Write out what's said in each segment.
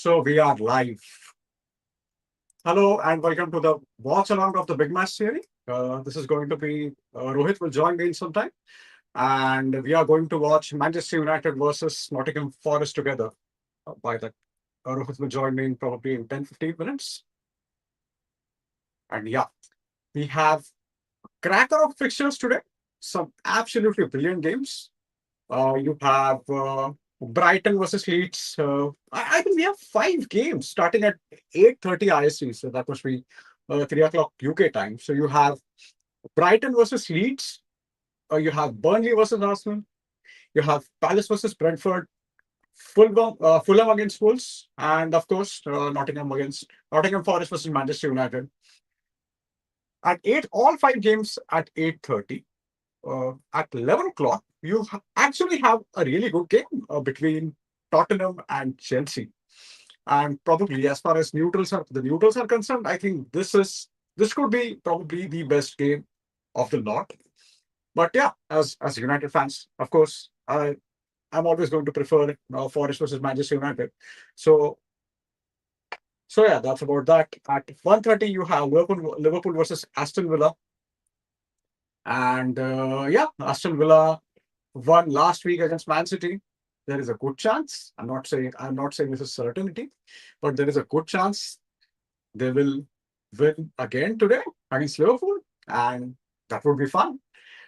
So we are live. Hello and welcome to the watch along of the Big Match series. This is going to be Rohit will join me in some time, and we are going to watch Manchester United versus Nottingham Forest together. By that, Rohit will join me in probably in 10-15 minutes. And yeah, we have cracker of fixtures today. Some absolutely brilliant games. You have Brighton versus Leeds. I think we have five games starting at 8:30 IST, so that must be 3 o'clock UK time. So you have Brighton versus Leeds. You have Burnley versus Arsenal. You have Palace versus Brentford. Fulham against Wolves, and of course Nottingham Forest versus Manchester United. At all five games at 8:30. At 11 o'clock, you actually have a really good game between Tottenham and Chelsea. And probably, as far as neutrals are concerned, I think this could be probably the best game of the lot. But yeah, as United fans, of course, I'm always going to prefer Forest versus Manchester United. So so yeah, that's about that. At 1:30, you have Liverpool versus Aston Villa. And yeah, Aston Villa won last week against Man City. There is a good chance. I'm not saying this is certainty, but there is a good chance they will win again today against Liverpool, and that would be fun.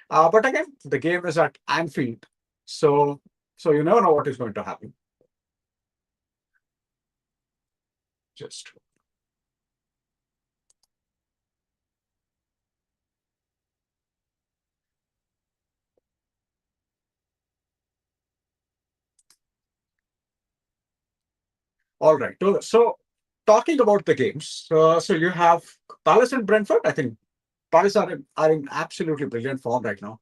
But again, the game is at Anfield, so so you never know what is going to happen. Just all right. So talking about the games, so you have Palace and Brentford. I think Palace are in absolutely brilliant form right now.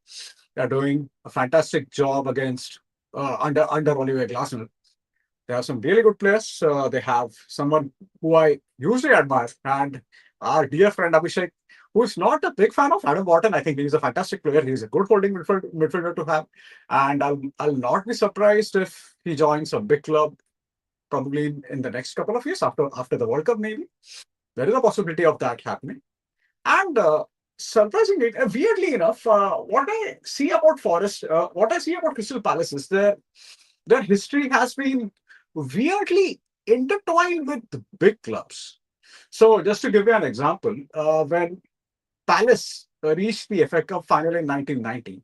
They're doing a fantastic job against under Olivier Glasner. They have some really good players. They have someone who I usually admire, and our dear friend Abhishek, who is not a big fan of Adam Wharton. I think he's a fantastic player. He's a good holding midfielder to have, and I'll not be surprised if he joins a big club probably in the next couple of years after the World Cup. Maybe there is a possibility of that happening. And surprisingly, weirdly enough, what I see about Crystal Palace is their history has been weirdly intertwined with big clubs. So, just to give you an example, when Palace reached the FA Cup final in 1990,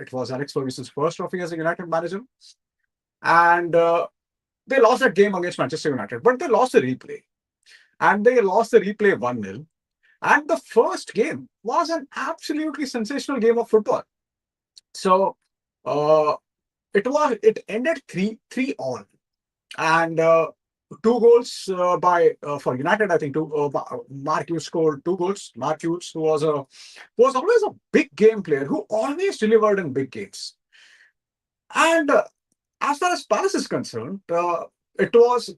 it was Alex Ferguson's first trophy as a United manager, and they lost that game against Manchester United, but they lost the replay, and they lost the replay 1-0. And the first game was an absolutely sensational game of football. So uh, it ended 3-3 all, and two goals by for United. I think Mark Hughes scored two goals. Mark Hughes, who was always a big game player, who always delivered in big games. And as far as Palace is concerned, it was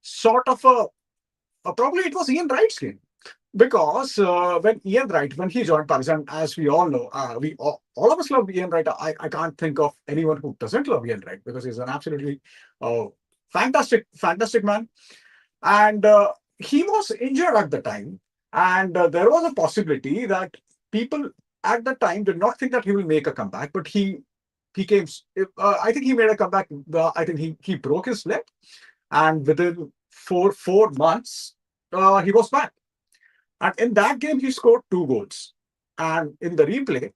sort of probably it was Ian Wright's game. Because when Ian Wright, when he joined Paris, and as we all know, all of us love Ian Wright. I can't think of anyone who doesn't love Ian Wright because he's an absolutely uh, fantastic man. And he was injured at the time, and there was a possibility that people at the time did not think that he will make a comeback, but he came. I think he made a comeback. I think he broke his leg, and within four months, he was back. And in that game, he scored two goals. And in the replay,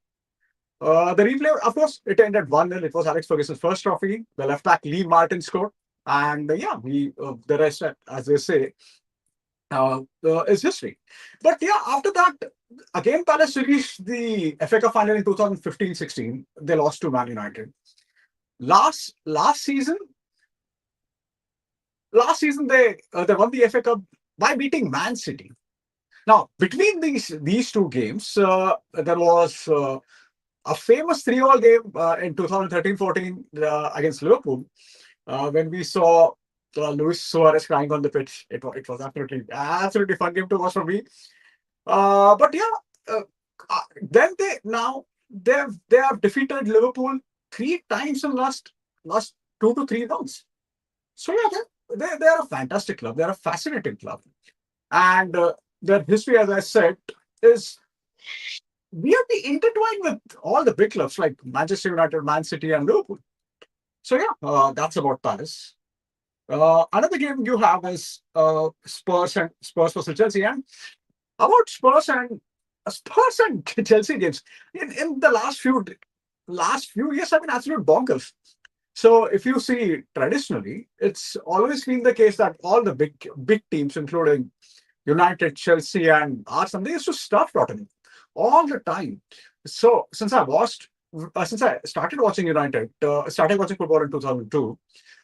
of course, it ended 1-0. It was Alex Ferguson's first trophy. The left back, Lee Martin, scored. And yeah, the rest, as they say, is history. But yeah, after that, again, Palace reached the FA Cup final in 2015-16. They lost to Man United. Last season, they won the FA Cup by beating Man City. Now, between these two games, there was a famous 3-all game in 2013-14 against Liverpool when we saw Luis Suarez crying on the pitch. It was absolutely fun game to watch for me. But yeah, uh, then they have defeated Liverpool three times in last 2 to 3 rounds. So yeah, they're a fantastic club. They're a fascinating club, and their history, as I said, is weirdly intertwined with all the big clubs like Manchester United, Man City, and Liverpool. So yeah, that's about Palace. Another game you have is Spurs versus Chelsea. And about Spurs and Chelsea games in the last few years have been absolute bonkers. So if you see traditionally, it's always been the case that all the big teams, including United, Chelsea, and Arsenal, they used to stuff Tottenham all the time. So since I started watching started watching football in 2002,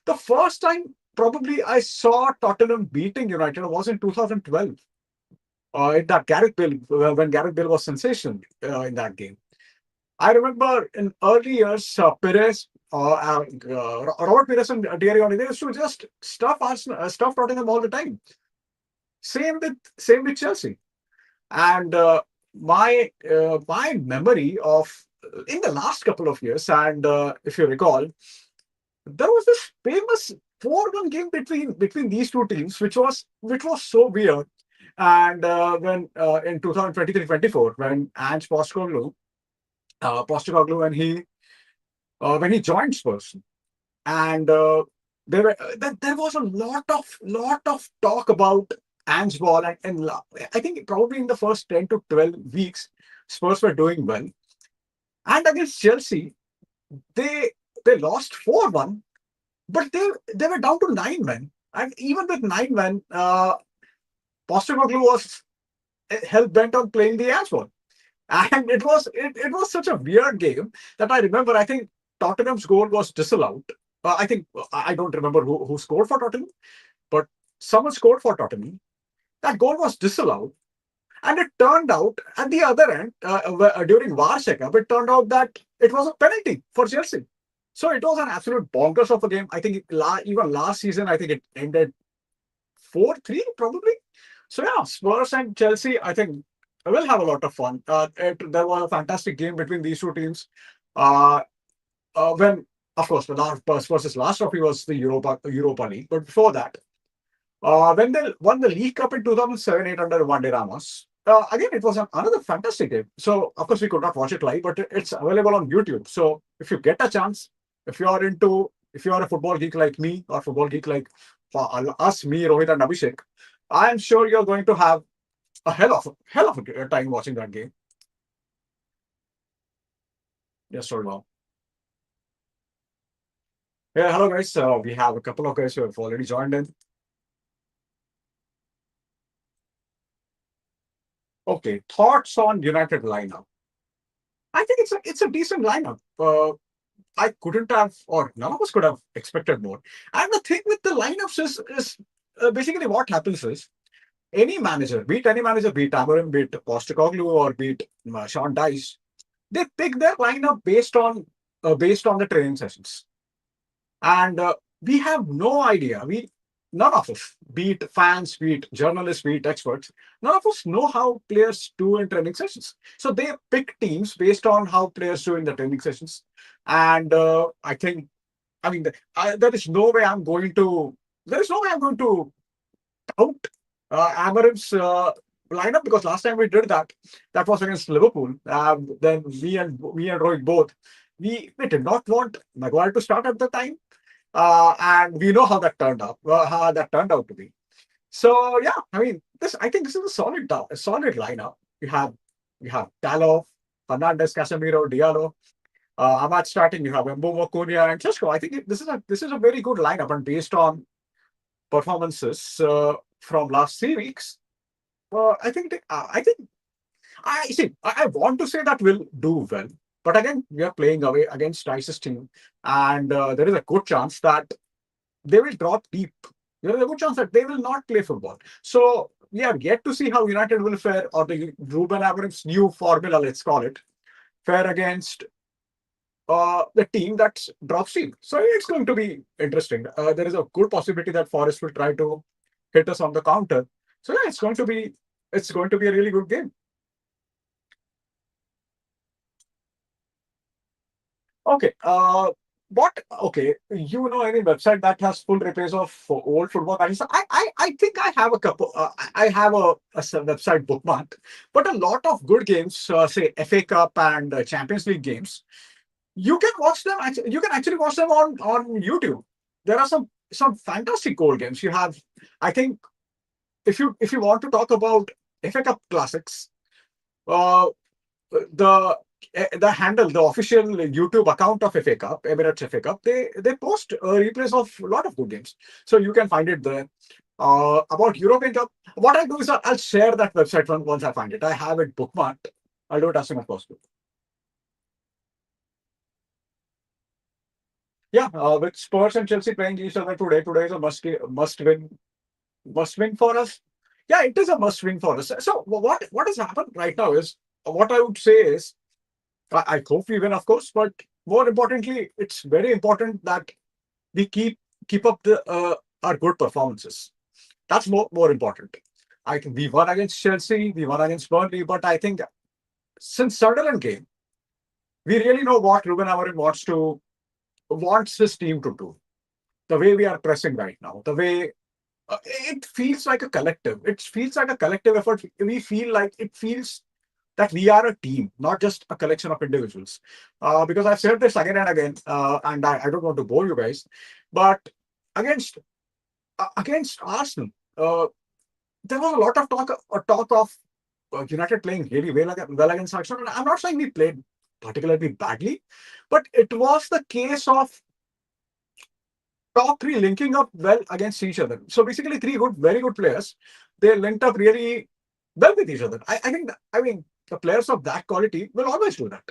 the first time probably I saw Tottenham beating United was in 2012. In that Gareth Bale, when Gareth Bale was sensational in that game. I remember in early years, Robert Pires and Thierry Henry, they used to just stuff Tottenham all the time. Same with Chelsea. And my memory of in the last couple of years, and if you recall, there was this famous 4-1 game between these two teams, which was so weird. And when in 2023-24, when Ange Postecoglou when he joined Spurs, and there was a lot of talk about Ange Ball, and I think probably in the first 10 to 12 weeks, Spurs were doing well, and against Chelsea, they they lost 4-1, but they were down to 9 men, and even with 9 men, Postecoglou was hell bent on playing the Ange Ball. And it was such a weird game that I remember. I think Tottenham's goal was disallowed. I think I don't remember who scored for Tottenham, but someone scored for Tottenham. That goal was disallowed, and it turned out at the other end during VAR checkup, it turned out that it was a penalty for Chelsea. So it was an absolute bonkers of a game. I think even last season, I think it ended 4-3 probably. So yeah, Spurs and Chelsea, I think will have a lot of fun. There was a fantastic game between these two teams. Uh, when of course the Spurs' last trophy was the Europa League, but before that, when they won the League Cup in 2007-8 under Van der Ramos, again it was another fantastic game. So of course we could not watch it live, but it's available on YouTube. So if you get a chance, if you are a football geek like me or football geek like us, me, Rohit, and Abhishek, I am sure you're going to have a hell of a time watching that game. Yes, sorry, well. Yeah, hello guys. So we have a couple of guys who have already joined in. Okay, thoughts on United lineup. I think it's a decent lineup. I couldn't have, or none of us could have expected more. And the thing with the lineups is basically what happens is any manager, be it Amarim, be it Postecoglou, or be it Sean Dice, they pick their lineup based on the training sessions, and we have no idea. None of us, be it fans, be it journalists, be it experts, none of us know how players do in training sessions. So they pick teams based on how players do in the training sessions, and I mean, there is no way I'm going to. There is no way I'm going to doubt Amarim's lineup, because last time we did that, that was against Liverpool. Then me and Rohit both, we did not want Maguire to start at the time, and we know how that turned out. How that turned out to be. So yeah, I mean, I think this is a solid lineup. You have Dalot, Fernandez, Casemiro, Diallo. Ahmad starting. You have Mbomo, Cunha, and Chesko. I think this is a very good lineup, and based on performances from last 3 weeks, I see. I want to say that we'll do well, but again, we are playing away against Dice's team, and there is a good chance that they will drop deep. There is a good chance that they will not play football. So we are yet to see how United will fare, or the Ruben Amorim's new formula, let's call it, fare against the team that drops deep. So it's going to be interesting. There is a good possibility that Forest will try to hit us on the counter. So yeah, it's going to be a really good game. Okay. What? Okay, you know any website that has full replays of old football matches? I think I have a couple. I have website bookmarked, but a lot of good games, say FA Cup and Champions League games, you can watch them. You can actually watch them on YouTube. There are some fantastic old games. You have, I think, if you want to talk about FA Cup classics, uh, the the handle, the official YouTube account of FA Cup, Emirates FA Cup, they post replays of a lot of good games, so you can find it there. About European Cup, what I do is I'll share that website once I find it. I have it bookmarked. I'll do it as soon as possible. Yeah, with Spurs and Chelsea playing each other today is a must win for us. Yeah, it is a must win for us. So what has happened right now is, what I would say is, I hope we win, of course, but more importantly, it's very important that we keep up the our good performances. That's more important. I think we won against Chelsea, we won against Burnley, but I think since Sunderland game, we really know what Ruben Amorim wants his team to do. The way we are pressing right now, the way it feels like a collective. It feels like a collective effort. We feel like it feels that we are a team, not just a collection of individuals. Because I've said this again and again, and I don't want to bore you guys, but against against Arsenal, there was a lot of talk of United playing really well against Arsenal. And I'm not saying we played particularly badly, but it was the case of top three linking up well against each other. So basically, three very good players. They linked up really well with each other. I think, I mean, the players of that quality will always do that.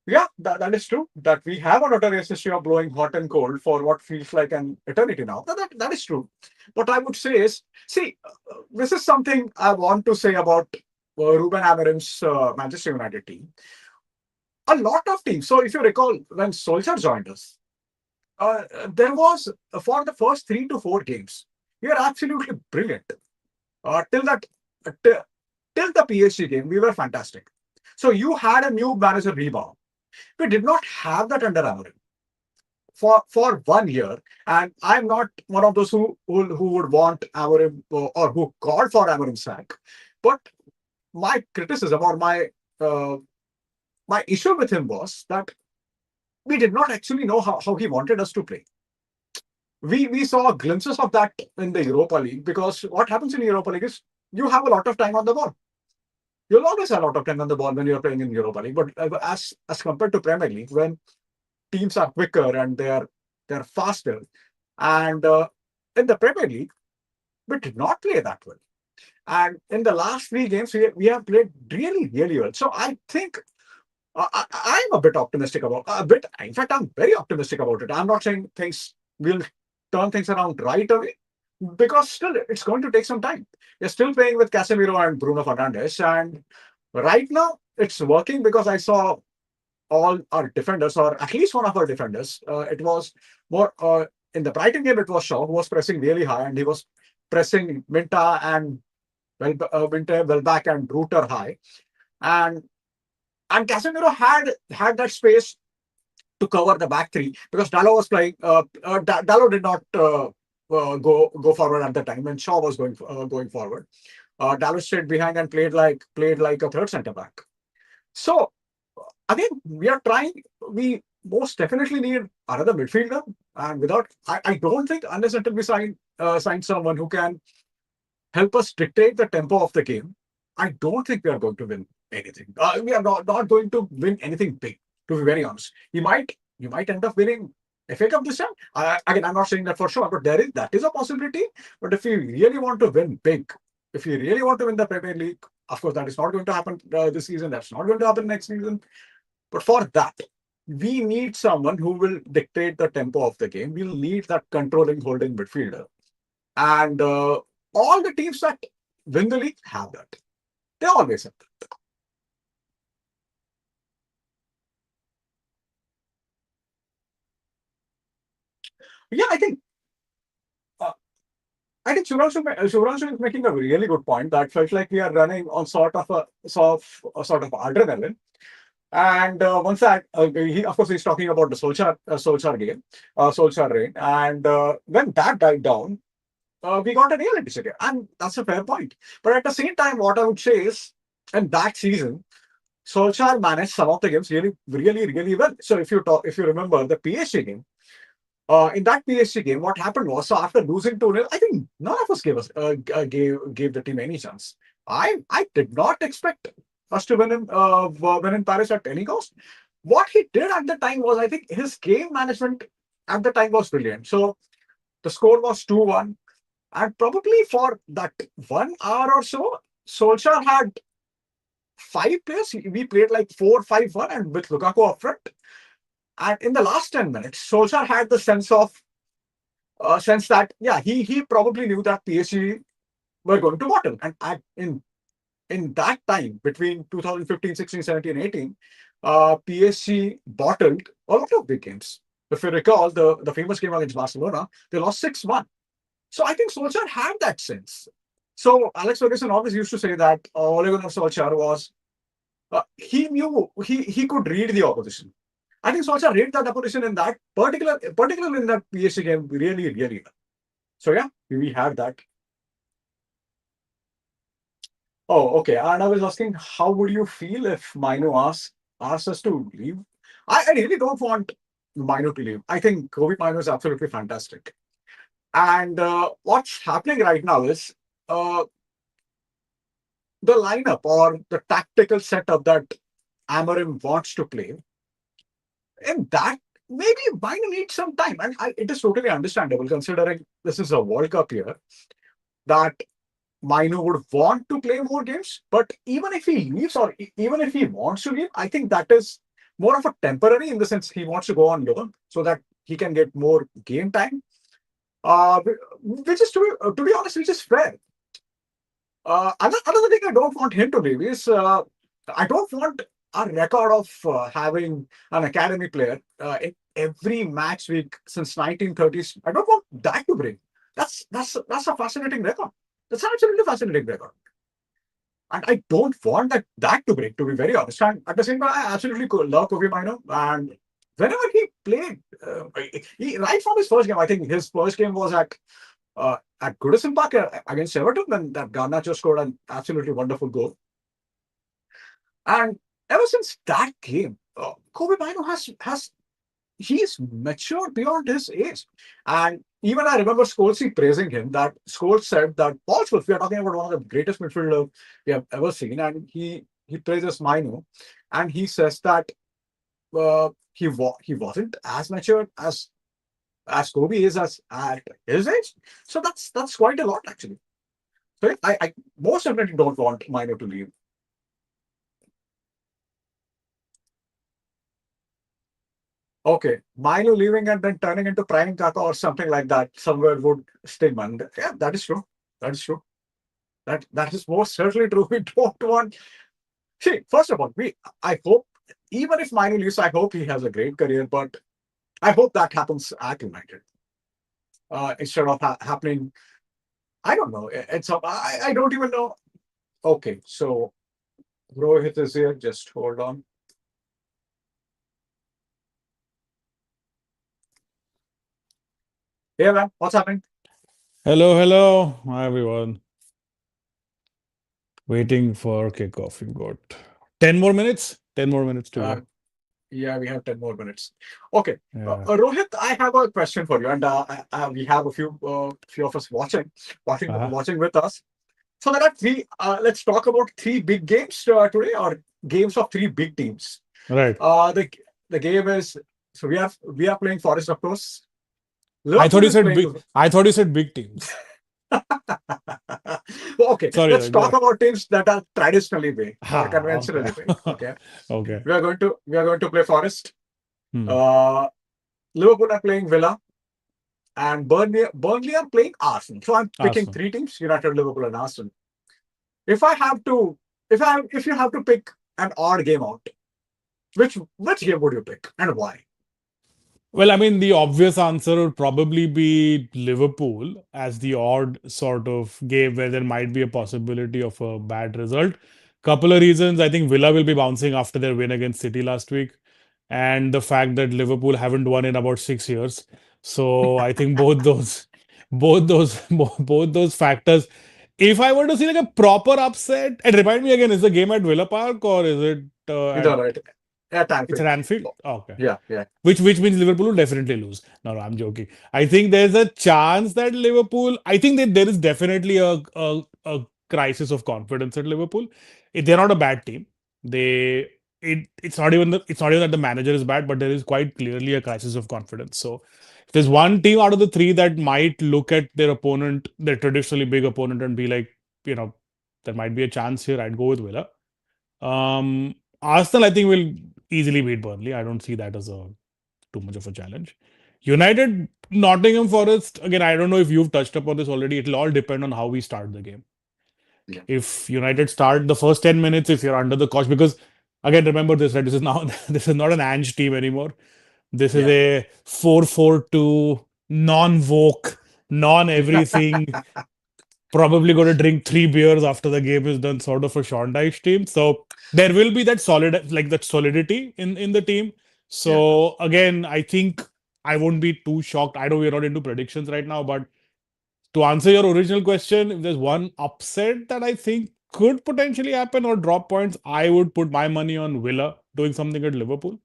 Yeah, that is true. That we have a notorious history of blowing hot and cold for what feels like an eternity now. That is true. What I would say is, see, this is something I want to say about Ruben Amorim's Manchester United team. A lot of teams. So if you recall, when Solskjaer joined us, there was for the first 3 to 4 games, we were absolutely brilliant. Till that, till, till the PSG game, we were fantastic. So you had a new manager rebound. We did not have that under Amorim for 1 year, and I'm not one of those who would want Amorim or who called for Amorim's sack. But my criticism or uh, my issue with him was that we did not actually know how he wanted us to play. We saw glimpses of that in the Europa League, because what happens in Europa League is you have a lot of time on the ball. You'll always have a lot of time on the ball when you're playing in Europa League. But as compared to Premier League, when teams are quicker and they're faster, and in the Premier League, we did not play that well. And in the last 3 games, we have played really well. So I think I'm a bit optimistic about a bit. In fact, I'm very optimistic about it. I'm not saying things will turn things around right away, because still it's going to take some time. You're still playing with Casemiro and Bruno Fernandes, and right now it's working because I saw all our defenders, or at least one of our defenders. It was more in the Brighton game. It was Shaw who was pressing really high, and he was pressing Minta and Minta, Welbeck, and Rooter high, and Casemiro had that space to cover the back three, because Dalot was playing. Dalot did not go forward at the time when Shaw was going forward. Dalot stayed behind and played like a third centre back. So again, we are trying. We most definitely need another midfielder, and I don't think, unless until we sign someone who can help us dictate the tempo of the game, I don't think we are going to win anything. We are not going to win anything big, to be very honest. You might end up winning FA Cup this time. Again, I'm not saying that for sure, but that is a possibility. But if you really want to win big, if you really want to win the Premier League, of course, that is not going to happen this season. That's not going to happen next season. But for that, we need someone who will dictate the tempo of the game. We'll need that controlling, holding midfielder. And all the teams that win the league have that. They always have that. Yeah, uh, Shubhranshu is making a really good point. That felt like we are running on sort of adrenaline. And once that, he, of course, he's talking about the Solskjaer game, Solskjaer reign. And when that died down, we got a reality check. And that's a fair point. But at the same time, what I would say is, in that season, Solskjaer managed some of the games really, really, really well. So if you remember the PSG game, in that PSG game, what happened was, so after losing 2-0, I think none of us gave the team any chance. I did not expect us to win in Paris at any cost. What he did at the time was, I think his game management at the time was brilliant. So the score was 2-1, and probably for that 1 hour or so, Solskjaer had five players. We played like 4-5-1, and with Lukaku up front. And in the last 10 minutes, Solskjaer had the sense that, yeah, he probably knew that PSG were going to bottle. And in that time, between 2015, 16, 17, 18, PSG bottled a lot of big games. If you recall, the famous game against Barcelona, they lost 6-1. So I think Solskjaer had that sense. So Alex Ferguson always used to say that Ole Gunnar Solskjaer was, he knew, he could read the opposition. I think Solskjaer read that opposition in that particularly in that PSG game really, really well. So yeah, we had that. Oh, okay. And I was asking, how would you feel if Mino asks us to leave? I really don't want Mino to leave. I think Kobe Mino is absolutely fantastic. And what's happening right now is uh, the lineup or the tactical setup that Amarim wants to play, and that maybe Mino needs some time. And it is totally understandable considering this is a World Cup year that Mino would want to play more games, but even if he leaves or even if he wants to leave, I think that is more of a temporary in the sense he wants to go on loan so that he can get more game time. Which is to be honest, which is fair. Another thing I don't want him to leave is I don't want a record of having an academy player in every match week since 1930s. I don't want that to break. That's a fascinating record. That's an absolutely fascinating record. And I don't want that to break, to be very honest. And at the same time, I absolutely love Kobe Mino. And whenever he played, right from his first game, I think his first game was at Goodison Park against Everton, when that Garnacho scored an absolutely wonderful goal. And ever since that game, Kobe Mino has he's matured beyond his age. And even I remember Scholes praising him, that Scholes said that Paul Scholes, we are talking about one of the greatest midfielders we have ever seen, and he praises Mino, and he says that he wasn't as mature as Kobe is as at his age. So that's quite a lot actually. So I most definitely don't want Mino to leave. Okay, Milo leaving and then turning into Prime Kaka or something like that somewhere would sting, man. Yeah, that is true. That is true. That is most certainly true. We don't want. See, first of all, we I hope even if Milo leaves, I hope he has a great career. But I hope that happens at United instead of happening. I don't know. It's I don't even know. Okay, so Rohit is here. Just hold on. Yeah, man. What's happening? Hello, hello, hi everyone. Waiting for kickoff. We've got 10 more minutes. 10 more minutes to Uh, go. Yeah, we have 10 more minutes. Okay. Yeah. Rohit, I have a question for you. And we have a few of us Uh-huh. watching with us. So there are let's talk about three big games today, or games of three big teams. Right. The game is, so we are playing Forest, of course. Liverpool is playing. I thought you said big teams. Well, okay, Sorry, let's right, go talk ahead. about teams that are traditionally big or Okay. conventionally big. Okay. Okay. We are going to play Forest. Hmm. Uh, Liverpool are playing Villa, and Burnley are playing Arsenal. So I'm picking Awesome. three teams: United, Liverpool, and Arsenal. If I have to, if you have to pick an odd game out, which game would you pick and why? Well, I mean, the obvious answer would probably be Liverpool as the odd sort of game where there might be a possibility of a bad result, Couple of reasons. I think Villa will be bouncing after their win against City last week, and the fact that Liverpool haven't won in about 6 years. So I think both those factors. If I were to see like a proper upset, and remind me again, is the game at Villa Park or is it at No, right. At it's at Anfield. Anfield? Oh, okay. Yeah, yeah, Which means Liverpool will definitely lose. No, I'm joking. I think there's a chance that Liverpool. I think that there is definitely a crisis of confidence at Liverpool. They're not a bad team. It's not even that the manager is bad, but there is quite clearly a crisis of confidence. So if there's one team out of the three that might look at their opponent, their traditionally big opponent, and be like, you know, there might be a chance here, I'd go with Villa. Arsenal, I think, will easily beat Burnley. I don't see that as a too much of a challenge. United, Nottingham Forest, again, I don't know if you've touched upon this already. It'll all depend on how we start the game. yeah. If United start the first 10 minutes, if you're under the cosh, because again, remember this, right? This is now this is not an Ange team anymore. This is Yeah. a 4-4-2, non-woke, non-everything, probably going to drink 3 beers after the game is done, sort of a Shondish team. So there will be that that solidity in the team. Yeah. So again, I think I won't be too shocked. I know we're not into predictions right now, but to answer your original question, if there's one upset that I think could potentially happen or drop points, I would put my money on Villa doing something at Liverpool.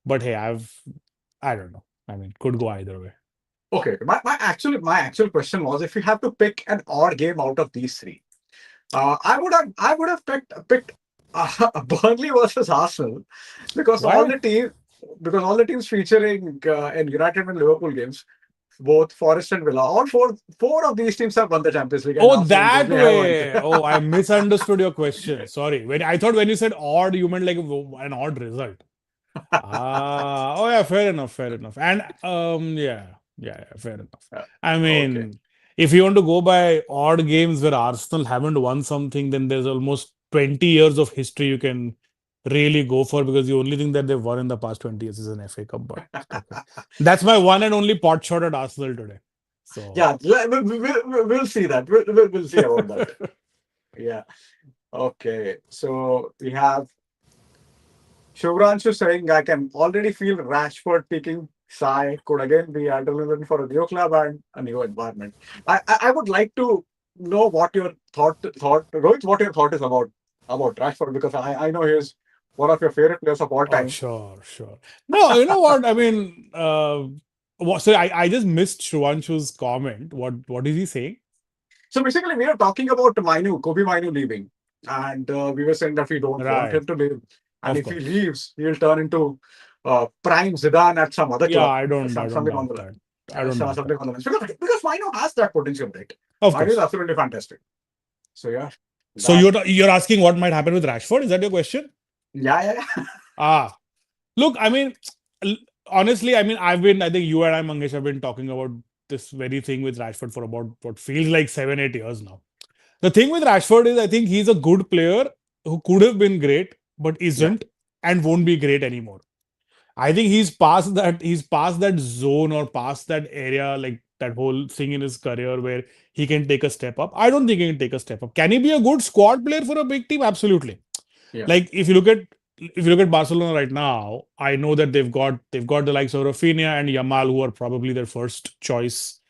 But hey, I don't know. I mean, could go either way. Okay. My actual question was, if you have to pick an odd game out of these three, I would have picked Burnley versus Arsenal, because all Why? the team because all the teams featuring in United and Liverpool games, both Forest and Villa, all four of these teams have won the Champions League, and Oh, Arsenal and that Burnley haven't. way. Oh, I misunderstood your question. Sorry. When I thought when you said odd, you meant like an odd result. Oh yeah, fair enough, fair enough. And yeah, fair enough. I Okay. mean, if you want to go by odd games where Arsenal haven't won something, then there's almost 20 years of history you can really go for, because the only thing that they've won in the past 20 years is an FA Cup. But okay. That's my one and only pot shot at Arsenal today. So Yeah, we'll see that. We'll see about that. Yeah. Okay. So we have Shubhranshu saying, I can already feel Rashford picking Sai could again be adrenaline for a new club and a new environment. I would like to know what your thought Rohit, what your thought is about Rashford, because I know he's one of your favorite players of all oh, time. sure, sure. No, you know what? I mean, so I just missed Shruvanshu's comment. What is he saying? So basically, we are talking about Kobe Minu leaving, and we were saying that we don't want Right, him to leave, and of if he course. leaves, he'll turn into prime Zidane at some other Yeah, club, I don't something on doubt the line. that. I don't doubt Something that. on the line. Because Mino has that potential, right? Of Mino is course. absolutely fantastic. So yeah, So that you're asking what might happen with Rashford? Is that your question? yeah. Ah, look, I mean, l- honestly, I mean, I think you and I, Mangesh, have been talking about this very thing with Rashford for about what feels like 7, 8 years now. The thing with Rashford is, I think he's a good player who could have been great, but Yeah, isn't and won't be great anymore. I think he's past that zone or past that area, like that whole thing in his career where he can take a step up. I don't think he can take a step up. Can he be a good squad player for a big team? Absolutely. yeah, Like if you look at Barcelona right now, I know that they've got the likes of Rafinha and Yamal, who are probably their first choice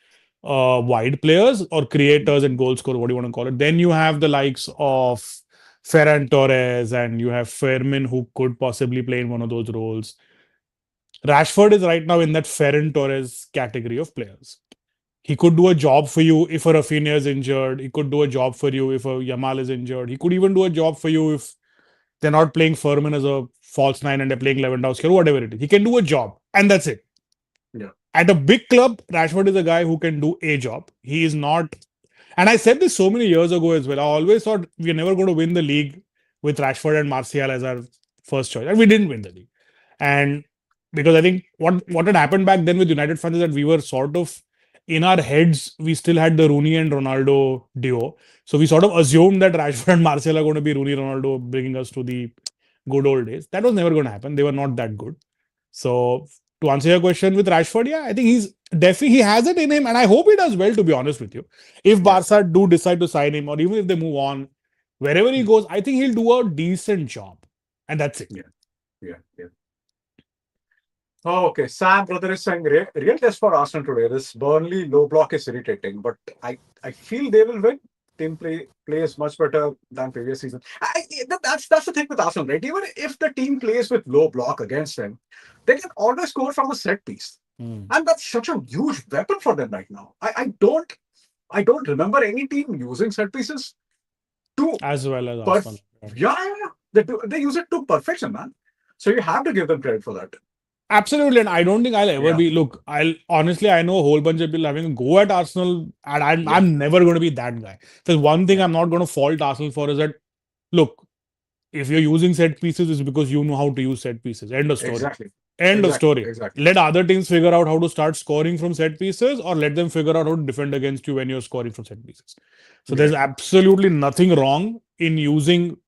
wide players or creators and goal scorer, what do you want to call it. Then you have the likes of Ferran Torres and you have Fermin, who could possibly play in one of those roles. Rashford is right now in that Ferran Torres category of players. He could do a job for you if a Rafinha is injured. He could do a job for you if a Yamal is injured. He could even do a job for you if they're not playing Furman as a false nine and they're playing Lewandowski or whatever it is. He can do a job, and that's it. yeah, At a big club, Rashford is a guy who can do a job. He is not, and I said this so many years ago as well. I always thought we're never going to win the league with Rashford and Martial as our first choice, and we didn't win the league. And because I think what had happened back then with United fans is that we were sort of in our heads, we still had the Rooney and Ronaldo duo. So we sort of assumed that Rashford and Martial are going to be Rooney Ronaldo, bringing us to the good old days. That was never going to happen. They were not that good. So to answer your question with Rashford, yeah, I think he's definitely he has it in him, and I hope he does well. To be honest with you, if yeah, Barca do decide to sign him, or even if they move on, Wherever he goes, I think he'll do a decent job. And that's it. Yeah, yeah, yeah. Oh, okay. Sam, brother is saying real test for Arsenal today. This Burnley low block is irritating, but I feel they will win. Team plays much better than previous season. That's the thing with Arsenal, right? Even if the team plays with low block against them, they can always score from a set piece, Hmm. and that's such a huge weapon for them right now. I don't remember any team using set pieces to As well as Arsenal. perf. Yeah, yeah, yeah. They use it to perfection, man. So you have to give them credit for that. Absolutely, and I don't think I'll ever Yeah, be. Look, I'll honestly, I know a whole bunch of people having a go at Arsenal, and yeah, I'm never going to be that guy. There's one thing yeah. I'm not going to fault Arsenal for is that, look, if you're using set pieces, it's because you know how to use set pieces. End of story. Exactly. End of Exactly. story. Exactly. Let other teams figure out how to start scoring from set pieces, or let them figure out how to defend against you when you're scoring from set pieces. So there's Yeah. absolutely nothing wrong in using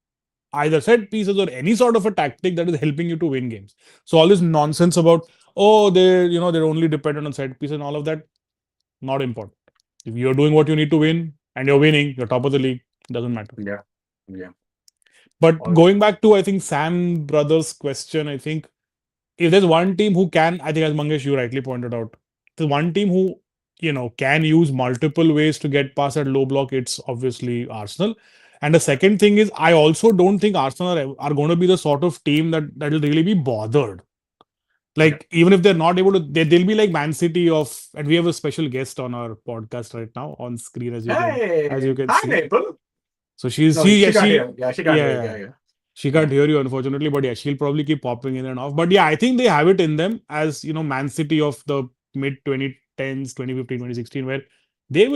either set pieces or any sort of a tactic that is helping you to win games. So all this nonsense about, oh, they're only dependent on set pieces and all of that, not important. If you're doing what you need to win and you're winning, you're top of the league, doesn't matter. Yeah. Yeah. But All going back to, I think, Sam Brothers' question, I think if there's one team who can, I think, as Mangesh, you rightly pointed out, the one team who, can use multiple ways to get past at low block, it's obviously Arsenal. And the second thing is, I also don't think Arsenal are going to be the sort of team that'll really be bothered. yeah. Like, even if they're not able to, they'll be like Man City and we have a special guest on our podcast right now on screen, as you Hey, can hi, see. Maple. So she's No, she yeah she can't hear. Yeah, she can't hear. yeah Yeah, yeah. she Yeah. can't hear you unfortunately, but yeah, she'll probably keep popping in and off. But yeah, I think they have it in them, as Man City of the mid 2010s, 2015, 2016, where Yeah. they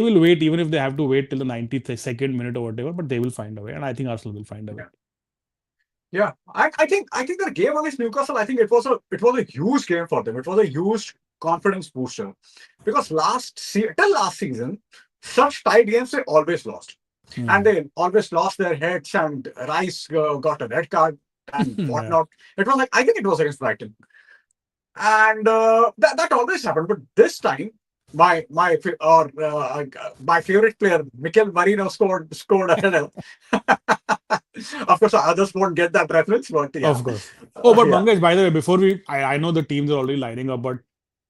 will wait even if they have to wait till the 92nd minute or whatever, but they will find a way, and I think Arsenal will find a way. Yeah. Yeah. I think the game against Newcastle, I think it was a huge game for them. It was a huge confidence booster. Because till last season, such tight games they always lost. And Hmm. they always lost their heads, and Rice got a red card and Yeah. whatnot. It was like, I think it was against Brighton. And that always happened. But this time, my favorite player, Mikel Marino, scored. I don't know. Of course, others won't get that reference, but yeah, Of course. Oh, but yeah, Mangesh, by the way, before I know the teams are already lining up, but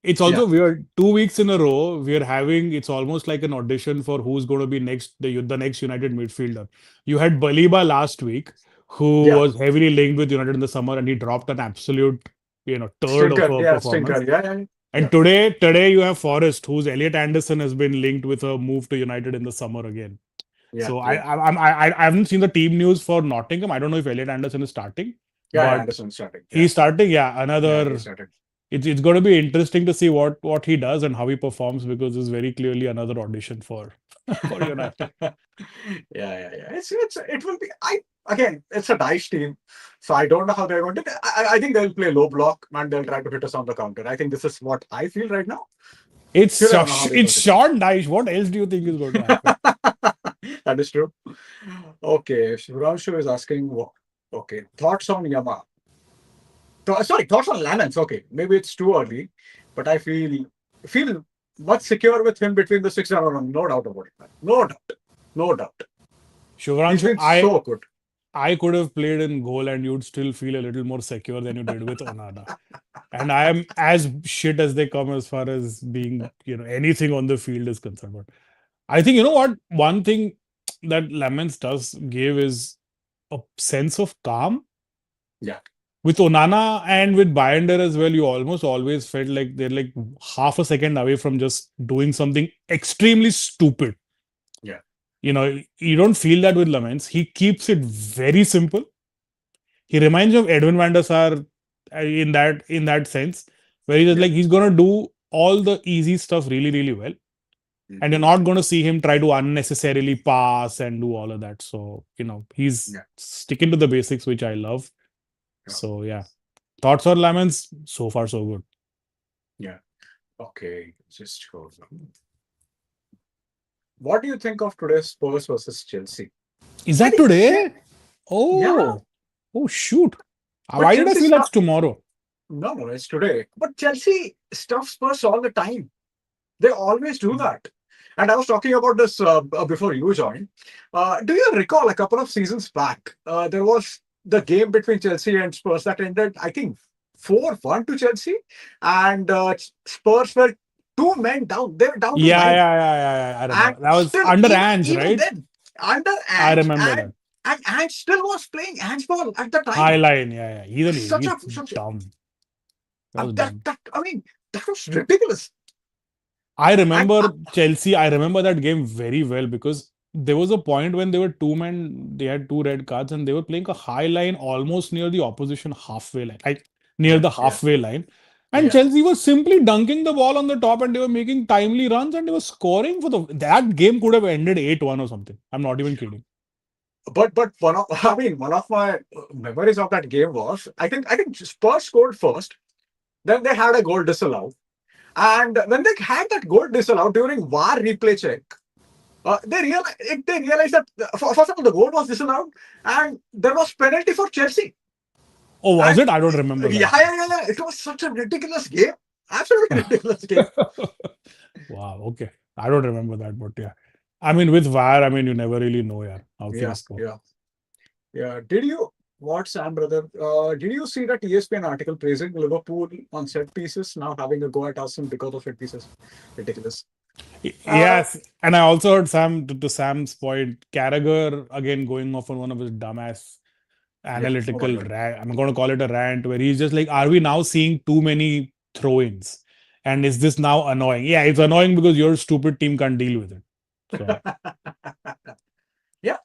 it's yeah, also weird. 2 weeks in a row, we're having, it's almost like an audition for who's going to be the next United midfielder. You had Baliba last week, who yeah. was heavily linked with United in the summer, and he dropped an absolute, turd of Stinker, a yeah, stinker, performance. yeah, yeah, And yeah, today you have Forrest, whose Elliot Anderson has been linked with a move to United in the summer again. yeah, So yeah, I haven't seen the team news for Nottingham. I don't know if Elliot Anderson is starting, yeah. Yeah, but Anderson starting. Yeah, he's starting. Yeah, yeah, he another. started. It's going to be interesting to see what he does and how he performs, because it's very clearly another audition for for United. Yeah, yeah, yeah. It will be. Again, it's a dice team, so I don't know how they're going to. I think they'll play low block and they'll try to hit us on the counter. I think this is what I feel right now. You never know how they're It's going to do. Sean Dyche. What else do you think is going to happen? That is true. Okay, Shivranshu is asking. Okay, thoughts on Yama? Sorry, thoughts on Lamens. Okay, maybe it's too early, but I feel much secure with him between the six and one. No doubt about it, man. No doubt. No doubt. He's Shivranshu, been so good. I could have played in goal and you'd still feel a little more secure than you did with Onana. And I am as shit as they come as far as being, anything on the field is concerned. But I think, you know what? One thing that Lamens does give is a sense of calm. Yeah, With Onana and with Binder as well, you almost always felt like they're like half a second away from just doing something extremely stupid. yeah, You don't feel that with Lamens. He keeps it very simple. He reminds me of Edwin van der Sar in that sense, where he's just yeah. like he's gonna do all the easy stuff really, really well. And you're Mhm. not gonna see him try to unnecessarily pass and do all of that. So, he's Yeah, sticking to the basics, which I love. yeah, So yeah. Thoughts on Lamens? So far, so good. yeah. Okay, just hold on. What do you think of today's Spurs versus Chelsea? Is I that think, today? yeah, Oh, oh shoot. but Why did I Chelsea feel that's stuff. tomorrow? No, no, it's today. But Chelsea stuff Spurs all the time. They always do that. And I was talking about this before you joined. Do you recall a couple of seasons back? There was the game between Chelsea and Spurs that ended, I think, 4-1 to Chelsea, and Spurs were two men down. They were down to Yeah, nine, yeah, yeah, yeah, yeah. I and remember. That was still, under even Ange, even right? then, under I Ange, remember that. and Ange still was playing Ange ball at the High time. line, yeah, yeah. He's an Such he's a such a, dumb. That was that dumb. that I mean that was ridiculous. I And remember Chelsea. I remember that game very well because there was a point when they were two men, they had two red cards, and they were playing a high line almost near the opposition halfway line, like near yeah, the yeah, halfway line. And yeah. Chelsea was simply dunking the ball on the top and they were making timely runs and they were scoring for the that game could have ended 8-1 or something. I'm not even kidding. But one of I mean one of my memories of that game was I think Spurs scored first, then they had a goal disallowed, and when they had that goal disallowed during VAR replay check, they realized that first of all the goal was disallowed, and there was penalty for Chelsea, Oh, was and it? I don't remember yeah, that. yeah, yeah, yeah. It was such a ridiculous game, absolutely ridiculous game. Wow, okay. I don't remember that, but yeah. I mean, with VAR, I mean, you never really know, yeah, how Yeah, things go. yeah. Yeah. Did you what Sam brother? Did you see that ESPN article praising Liverpool on set pieces now having a go at Arsenal because of set pieces? Ridiculous. Uh, Yes, and I also heard Sam to Sam's point, Carragher again going off on one of his dumbass yeah. Oh my analytical god. rant. I'm going to call it a rant where he's just like, "Are we now seeing too many throw-ins? And is this now annoying?" Yeah, it's annoying because your stupid team can't deal with it. So Yeah.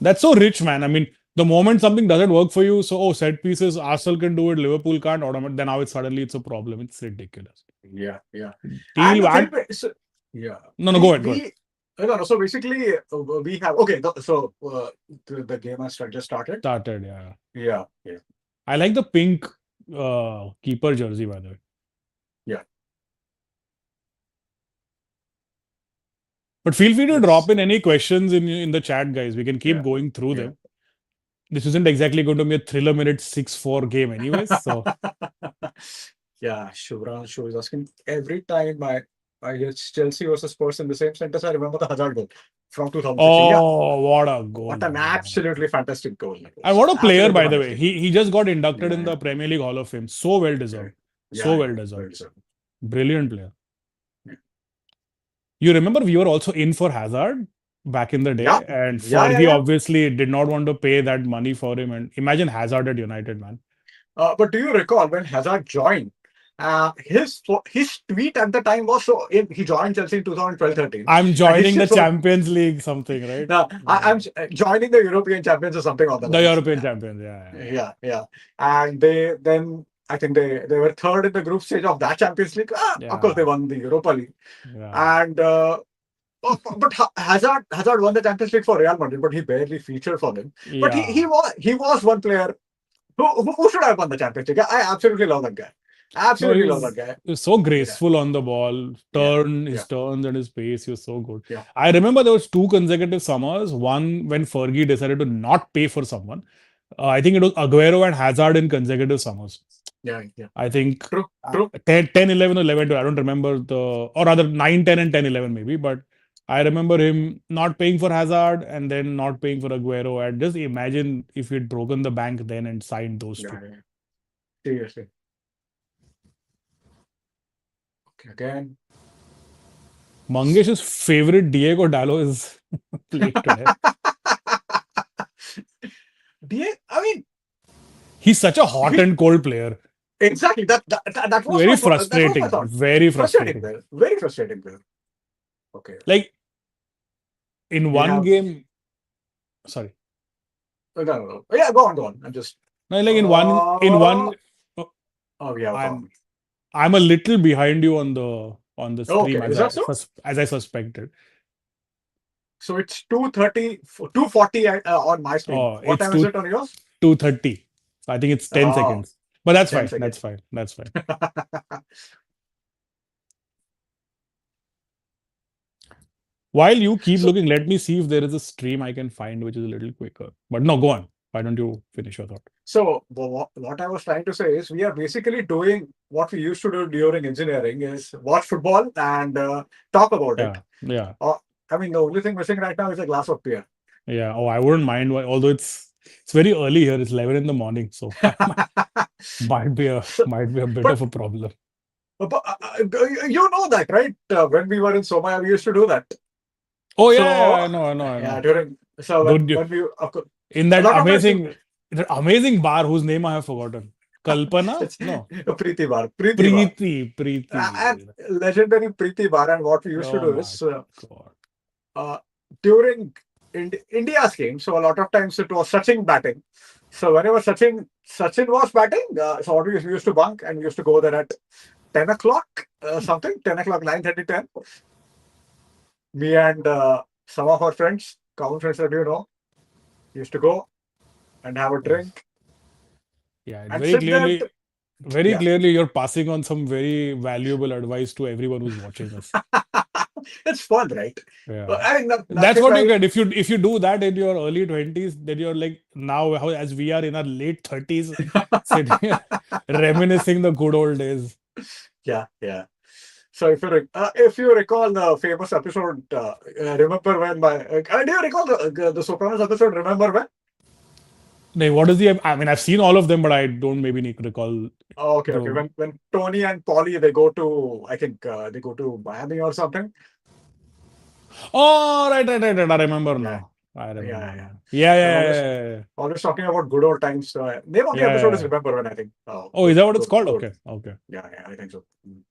that's so rich, man. I mean, the moment something doesn't work for you, so oh, set pieces, Arsenal can do it, Liverpool can't. Automatic, then now it's suddenly it's a problem. It's ridiculous. Yeah. Yeah. And Deal the thing and is, yeah, no, no, go ahead, go ahead. we no, no. So basically, we have okay. The game has just started. Started, yeah. Yeah. Yeah. I like the pink keeper jersey, by the way. Yeah. But feel free to drop Let's. in any questions in the chat, guys. We can keep Yeah. going through Yeah. them. This isn't exactly going to be a thriller minute 6-4 game, anyways. So, Yeah, Shubhranshu is asking every time I hear Chelsea versus Spurs in the same sentence, I remember the Hazard goal from 2016. Yeah, oh, what a goal, what an man. absolutely fantastic goal that And was. what a player, Absolutely by the way. fantastic. He just got inducted in Yeah, the Premier League Hall of Fame. So well yeah, deserved. So yeah, well yeah. deserved. Well deserved. Brilliant player. Yeah, You remember we were also in for Hazard back in the yeah, day, and yeah, yeah. Fergie Yeah. obviously did not want to pay that money for him. And imagine Hazard at United, man. But do you recall when Hazard joined? His tweet at the time was he joined Chelsea in 2012-13, I'm and his joining the shift was Champions League, something, right? I'm joining the European champions or something on the The lines. European champions, yeah, yeah, Yeah, yeah. And they then I think they were third in the group stage of that Champions League. Of course, they yeah, won the Europa League. yeah. And but Hazard won the Champions League for Real Madrid, but he barely featured for them. But Yeah. he was one player who should have won the Champions League. I absolutely love that guy. No, he Absolutely love that was, guy. he was so Yeah, graceful on the ball, yeah, his yeah, turns and his pace. He was so good. yeah, I remember there was two consecutive summers. One when Fergie decided to not pay for someone. I think it was Aguero and Hazard in consecutive summers. yeah, yeah. I think True, true. 10, 11 or 11, I don't remember or rather 9, 10 and 10, 11 maybe. But I remember him not paying for Hazard and then not paying for Aguero. And just imagine if he'd broken the bank then and signed those two. Yeah, yeah. Seriously. Okay, again. Mangesh's favorite Diego Dallo is playing today. I mean, He's such a hot we and cold player. exactly that was Very my frustrating. thought. Very Frustrating frustrating. player. Very frustrating player. Okay. Like in We one have game, sorry. no, no, no. Yeah, go on, go on. I'm just No, like in uh one, oh, oh we have a I'm problem. I'm a little behind you on the Okay, stream is that so? as I suspected. So it's 2:30, 2:40 on my screen. Oh, What it's time is it on yours? 2:30. I think it's 10 Oh, seconds. But that's 10 fine. That's seconds. fine. That's fine. While you keep So looking, let me see if there is a stream I can find which is a little quicker. But no, go on. Why don't you finish your thought? So what I was trying to say is we are basically doing what we used to do during engineering is watch football and talk about it. Yeah, yeah, Uh, I mean, the only thing missing right now is a glass of beer. yeah. Oh, I wouldn't mind. Although it's very early here. It's 11 in the morning, so So, might be a bit but, of a problem. you know that, right? When we were in Somaya, we used to do that. Oh yeah, So yeah, I know, I know, I yeah, know. during so Don't you when we of course, in a lot of times that amazing bar whose name I have forgotten. Kalpana? it's No, Preeti Bar, and Preeti. legendary Preeti Bar. And what we used to Oh do my is God. uh, during India's game. So a lot of times it was Sachin batting. So whenever Sachin was batting, so what we used to bunk and we used to go there at 10 o'clock, something 10 o'clock, 9:30, 10. Me and some of our friends, common friends that you know, used to go and have a Yes. drink Yeah, and sit there. very Yeah, clearly you're passing on some very valuable advice to everyone who's watching us. it's fun, right? Yeah. I mean, That's nothing what you like. get. If you do that in your early 20s, then you're like now as we are in our late 30s, sitting here reminiscing the good old days. Yeah, yeah. So if you recall the famous episode, remember when do you recall the Sopranos episode? Remember when? Like, what is the? I mean, I've seen all of them, but I don't maybe recall Oh, okay, okay. the. When Tony and Polly they go to, I think they go to Miami or something. Oh, right. I remember Yeah, now. I remember yeah, yeah. now. Yeah, They're yeah, always yeah, yeah. always talking about good old times. Name of the Yeah, episode is yeah. Remember When, I think. Oh, Oh, is good, that what it's good, called? good. Okay, okay. Yeah, yeah, I think so. Mm.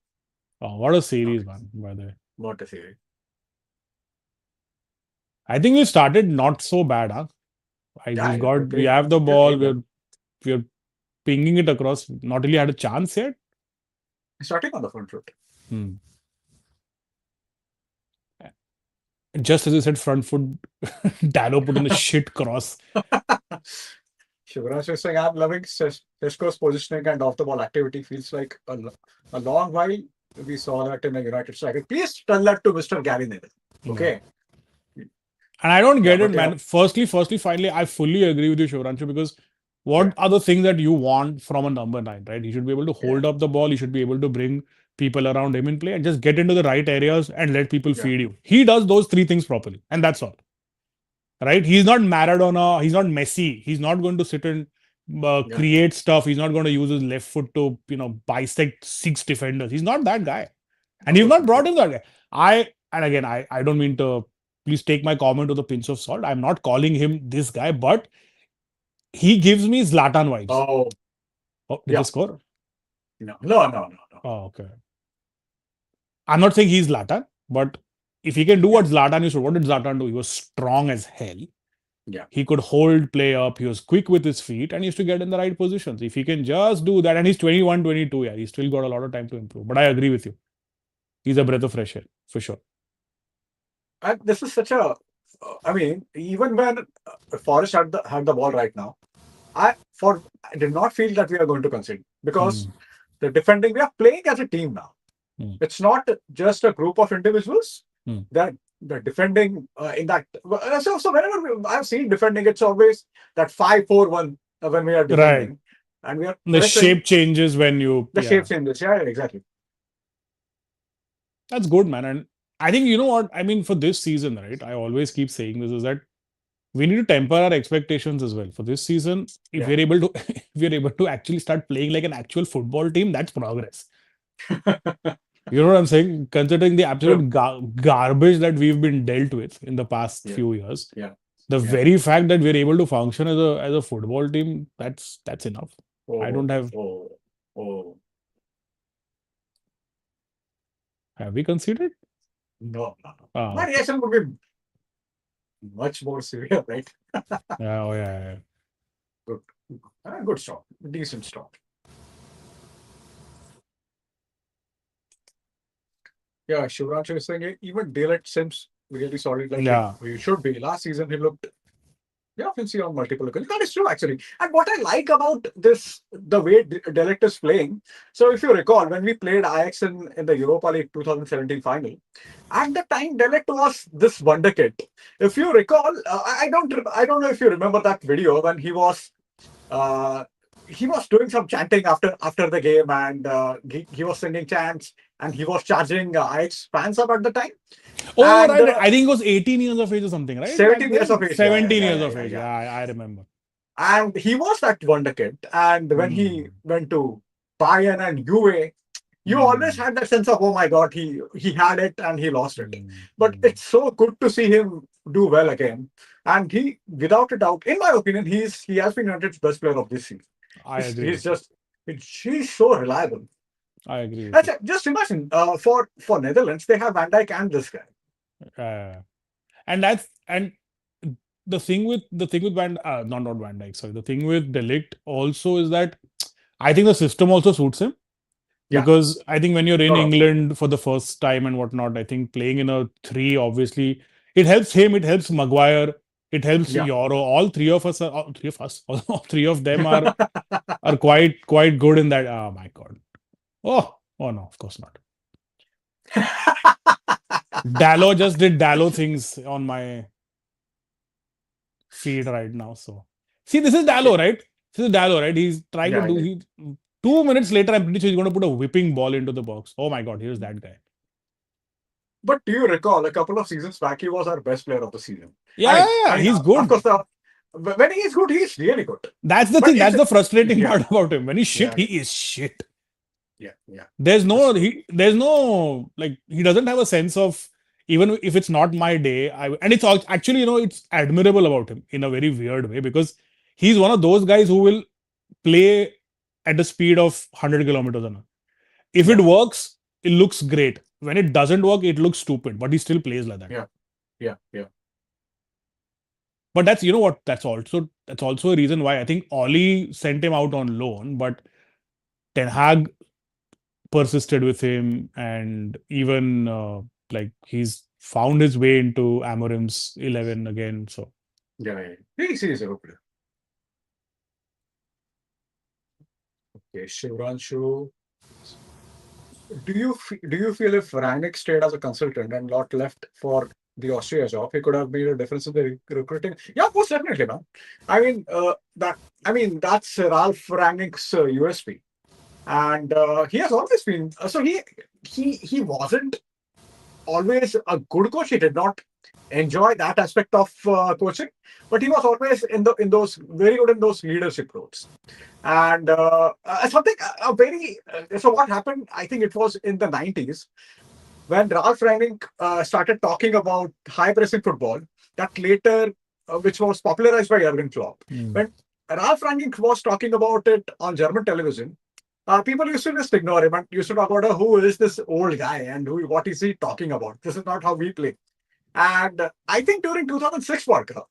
Oh, what a series, Okay, man. By the way, what a series. I think we started not so bad, huh? Yeah, yeah, We have the we're ball. playing well. We're pinging it across. Not really had a chance yet. Starting on the front foot. Hmm. Just as you said, front foot, Dallo put in a shit cross. Shivraj is saying, I'm loving Tesco's positioning and off the ball activity. Feels like a long while we saw that in a United striker. Please tell that to Mr. Gary Neville. Yeah. Okay. And I don't Yeah, get it, but yeah, man. Finally, I fully agree with you, Shivranshu, because yeah, what are the things that you want from a number nine, right? He should be able to yeah, hold up the ball. He should be able to bring people around him in play and just get into the right areas and let people yeah, feed you. He does those three things properly, and that's all. Right? He's not Maradona. He's not Messi. He's not going to sit and yeah. create stuff. He's not going to use his left foot to bisect six defenders. He's not that guy, and Of you've course not not. brought Yeah. him that guy. And again, I don't mean to. Please take my comment with a pinch of salt. I'm not calling him this guy, but he gives me Zlatan vibes. Oh, Oh, did they yeah. score? No, no, no, no, no. Oh, okay. I'm not saying he's Zlatan, but if he can do Yeah, what Zlatan used to, what did Zlatan do? He was strong as hell. yeah. He could hold play up. He was quick with his feet and he used to get in the right positions. If he can just do that, and he's 21, 22, yeah, he's still got a lot of time to improve. But I agree with you. He's a breath of fresh air, for sure. And this is such a. I mean, even when Forest had the ball right now, I did not feel that we are going to concede because Hmm. the defending we are playing as a team now. Hmm. It's not just a group of individuals Hmm. that the defending in that. So whenever I've seen defending, it's always that 5-4-1 when we are Right. defending, and we are The pressing. shape changes when you, The yeah, shape changes. Yeah, exactly. that's good, man. And I think, you know what? I mean, for this season, right? I always keep saying this is that we need to temper our expectations as well. For this season, if Yeah. we're able to, if we're able to actually start playing like an actual football team, that's progress. You know what I'm saying? Considering the True. absolute garbage that we've been dealt with in the past Yeah. few years, Yeah. the Yeah. very fact that we're able to function as a football team, that's enough. I Oh. don't have. Oh. Oh. Have we considered? No. No. No. Ah, My okay. reaction would be much more severe, right? Yeah, oh yeah. Good. Good stop. Decent stop. Yeah, Shivraj is saying even daylight seems really solid like Yeah. he should be. Last season he looked You often see on multiple occasions. That is true, actually. And what I like about this, the way Delict is playing. So, if you recall, when we played Ajax in the Europa League 2017 final, at the time, Delict was this wonder kid. If you recall, I don't know if you remember that video when uh, he was doing some chanting after the game, and he was singing chants, and he was charging Ajax fans up at the time. Oh, And right. I think it was 18 years of age or something, right? Back 17 years then? of age. Yeah, yeah, 17 yeah, years yeah, of yeah, age. yeah. Yeah, I remember. And he was that wonder kid. And when he Hmm. went to Bayern and UA, you always Hmm. had that sense of, oh my God, he had it and he lost it. Hmm. But Hmm. it's so good to see him do well again. And he, without a doubt, in my opinion, he has been United's best player of this season. I agree He's with you. just he's so reliable. I agree with That's you. it. Just imagine, for Netherlands, they have Van Dijk and this guy. Uh, and the thing with not Van Dyke, sorry. The thing with Delict also is that I think the system also suits him Yeah, because I think when you're in no doubt. England for the first time and whatnot, I think playing in a three obviously it helps him, it helps Maguire, it helps Yeah. Euro. All three of us, all three of them are quite good in that. Oh my god. Oh no, of course not. Dallo just did Dallo things on my feed right now. So see, this is Okay. Dallo, right? This is Dallo, right? He's trying to Yeah, do yeah. he 2 minutes later, I'm pretty sure he's going to put a whipping ball into the box. Oh my god, here's that guy. But do you recall a couple of seasons back, he was our best player of the season? Yeah, I mean, he's of good. course, when he is good, he is really good. That's the But thing. it's That's the frustrating yeah, part about him. When he's shit, yeah, he is shit. yeah, yeah. There's no That's true. there's no like he doesn't have a sense of even if it's not my day. And it's all actually it's admirable about him in a very weird way because he's one of those guys who will play at the speed of 100 kilometers an hour. If it Yeah, works, it looks great. When it doesn't work, it looks stupid, but he still plays like that. yeah, yeah, yeah. But that's you know what that's also a reason why I think Ollie sent him out on loan, but Ten Hag persisted with him, and even like he's found his way into Amorim's 11 again. So Yeah, yeah. He is a good player. Okay, Shivranshu, do you feel if Rangnick stayed as a consultant and not left for the Austria job, he could have made a difference in the recruiting? Yeah, most definitely, man. I mean, that's Ralph Rangnick's USP, and he has always been. So he wasn't always a good coach. He did not enjoy that aspect of coaching, but he was always in those very good in those leadership roles. And something very so what happened? I think it was in the 90s when Ralph Rangnick started talking about high pressing football. That later, which was popularized by Jurgen Klopp. mm, When Ralph Rangnick was talking about it on German television, people used to just ignore him and used to talk about who is this old guy and what is he talking about? This is not how we play. And I think during 2006 World Cup,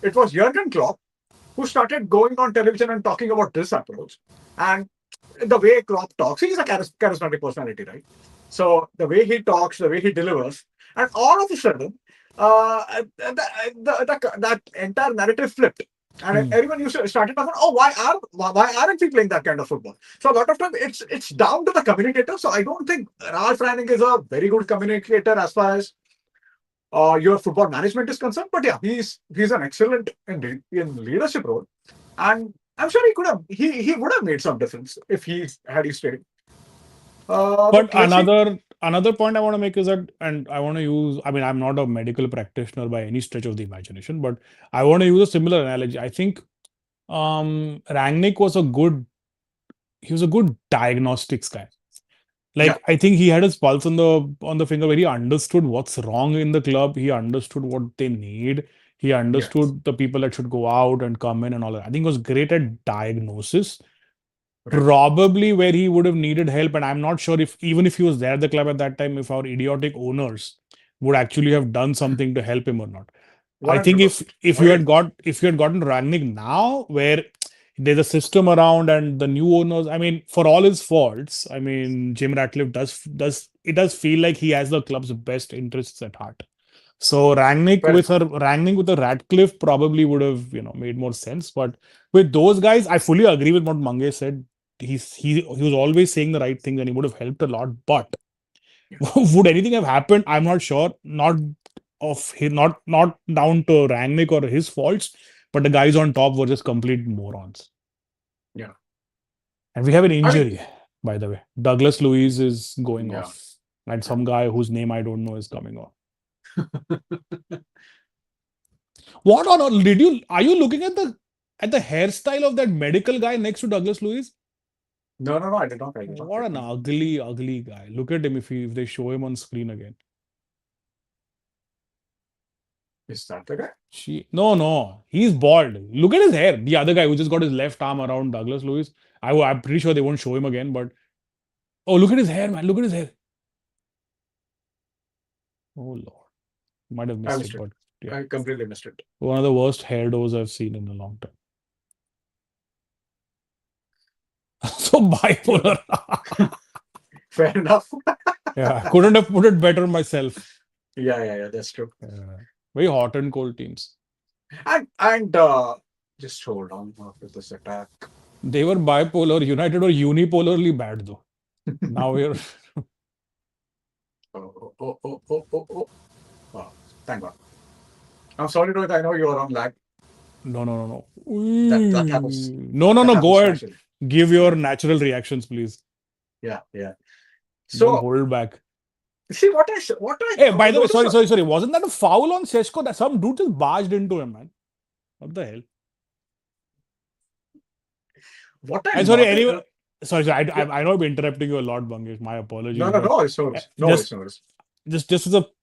it was Jurgen Klopp who started going on television and talking about this approach. And the way Klopp talks, he's a charismatic personality, right? So the way he talks, the way he delivers, and all of a sudden, that entire narrative flipped. And mm. everyone used to started talking, oh, why aren't we playing that kind of football? So a lot of time it's down to the communicator. So I don't think Ralph Rangnick is a very good communicator as far as your football management is concerned. But yeah, he's an excellent in leadership role, and I'm sure he would have made some difference if he stayed. But But let's see. another point I want to make is that, and I want to use. I mean, I'm not a medical practitioner by any stretch of the imagination, but I want to use a similar analogy. I think Rangnick was a good. He was a good diagnostics guy. Yeah, Like I think he had his pulse on the finger where he understood what's wrong in the club. He understood what they need. He yes, understood the people that should go out and come in and all that. I think he was great at diagnosis. right. Probably where he would have needed help, and I'm not sure if even if he was there at the club at that time, if our idiotic owners would actually have done something to help him or not. I think if 100%. if you had Agreed. got if you had gotten Rangnick now, where there's a system around and the new owners, I mean, for all his faults, I mean, Jim Ratcliffe does it does feel like he has the club's best interests at heart. So Fair enough. Rangnick with a Ratcliffe probably would have, made more sense. But with those guys, I fully agree with what Mangesh said. He was always saying the right things and he would have helped a lot. But Yeah. would anything have happened? I'm not sure. Not down to Rangnick or his faults, but the guys on top were just complete morons. Yeah. And we have an I mean, injury, by the way. Douglas Luiz is going yeah. off, and Yeah. some guy whose name I don't know is coming on. What on earth did you? Are you looking at the hairstyle of that medical guy next to Douglas Luiz? No, no, no. I did not. I did not What get an me. ugly, ugly guy. Look at him if they show him on screen again. Is that the guy? No, he's bald. Look at his hair. The other guy who just got his left arm around Douglas Luiz. I'm pretty sure they won't show him again. But oh, look at his hair, man. Look at his hair. Oh Lord, might have I missed missed it, it. but yeah, I completely missed it. one of the worst hairdos I've seen in a long time. So bipolar. Fair enough. Yeah, I couldn't have put it better myself. Yeah. That's true. Yeah. Very hot and cold teams. And just hold on after this attack. They were bipolar. United were unipolarly bad though. Now we're Oh. Oh, thank God. I'm sorry, Rohit. I know you are on lag. no. That happens. No. That Go happens ahead. naturally. Give your Yeah. natural reactions, please. Yeah. Don't So hold back. see what I Hey, by the way, noticed. sorry. Wasn't that a foul on Seshko? That some dude just barged into him, man. What the hell? What I And sorry, noticed. anyway. Sorry. Yeah. I know I'm interrupting you a lot, Bangesh. My No, apologies, no, but no. It's no uh, worries. No worries. just No worries.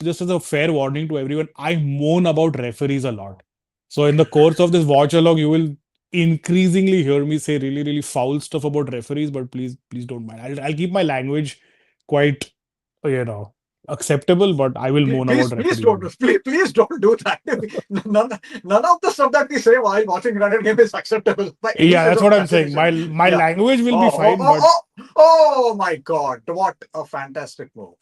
just as a fair warning to everyone, I moan about referees a lot. So in the course of this watch along, you will increasingly hear me say really, really foul stuff about referees, but please don't mind. I'll keep my language quite, you know, acceptable, but I will moan about Please referees a don't. bit. Please don't do that. None of the stuff that we say while watching United game is acceptable by any Yeah, stretch that's of what I'm saying. imagination. My Yeah. language will be Oh, oh, fine, oh, but oh, oh my God. What a fantastic move.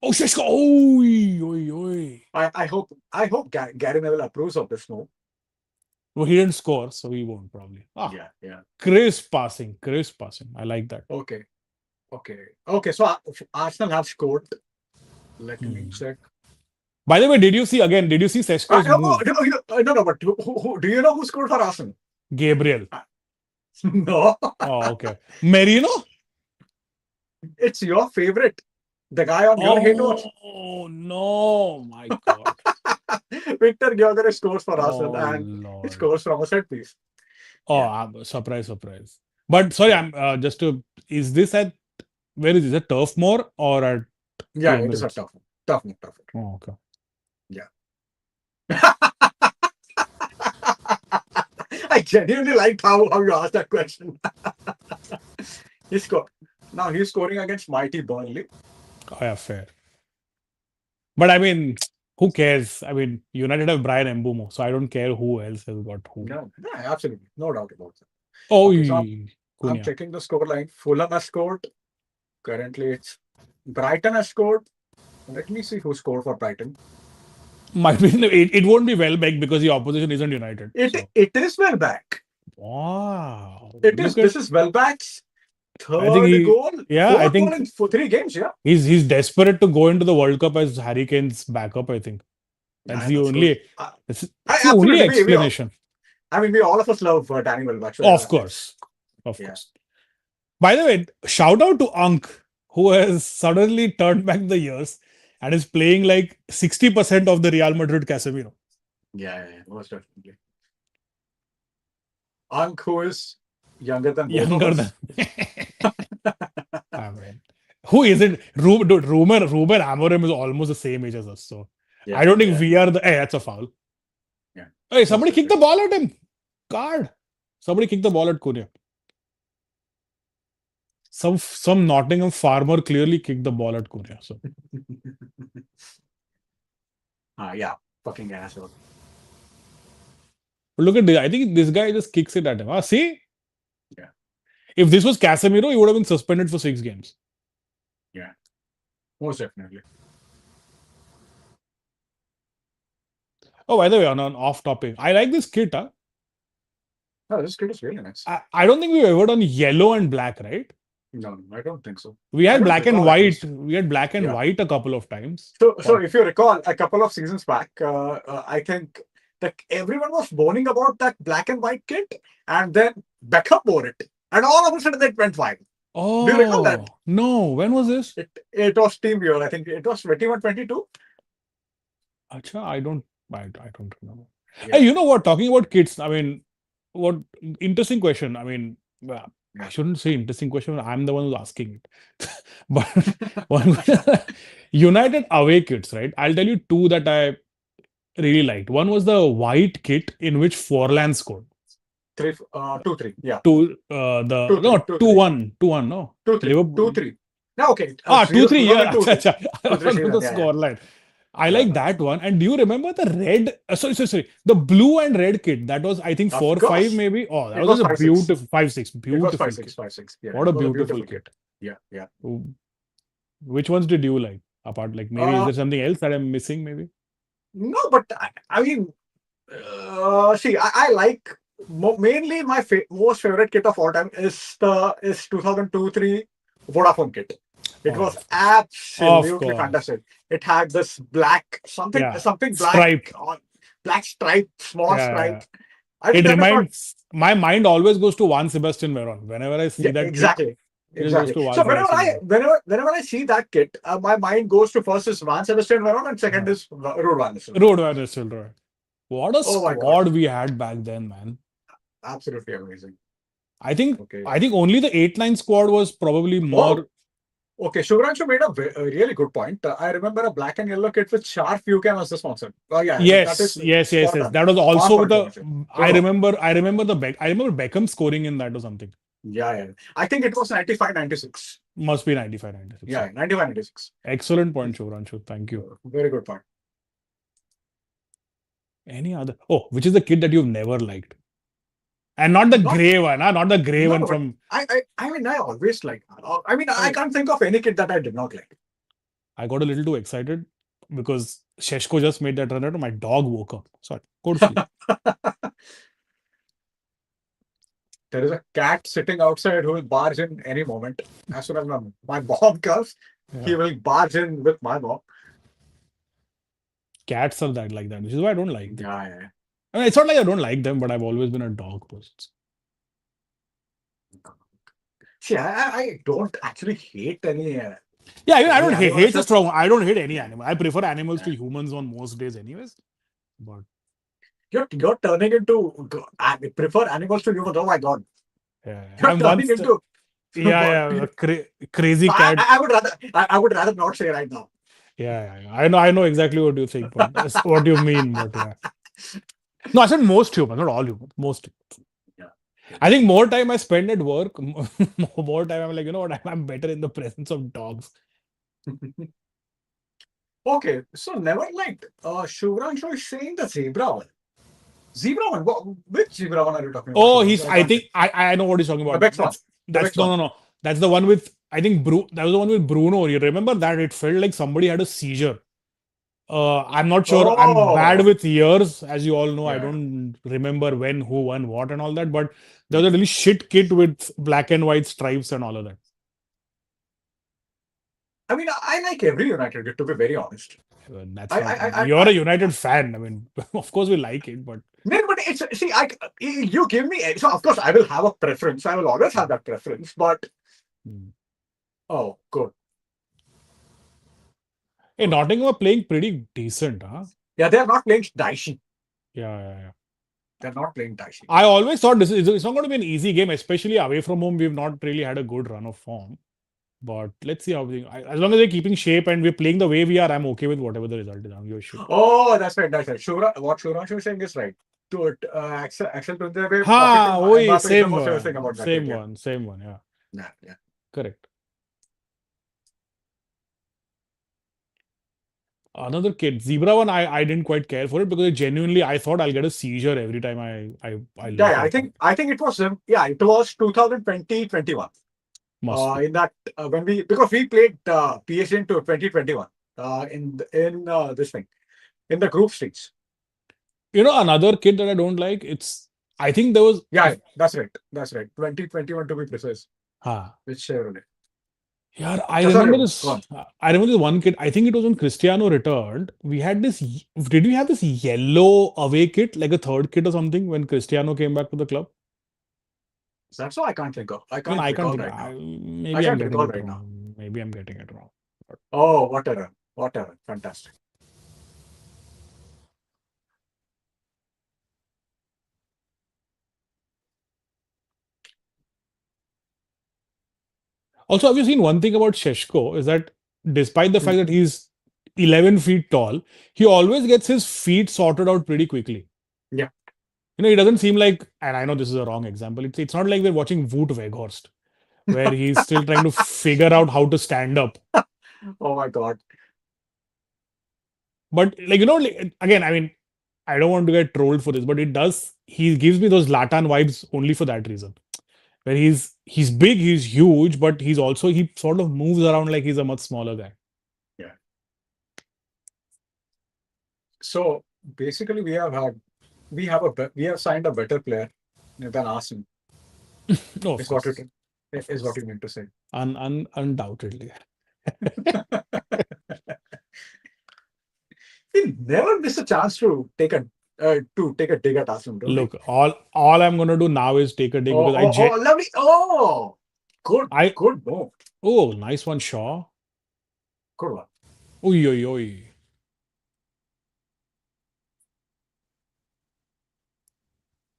oh Shishko, oi. I hope Gary Neville approves of this move. Well, he didn't score, so he won't probably. Yeah. Crisp passing. I like that. Okay. Okay. So Arsenal have scored. Let me Hmm. check. By the way, did you see Seshko's move? No. But do you know who scored for Arsenal? Gabriel. No, Oh, okay. Merino? it's your favorite. The guy on your hate watch. Oh no, my God. Victor Gyökeres scores for Arsenal Oh and he Lord. scores from a set piece. Oh, Yeah, I'm surprise. But sorry, yeah, I'm is this at where is this? At Turf Moor or at the yeah. It is a Emirates? tough one. Tough one. Tough one. Oh, okay. Yeah. I genuinely liked how you asked that question. He scored. Now he's scoring against mighty Burnley. Oh, yeah, fair. But I mean, who cares? I mean, United have Brian Mbumo, so I don't care who else has got who. No, absolutely, no doubt about that. Oh, Okay, so I'm Cunha. checking the score line. Fulham has scored. Currently, it's Brighton has scored. Let me see who scored for Brighton. Might be it won't be Welbeck because the opposition isn't United. It So it is Welbeck. wow, It is. look at. This is Welbeck's I think third goal, I fourth goal think in 3 games. Yeah, he's desperate to go into the World Cup as Harry Kane's backup. I think that's yeah, the that's good. only that's I the only absolutely. explanation. I mean, we all of us love Danny Welbeck. So Of yeah, course, of yeah. course. By the way, shout out to Unk who has suddenly turned back the years and is playing like 60% of the Real Madrid Casemiro. Most definitely. Ank, who is younger than both of Younger than. us. I mean, who isn't? Ruben Amorim is almost the same age as us. So Yeah, I don't think yeah, we are the. Hey, that's a foul. yeah. Hey, Most somebody kick the definitely. ball at him. Card. Somebody kick the ball at Cunha. Some Nottingham farmer clearly kicked the ball at Cunha. So Yeah, fucking asshole. but look at this. I think this guy just kicks it at him. See, Yeah, if this was Casemiro, he would have been suspended for 6 games. yeah. Most definitely. Oh, by the way, on an off topic, I like this kit. Huh? No, this kit is really nice. I don't think we've ever done yellow and black, right? No, I don't think so. We I had don't black and recall at white. least. We had black and Yeah. white a couple of times, So but if you recall, a couple of seasons back, I think that everyone was moaning about that black and white kit, and then Beckham wore it, and all of a sudden it went viral. Do you recall that? oh no, when was this? It was Team Viewer. I think it was 21-22. Acha, I don't remember. Hey, Yeah, you know what? Talking about kids, I mean, what interesting question. I mean, I yeah. shouldn't say interesting question. I'm the one who's asking it. But one United away kits, right? I'll tell you two that I really liked. One was the white kit in which Forlan scored. Three, 2-3. Yeah, Two, the two no three, two two three, one two one no two three, two Liverpool. three. No, okay. Ah, two Zero, three. Yeah, 2002, acha, acha. I 2-3 don't know season. the Yeah, yeah, scoreline. I yeah. like that one. And do you remember the red? Sorry. The blue and red kit. That was, I think, Of 4-5 course, maybe. Oh, that it was was just a 5-6. beautiful 5-6. It was Beautiful five kit. six, 5-6. Yeah, What it a was a beautiful beautiful kit. kit. Yeah, yeah. Which ones did you like? Apart, like maybe is Uh, there something else that I'm missing? Maybe. no, but I mean, see, I like mainly my most favorite kit of all time is 2002-3 Vodafone kit. It Oh, was of course. Of absolutely course. fantastic. It had this black Yeah. something black Stripe. on black stripe, small Yeah. stripe. I think It that is what. reminds my mind always goes to Juan Sebastian Veron. Whenever I see Yeah, that kit, exactly. it just goes Exactly. to So Juan Sebastian Veron. whenever I see that kit, my mind goes to first is Van Sebastian Veron and second Uh, is Ruud van Nistelrooy. Road Van Nistelrooy. What a Oh my God, squad we had back then, man. absolutely amazing. I think Okay. I think only the 8-9 squad was probably Oh, more. okay. Shubhranshu made a really good point. I remember a black and yellow kit with Sharp UCAM as the sponsor. Oh yeah, that is spot Yes. on. That was On also with point, the. Shubhranshu. I No, remember. I remember Beckham scoring in that or something. yeah. I think it was 95-96. Must be 95, 96. Yeah. Yeah, 95-96. Excellent point, Shuvranshu. Thank you. Very good point. Any other? Oh, which is the kid that you've never liked? And not the Not gray one, huh? Not the gray no, one but from. I mean I always like. I mean I I, can't think of any kit that I did not like. I got a little too excited because Sheshko just made that run out and my dog woke up. So I go to sleep. There is a cat sitting outside who will barge in any moment. As soon as my mom comes, he Yeah. will barge in with my mom. Cats are that like that, which is why I don't like them. Yeah. I mean, it's not like I don't like them, but I've always been a dog person. See, I don't actually hate Yeah, I any don't hate, animal as hate's a such. strong. I don't hate any animal. I prefer animals to Yeah. humans on most days, anyways. But You're turning into I prefer animals to humans. Oh my god, you're I'm turning once, into. yeah, a crazy cat. I would rather not say right now. I know exactly what you think, but that's what you mean. But yeah, no, I said most humans, not all humans. Most. Yeah. I think more time I spend at work, more time I'm like, you know what, I'm better in the presence of dogs. Okay, so never liked. Shuvranshu is saying the zebra one. Zebra one. Which zebra one are you talking about, Oh, Shuvranshu? I I can't think think. I know what he's talking The about. next one. The That's next one. no. That's the one with I think that was the one with Bruno. You remember that? It felt like somebody had a seizure. I'm not sure. I'm bad Oh, with years, as you all know. I yeah. don't remember when, who won what, and all that. But there was a really shit kit with black and white stripes and all of that. I mean, I like every United kit, to be very honest. That's I, not. I, I, You're I, a United fan. I mean, of course we like it, but no, but it's see, you give me so of course I will have a preference. I will always have that preference. But hmm. oh, good, Hey, good. Nottingham are playing pretty decent, huh? Yeah, they are not playing Daishi. Yeah. They're not playing Daishi. I always thought this is it's not going to be an easy game, especially away from home. We've not really had a good run of form. But let's see how as long as we're keeping shape and we're playing the way we are, I'm okay with whatever the result is. I don't give a shit. Oh, that's right. That's right. What Shuranshu is saying is right. To it, Axel Tuntebe pocketing Ha, oi, Mbappe is the same most favorite thing about one. that kit. Same Yeah. one. Same one. Yeah. Yeah. Correct. Another kid, Zebra one, I didn't quite care for it because genuinely I thought I'll get a seizure every time I Yeah, look yeah, at that. I think it was yeah, it was 2020-21. Must be. In that when we because we played PSG into 2021 in this thing in the group stage. Another kid that I don't like. I think there was. Yeah, that's right. That's right. 2021 to be precise. Ah, Which Chevrolet? yeah, Sorry, go on. I remember this one kid. I think it was when Cristiano returned. We had this. Did we have this yellow away kit, like a third kit or something, when Cristiano came back to the club? That's what I can't think of. I Even can't I can't recall think. right now. I Maybe I'm can't getting recall it right now. wrong. Maybe I'm getting it wrong. Oh, what a run. What a run. Fantastic. Also, have you seen one thing about Sheshko is that despite the Hmm. fact that he's 11 feet tall, he always gets his feet sorted out pretty quickly. Yeah. He doesn't seem like, and I know this is a wrong example, it's not like we're watching Wout Weghorst, where he's still trying to figure out how to stand up. Oh my God. But, again, I mean, I don't want to get trolled for this, but he gives me those Latan vibes only for that reason. Where he's big, he's huge, but he sort of moves around like he's a much smaller guy. Yeah. So basically, we have signed a better player than Arsenal. No, of Is what it course. Of is what course. you meant to say. Undoubtedly. We never miss a chance to take a dig at Arsenal, don't we? Look, all I'm gonna do now is take a dig Oh, because oh, oh, lovely. Oh, good, I good move. oh, nice one, Shaw. Good one. Oi, oi, oi.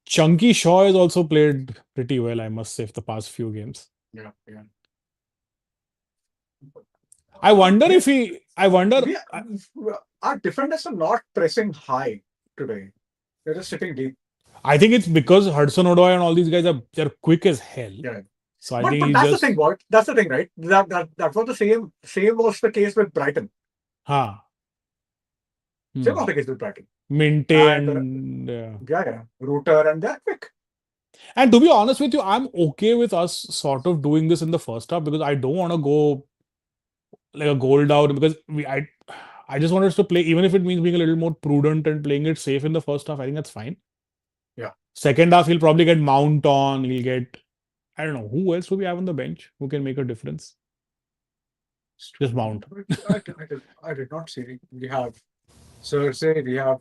Chunky Shaw has also played pretty well, I must say, for the past few games. Yeah, yeah. I wonder We if he I wonder we our defenders are not pressing high today. They're just sitting deep. I think it's because Hudson Odoi and all these guys they're quick as hell. Yeah. So I think But he's that's the thing, just boy. That's the thing, right? That was the same was the case with Brighton. huh. Same Hmm. was the case with Brighton. Minte And and yeah, Router and they're quick. and to be honest with you, I'm okay with us sort of doing this in the first half because I don't want to go like a goal down because I just want us to play, even if it means being a little more prudent and playing it safe in the first half. I think that's fine. Yeah. Second half, he'll probably get Mount on. He'll get, I don't know, who else do we have on the bench who can make a difference? Just Mount. I did not see. We have Cersei, we have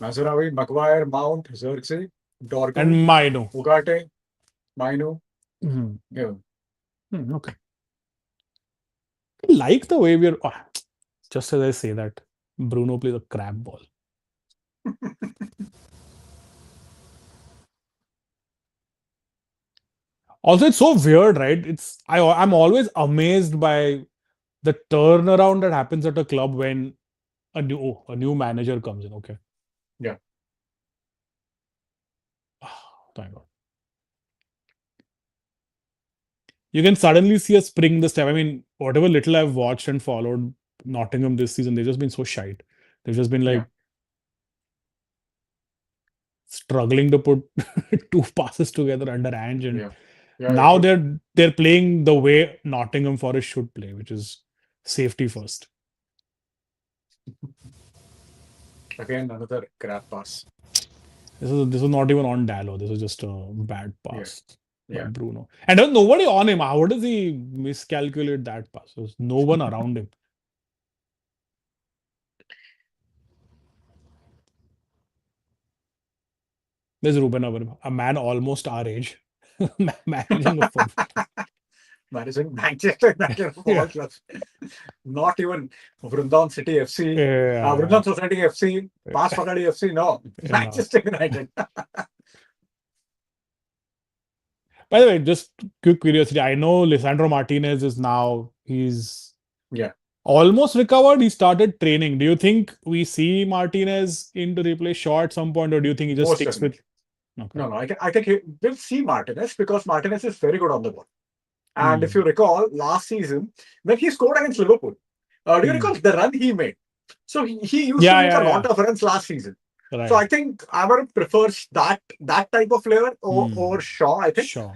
Mazarawi, Maguire, Mount, Xerxes, And Dorgu, Maino. Ugarte, Mainu. Mhm. Yeah. Okay. I like the way just as I say that, Bruno plays a crap ball. Also, it's so weird, right? I'm always amazed by the turnaround that happens at a club when a new manager comes in. Okay. Yeah. Thank God. You can suddenly see a spring this time. I mean, whatever little I've watched and followed Nottingham this season, they've just been so shite. They've just been Yeah. like struggling to put two passes together under Ange, and Yeah. Yeah. now they're playing the way Nottingham Forest should play, which is safety first. Again, another crap pass. This was not even on Dallo. This was just a bad Yeah. pass by Yeah. Bruno. And there's nobody on him. How does he miscalculate that pass? There's no one around him. There's Ruben Amorim, a man almost our age, managing a football. Managing Manchester United of all Yeah. clubs. Not even Vrindavan City FC, Yeah. Vrindavan Society FC, Pass Pakadi FC. No, No. Manchester United. By the way, just quick curiosity. I know Lisandro Martinez he's Yeah, almost recovered. He started training. Do you think we see Martinez in to replace Shaw at some point, or do you think he just most sticks with? definitely. Okay. No, no, I think we'll see Martinez because Martinez is very good on the ball. And if Hmm. you recall, last season, when he scored against Liverpool, do you Hmm. recall the run he made? So he used to Yeah, make a yeah, lot yeah. of runs last season. So I Right. think Amarim prefers that type of player over Hmm. Shaw, I think. Sure.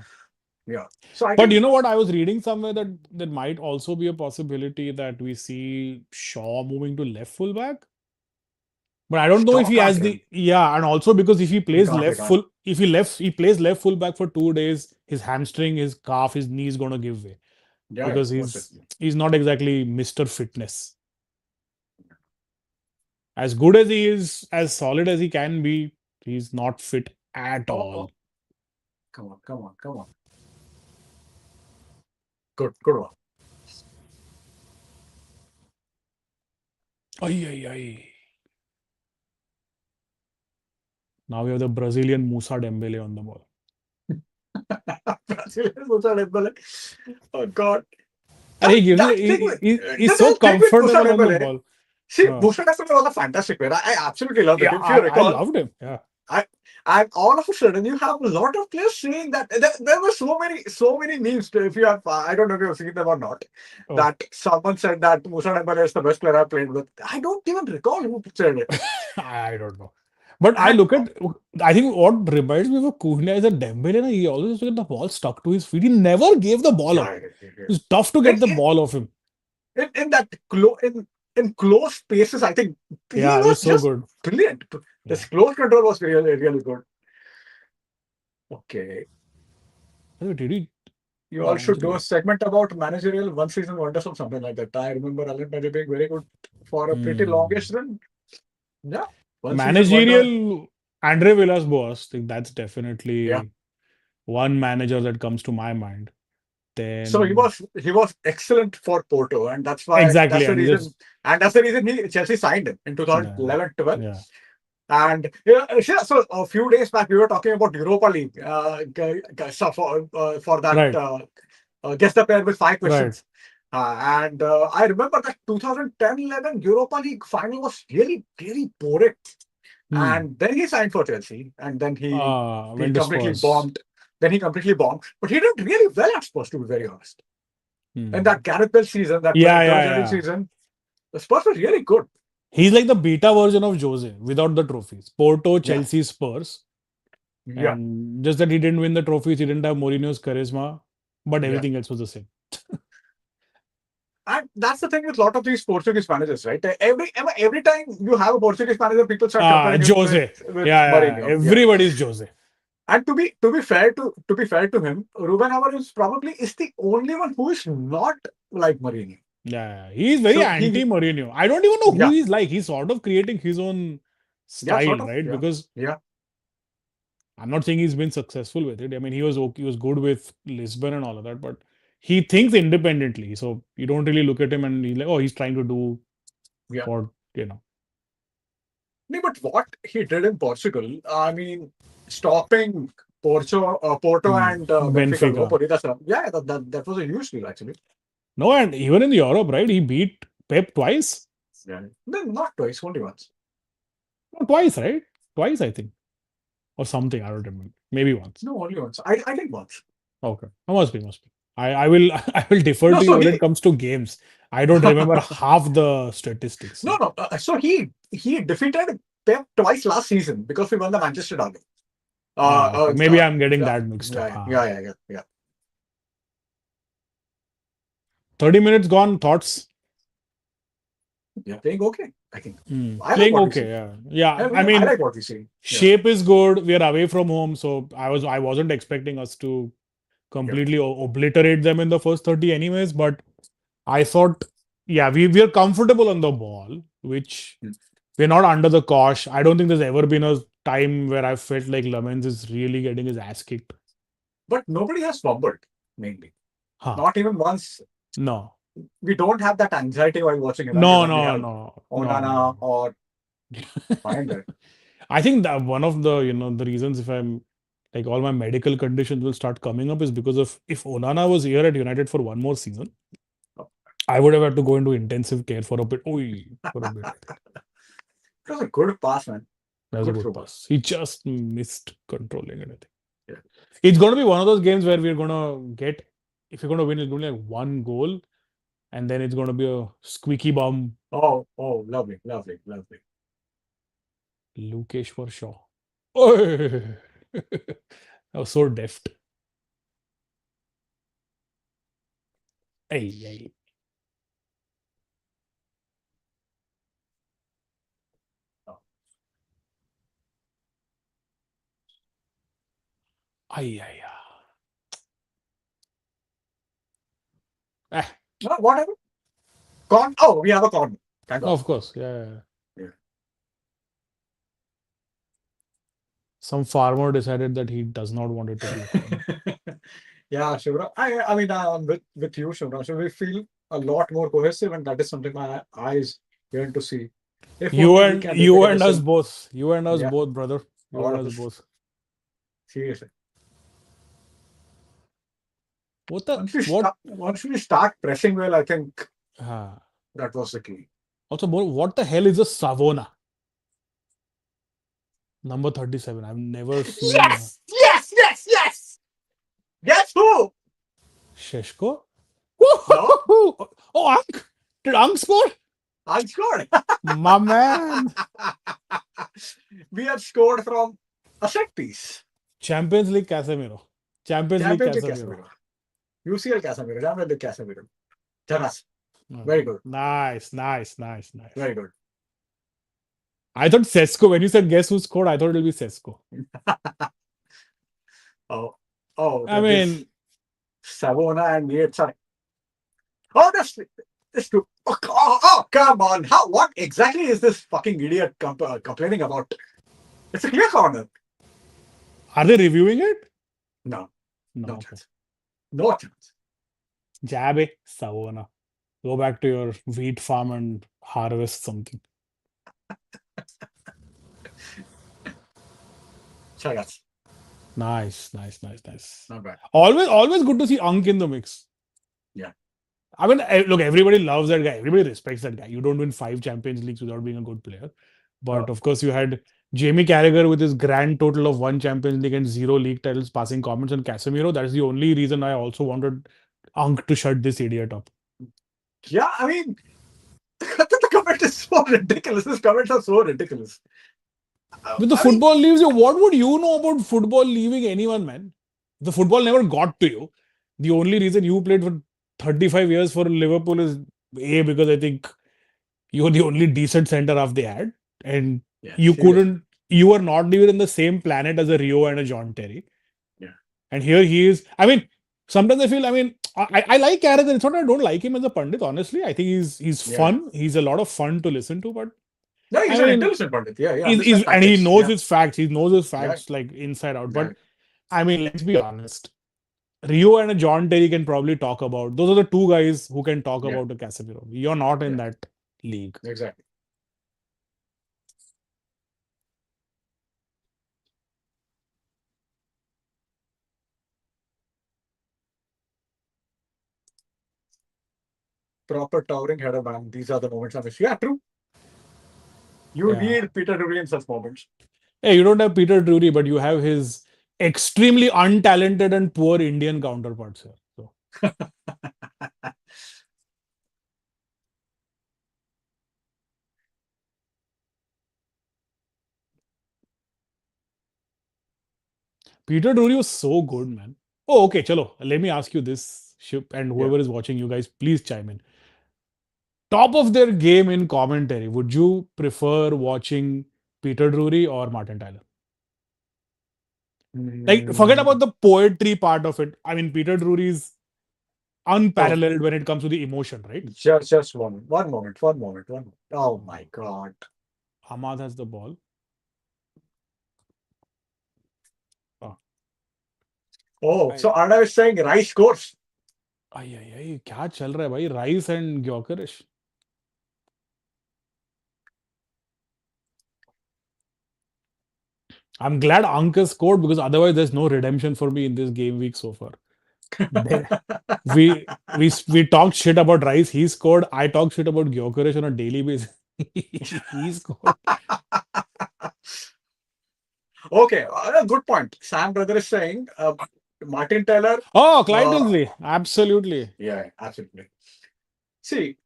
Yeah. So I But you think know what? I was reading somewhere that there might also be a possibility that we see Shaw moving to left fullback. But I don't know if Stock he has again. the yeah, and also because if he He plays can't. He left can't. full, if he plays left full back for 2 days, his hamstring, his calf, his knee is gonna give way Yeah, yeah, because most he's certainly. he's not exactly Mr. Fitness. As good as he is, as solid as he can be, he's not fit at Oh, all. oh, come on, come on, come on. Good, good one. Ay, ay, ay. Now we have the Brazilian Musa Dembele on the ball. Brazilian Musa Dembele. Oh God. And he gives That it, thing with he's so the thing with Musa comfortable on the Dembele. ball. See, Uh, Musa Dembele was a fantastic player. I absolutely loved it. yeah, If you I recall, loved him. Yeah. I and all of a sudden you have a lot of players saying that there were so many memes. If you have, I don't know if you have seen them or not. Oh, That someone said that Musa Dembele is the best player I played with. I don't even recall who said it. I don't know. But I And look at, I think what reminds me of Cunha is that Dembele, na, he always get the ball stuck to his feet. He never gave the ball yeah, up. yeah, yeah. It's tough to In, get the ball off him. in that in close spaces, I think he Yeah, he was was so just good. brilliant. Yeah. His close control was really good. Okay, Oh, did he? you all should do a Managerial. segment about managerial one season wonders or something like that. I remember Alan Perry being very good for a pretty longish Hmm. run. Yeah, one season wonder. Managerial, Andre Villas-Boas. I think that's Yeah. definitely one manager that comes to my mind. So Then he was excellent for Porto, and exactly, that's the and he reason, just and that's the reason he Chelsea signed him in yeah, 2011-12. yeah, And yeah, yeah, so a few days back we were talking about Europa League. So for that right, guess the player with five right, questions. And I remember that 2010-11 Europa League final was really boring. hmm. And then he signed for Chelsea, and then he Went to completely Spurs. bombed. Then he completely bombed, but he did really well at Spurs, to be very honest. In Hmm. that Gareth Bale season, that Yeah, yeah, 2013 yeah. season, the Spurs were really good. He's like the beta version of Jose without the trophies. Porto, Yeah, Chelsea, Spurs. yeah, And just that he didn't win the trophies, he didn't have Mourinho's charisma, but yeah. everything else was the same. And that's the thing with a lot of these Portuguese managers, right? Every time you have a Portuguese manager, people start comparing him Jose. with Yeah, yeah, yeah. Mourinho. Yeah. Everybody's Jose. And to be fair to him, Ruben Amorim probably is the only one who is not like Mourinho. Yeah, yeah. He's very So anti Mourinho. I don't even know who yeah, he's like. He's sort of creating his own yeah, style, sort of, right? yeah, Because yeah. I'm not saying he's been successful with it. I mean, he was okay, he was good with Lisbon and all of that, but he thinks independently. So you don't really look at him and he's like, oh, he's trying to do Yeah. what you know. No, but what he did in Portugal, I mean, stopping Porto Hmm. and Benfica, Benfica. yeah, that was a huge deal actually. No, and even in Europe, right? He beat Pep twice. Yeah, no, not twice, only once. No, twice, right? Twice, I think, or something. I don't remember. Maybe once. No, only once. I think once. Okay, must be, must be. I will I will defer No, to you so when it he comes to games. I don't remember half the statistics. no So no. So he defeated Pep twice last season because we won the Manchester Derby. okay, maybe I'm getting Yeah, that mixed up. yeah, yeah, yeah, yeah, yeah. 30 minutes gone. Thoughts? Yeah, playing okay. I think I like Playing what we okay. see. Yeah, yeah. I I mean, like what we see. Yeah, shape is good. We are away from home, so I wasn't expecting us to yeah. completely obliterate them in the first 30, anyways. But I thought, yeah, we are comfortable on the ball, which Mm. we're not under the cosh. I don't think there's ever been a time where I felt like Lamens is really getting his ass kicked. But nobody has fumbled mainly. Huh. Not even once. No. We don't have that anxiety while watching him. I mean, No, when we no, have no, no, Onana or no. Finder. I think that one of the, the reasons if I'm like all my medical conditions will start coming up is because of if Onana was here at United for one more season, I would have had to go into intensive care for a bit. Oi, for a bit, I think. It was a good pass, man. That was a Good good through ball. pass. He just missed controlling it, I think. Yeah. It's going to be one of those games where we're going to get, if you're going to win, it's going to be like one goal, and then it's going to be a squeaky bum Oh, lovely, lovely, lovely. Lukeshwar Shaw. Oi! That was so deft. Hey, hey. Ay, ay, ay. Eh, Whatever. Con. Oh, we have a con. Thank God. of course. Yeah, yeah, yeah. Yeah. Some farmer decided that he does not want it to be a corner. Yeah, Shivra. I mean, I'm with you, Shivra. So we feel a lot more cohesive, and that is something my eyes yearn to see. If You only we and can you replicate the and us same. both. You and us Yeah, both, brother. You all and of us us. both. Seriously. What the what? Once we start pressing well, I think Uh, that was the key. also, what the hell is a Savona? Number 37. I've never seen Yes! Yes! Yes! Yes! Guess who? Sheshko. No, Oh, Ank! Did Ank score? I scored. My man. We have scored from a set piece. Champions League Casemiro. Champions League Champions League Casemiro. Casemiro. UCL Casemiro. Champions League Casemiro. Chanas. Okay. Very good. Nice, nice, nice, nice. Very good. I thought Sesko, when you said guess who scored, I thought it'll be Sesko. Oh, oh, I this mean, Savona and Yates are. Oh, this too. Oh, come on. How? What exactly is this fucking idiot complaining about? It's a clear corner. are they reviewing it? No, no No, okay. chance. No chance. Jabe Savona. Go back to your wheat farm and harvest something. Chagas. Nice, nice, nice, nice. Not bad. Always good to see Ank in the mix. Yeah. I mean, look, everybody loves that guy. Everybody respects that guy. You don't win 5 Champions Leagues without being a good player. But Oh, of course, you had Jamie Carragher with his grand total of 1 Champions League and 0 league titles passing comments on Casemiro. That is the only reason I also wanted Ank to shut this idiot up. yeah. I mean, the comment is so ridiculous. These comments are so ridiculous. When the I mean, football leaves you, what would you know about football leaving anyone, man? The football never got to you. The only reason you played for 35 years for Liverpool is A, because I think you were the only decent centre half they had. And yeah, you seriously. couldn't, you were not even in the same planet as a Rio and a John Terry. Yeah, And here he is. I mean, sometimes I feel, I mean, I like Carragher. It's not that I don't like him as a pundit, honestly. I think he's yeah. fun. He's a lot of fun to listen to. But No, I he's an mean, intelligent pundit. Yeah, he understands and he tactics. knows Yeah, his facts. He knows his yeah, facts like inside out. yeah, But I mean, let's be honest. Rio and a John Terry can probably talk about. Those are the two guys who can talk yeah, about a Casemiro. You're not in yeah. that league. Exactly. Proper towering header, man. These are the moments I miss. Yeah, true. You Yeah. need Peter Drury in such moments. Hey, you don't have Peter Drury, but you have his extremely untalented and poor Indian counterparts here. So Peter Drury was so good, man. Oh, okay, chalo. Let me ask you this, Ship, and Yeah. whoever is watching, you guys, please chime in. Top of their game in commentary, would you prefer watching Peter Drury or Martin Tyler? Like, forget Mm, about the poetry part of it. I mean, Peter Drury is oh, unparalleled when it comes to the emotion, right? just one moment, one moment, one moment. Oh my God. Ahmad has the ball. Oh. Oh, I, so Arnav is saying Rice scores. आई क्या चल रहा है भाई rice and ग्योकरिश I'm glad Anka scored because otherwise there's no redemption for me in this game week so far. There- we talked shit about Rice. He scored. I talk shit about Gyökeres on a daily basis. He scored. Okay, good point. Sam brother is saying Martin Taylor. Oh, Clive Uh, Tinsley. Absolutely. yeah, absolutely. See,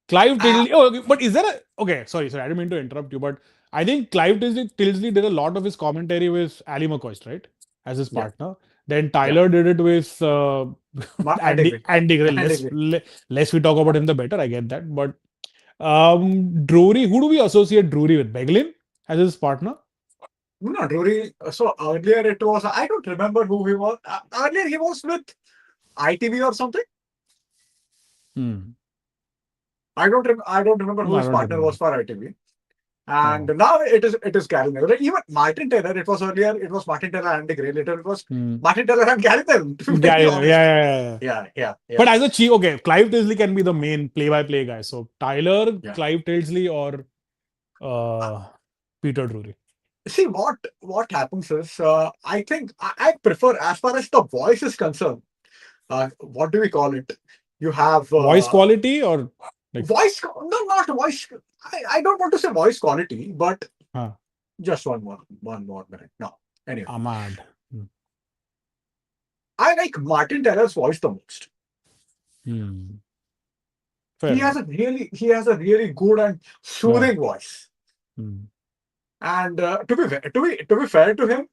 Clive uh, Tinsley. Oh, okay. But is there a okay? Sorry. I didn't mean to interrupt you, but I think Clive Tinsley did a lot of his commentary with Ali McCoist, right, as his yeah, partner. Then yeah. Tyler did it with I agree. Andy Gray. I agree. Less we talk about him, the better. I get that. But Drury, who do we associate Drury with? Beglin as his partner. No, Drury. So earlier it was, I don't remember who he was. Earlier he was with ITV or something. Hmm. I don't remember No, who I his don't partner was remember. for ITV. And Oh. now it is Gary Neville. Even Martin Taylor, it was earlier, it was Martin Taylor and Andy Gray. Later it was Hmm. Martin Taylor and Gary Neville, to be very Gary, yeah, honest. yeah, yeah, yeah. Yeah, yeah, yeah, But as a chief, okay, Clive Tilsley can be the main play-by-play guy. So Tyler, yeah. Clive Tilsley, or uh, Peter Drury. See, what happens is, I think I prefer, as far as the voice is concerned, what do we call it? You have Voice quality or like, no, not voice. I don't want to say voice quality, but huh, just one more minute. No, anyway, Ahmad. Hmm. I like Martin Taylor's voice the most. Hmm. Fair enough. He has a really good and Yeah. soothing voice. Hmm. And to be fair to him,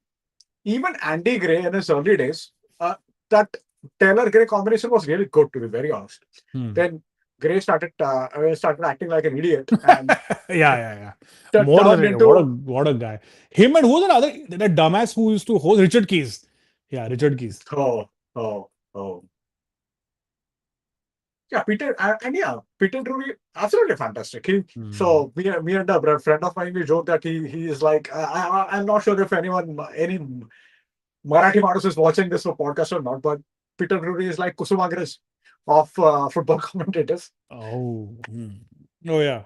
even Andy Gray in his early days, that Taylor Gray combination was really good. To be very honest, Hmm. then Gray started acting like an idiot and Yeah, yeah, yeah. that More than turned it. What a into what a guy. Him and who was the other that dumbass who used to host Richard Keys. Yeah, Richard Keys. oh oh oh yeah, Peter and yeah, Peter Drury absolutely fantastic. Hmm. So me and a friend of mine we joke that he is like I'm not sure if any Marathi Manus is watching this for podcast or not, but Peter Drury is like Kusumagres of football commentators. Oh. Hmm. Oh yeah.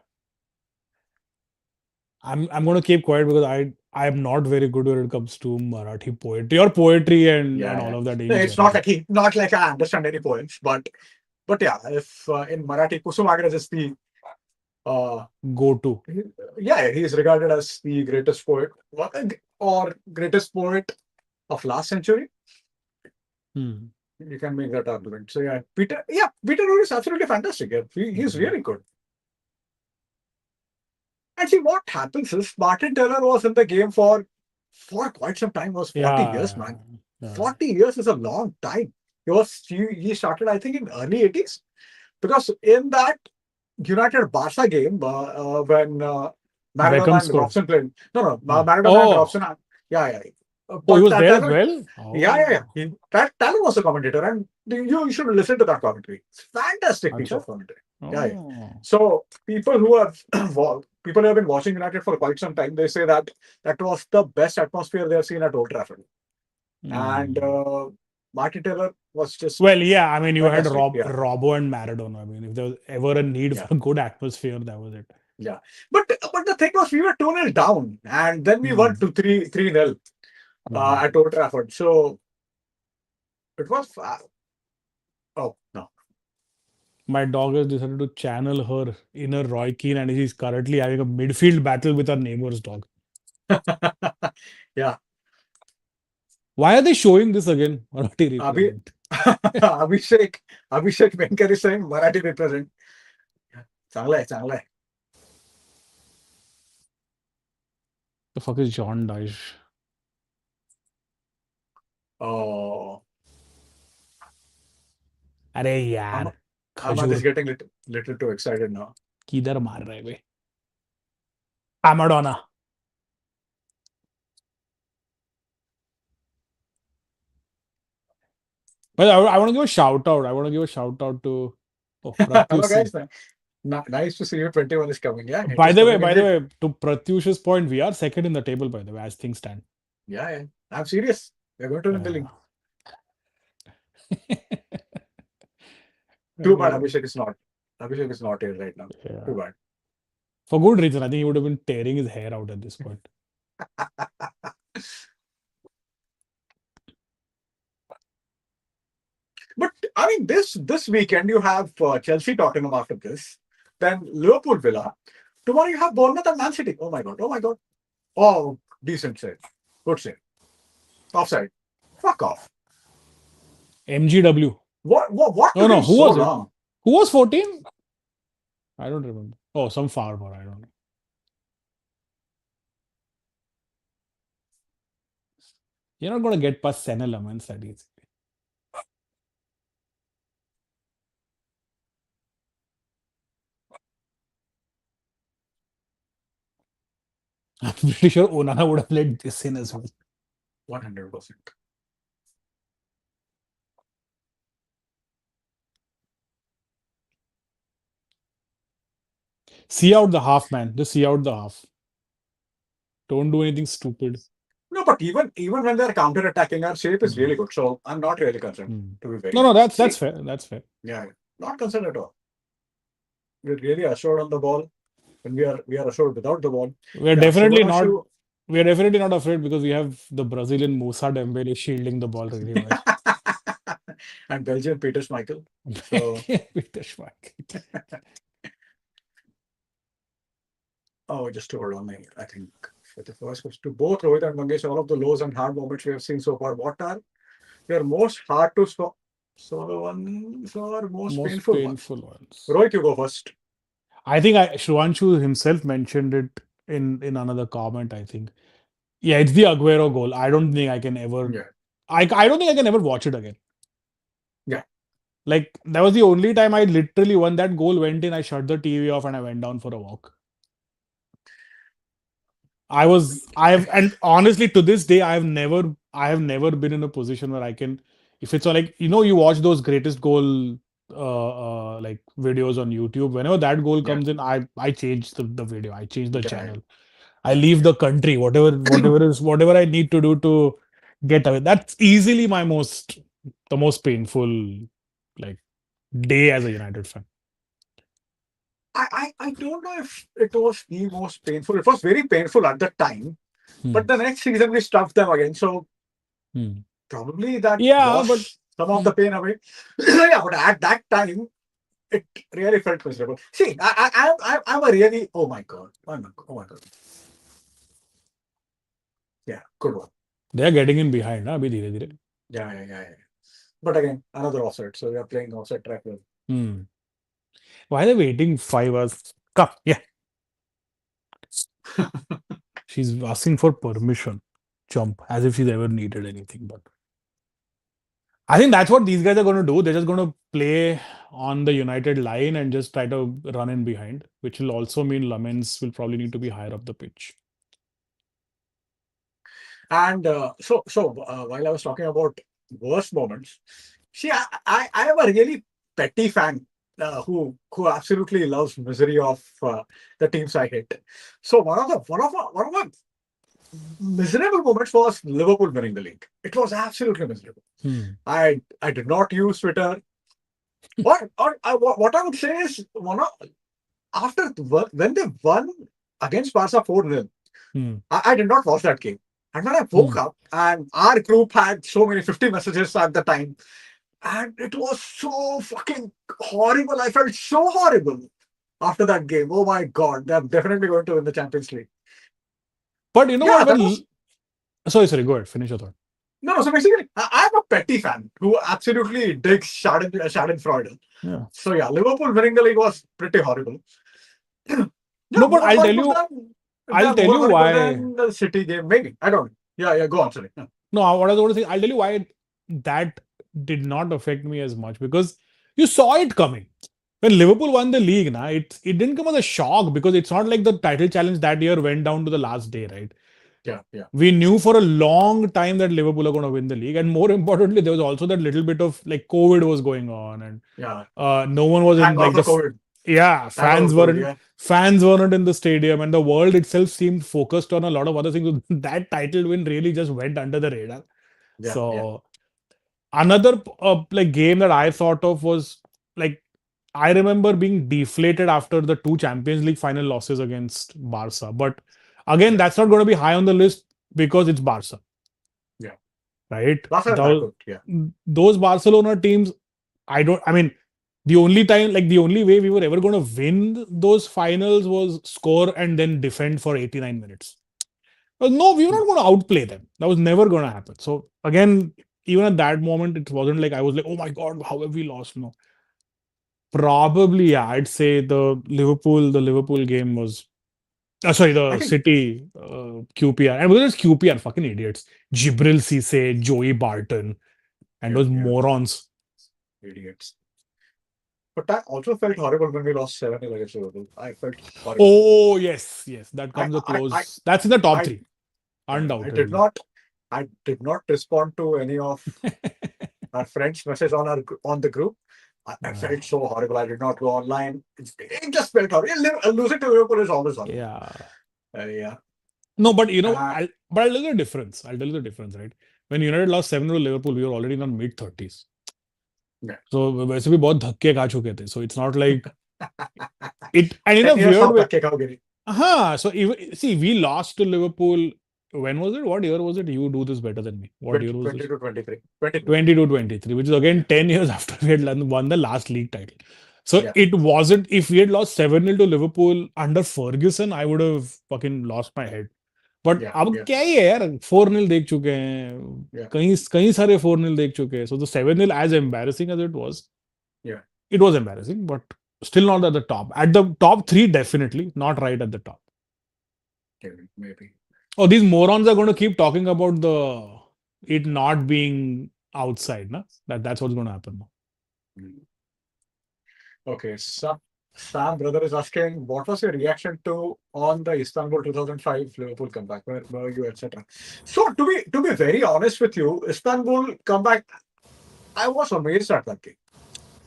I'm gonna keep quiet because I'm not very good when it comes to Marathi poetry or poetry and Yeah, all yeah. of that No, in it's not general. like not like I understand any poems, but yeah, if in Marathi Kusumagres is the uh, Go to. yeah, he is regarded as the greatest poet or greatest poet of last century. Hmm. You can make that argument. So yeah, Peter Drury is absolutely fantastic. Yeah. He's Hmm. really good. And see, what happens is Martin Taylor was in the game for quite some time. Was 40 years, Yeah. man. Yeah. 40 years is a long time. He started, I think, in early 80s because in that United Barca game when Maradona Beckham and scored. Robson played. No, no, Oh. Maradona and Oh. Robson. Yeah, yeah. Oh, he But was there as Taylor, well. yeah. Oh. Taylor was a commentator, and you should listen to that commentary. It's a fantastic piece Acha. of commentary. Yeah, yeah. Oh. So people who have people who have been watching United for quite some time, they say that that was the best atmosphere they have seen at Old Trafford. And Hmm. Martin Taylor was just Well, yeah. I mean, you had fantastic. Yeah, Robbo and Maradona. I mean, if there was ever a need yeah, for a good atmosphere, that was it. yeah. But the thing was, we were 2-0 down, and then we won Hmm. to 3-0 Hmm. at Old Trafford. So it was. Oh no. My dog has decided to channel her inner Roy Keane, and she's currently having a midfield battle with her neighbor's dog. Yeah, Why are they showing this again? Marathi Abhi, represent. Abhishek Abhishek Venkar is saying Marathi represent. चांगलं आहे, चांगलं आहे. The fuck is John Dyche? Oh, अरे Am- यार Ahmad is खजूर getting little too excited now. किधर मार रहा है बे Amadonna. But I want to give a shout out. I want to give a shout out to Hello, Pratyush. guys. Nice to see you. 21 is coming. Yeah, it By is the way, coming indeed. to Pratyush's point, we are second in the table, by the way, as things stand. Yeah, yeah. I'm serious. We're going to win the Yeah. league. Too bad Okay. Abhishek is not. Abhishek is not here right now. Yeah. Too bad. For good reason. I think he would have been tearing his hair out at this point. But I mean, this weekend you have Chelsea Tottenham after this, then Liverpool Villa. Tomorrow you have Bournemouth and Man City. Oh my god! Oh my god! Oh, decent save, good save. Offside. Fuck off. MGW. What No, took no. him Who so was it? long? Who was 14? I don't remember. Oh, some farmer. I don't know. You're not going to get past Senna Lamans that easy. I'm pretty sure Onana would have played this in as well. 100%. See out the half, man. Just see out the half. Don't do anything stupid. No, but even when they're counter attacking, our shape is Hmm. really good. So I'm not really concerned, Hmm. to be very No, no, honest. that's See, fair. That's fair. yeah, yeah. Not concerned at all. We're really assured on the ball, and we are assured without the ball. We're Yeah, definitely not. Suvarnashu We're definitely not afraid because we have the Brazilian Musa Dembele shielding the ball really well. and Belgian Peter Schmeichel. So Peter Schmeichel. just to hold on, I think for the first question to both Rohit and Mangesh, all of the lows and hard moments we have seen so far, what are your most hard to solo ones or most Most painful ones? painful ones. Rohit, you go first. I think Shruvanshu himself mentioned it in another comment. I think, yeah, it's the Aguero goal. I don't think I can ever. Yeah, I don't think I can ever watch it again. yeah. Like that was the only time I literally when that goal went in, I shut the TV off and I went down for a walk. I've and honestly to this day I have never been in a position where I can if it's like you watch those greatest goal like videos on YouTube. Whenever that goal Yeah, comes in, I change the video. I change the yeah, channel. I leave the country. Whatever I need to do to get away. That's easily the most painful like day as a United fan. I don't know if it was the most painful. It was very painful at the time, but Hmm. the next season we stuffed them again. So Hmm. probably that Yeah, but washed some of hmm. the pain away. Yeah, but at that time, it really felt miserable. See, I'm a really, oh my God. Oh my God. Yeah, good one. They are getting in behind. Na, abhi dheere dheere. Yeah, yeah, yeah, yeah. But again, another offset. So we are playing offset track with. Hmm. Why are they waiting 5 hours? Come, yeah. She's asking for permission. Jump, as if she's ever needed anything. But I think that's what these guys are going to do. They're just going to play on the United line and just try to run in behind, which will also mean Lamens will probably need to be higher up the pitch. And while I was talking about worst moments, see, I am a really petty fan who absolutely loves misery of the teams I hate. So one of my miserable moments was Liverpool winning the league. It was absolutely miserable. Hmm. I did not use Twitter. What I would say is when they won against Barca 4-0, Hmm. I did not watch that game. And when I Hmm. woke up, and our group had so many 50 messages at the time, and it was so fucking horrible. I felt so horrible after that game. Oh my God, they're definitely going to win the Champions League. But you know what? Yeah, that was. Sorry, go ahead. Finish your thought. No, no. So basically, I'm a petty fan who absolutely digs Schadenfreude. Yeah. So yeah, Liverpool winning the league was pretty horrible. Yeah, No, but more horrible than I'll tell more you horrible why. than the City game. Maybe I don't know. Yeah, yeah. Go on, sorry. Yeah. No, what I was going to say, I'll tell you why that did not affect me as much because you saw it coming. When Liverpool won the league, it didn't come as a shock because it's not like the title challenge that year went down to the last day, right? Yeah, yeah, We knew for a long time that Liverpool are going to win the league, and more importantly, there was also that little bit of like COVID was going on, and yeah. no one was in Thank God like for COVID. yeah, Thank God for COVID. Yeah, fans weren't in the stadium, and the world itself seemed focused on a lot of other things. That title win really just went under the radar. yeah, yeah, So another like game that I thought of was like I remember being deflated after the two Champions League final losses against Barca. But again, yeah, that's not going to be high on the list because it's Barca, yeah. right? That's not that Those, good. Yeah, those Barcelona teams, I mean, the only time, like the only way we were ever going to win those finals was score and then defend for 89 minutes. No, we were hmm. not going to outplay them. That was never going to happen. So again, even at that moment, it wasn't like I was like, oh my God, how have we lost? No. Probably, yeah, I'd say the Liverpool game was sorry, I the think City QPR. And whether it's QPR, fucking idiots. Jibril Cisse, Joey Barton, and yeah, those yeah. morons. Idiots. But I also felt horrible when we lost 7-0 against Liverpool. I felt horrible. Oh, yes, yes. That I, comes a I, I, close. That's in the top I, three, I did undoubtedly. not, I did not respond to any of our friends' message on on the group. I Uh, felt so horrible. I did not go online. It just felt horrible. Losing to Liverpool is always horrible. yeah. Yeah. No, but Uh, I'll tell you the difference. I'll tell you the difference, right? When United lost 7 to Liverpool, we were already in our mid 30s. yeah. So वैसे भी बहुत धक्के खा चुके थे. So it's not like it, and in a 10 years weird of way. Dhake Kawgiri. So even, see, we lost to Liverpool. When was it? What year was it? You do this better than me. What year 20, was 20 this? to 23. 23. 22-23, which is again 10 years after we had won the last league title. So Yeah. it wasn't, if we had lost 7-0 to Liverpool under Ferguson, I would have fucking lost my head. But Yeah. अब Yeah. क्या ही है यार, 4-0 देख चुके हैं, Yeah. कहीं कहीं सारे 4-0 देख चुके हैं. So the 7-0, as embarrassing as Yeah. it was embarrassing, but still not at the top. At the top three, definitely not right at the top. Maybe. Maybe. Oh, these morons are going to keep talking about the it not being outside, na? That's what's going to happen now. Mm. Okay. Sam brother is asking, what was your reaction to on the Istanbul 2005 Liverpool comeback? Where were you, etc. So to be very honest with you, Istanbul comeback, I was amazed at that game.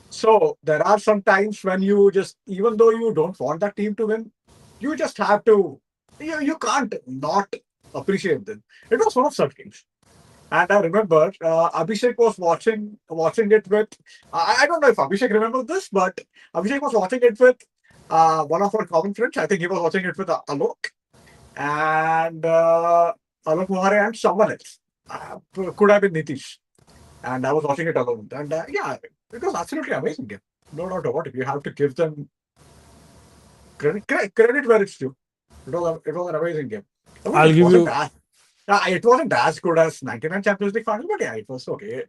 So there are some times when you just, even though you don't want that team to win, you just have to, you can't not appreciate them. It was one of such games. And I remember Abhishek was watching it with. I don't know if Abhishek remembers this, but Abhishek was watching it with one of our common friends. I think he was watching it with Alok and Alok Mohare and someone else. Could have been Nitish. And I was watching it alone. And yeah, it was absolutely amazing game. No doubt about it. You have to give them credit where it's due. It was an amazing game. I mean, I'll give you. it wasn't as good as 99 Champions League finals, but yeah, it was okay.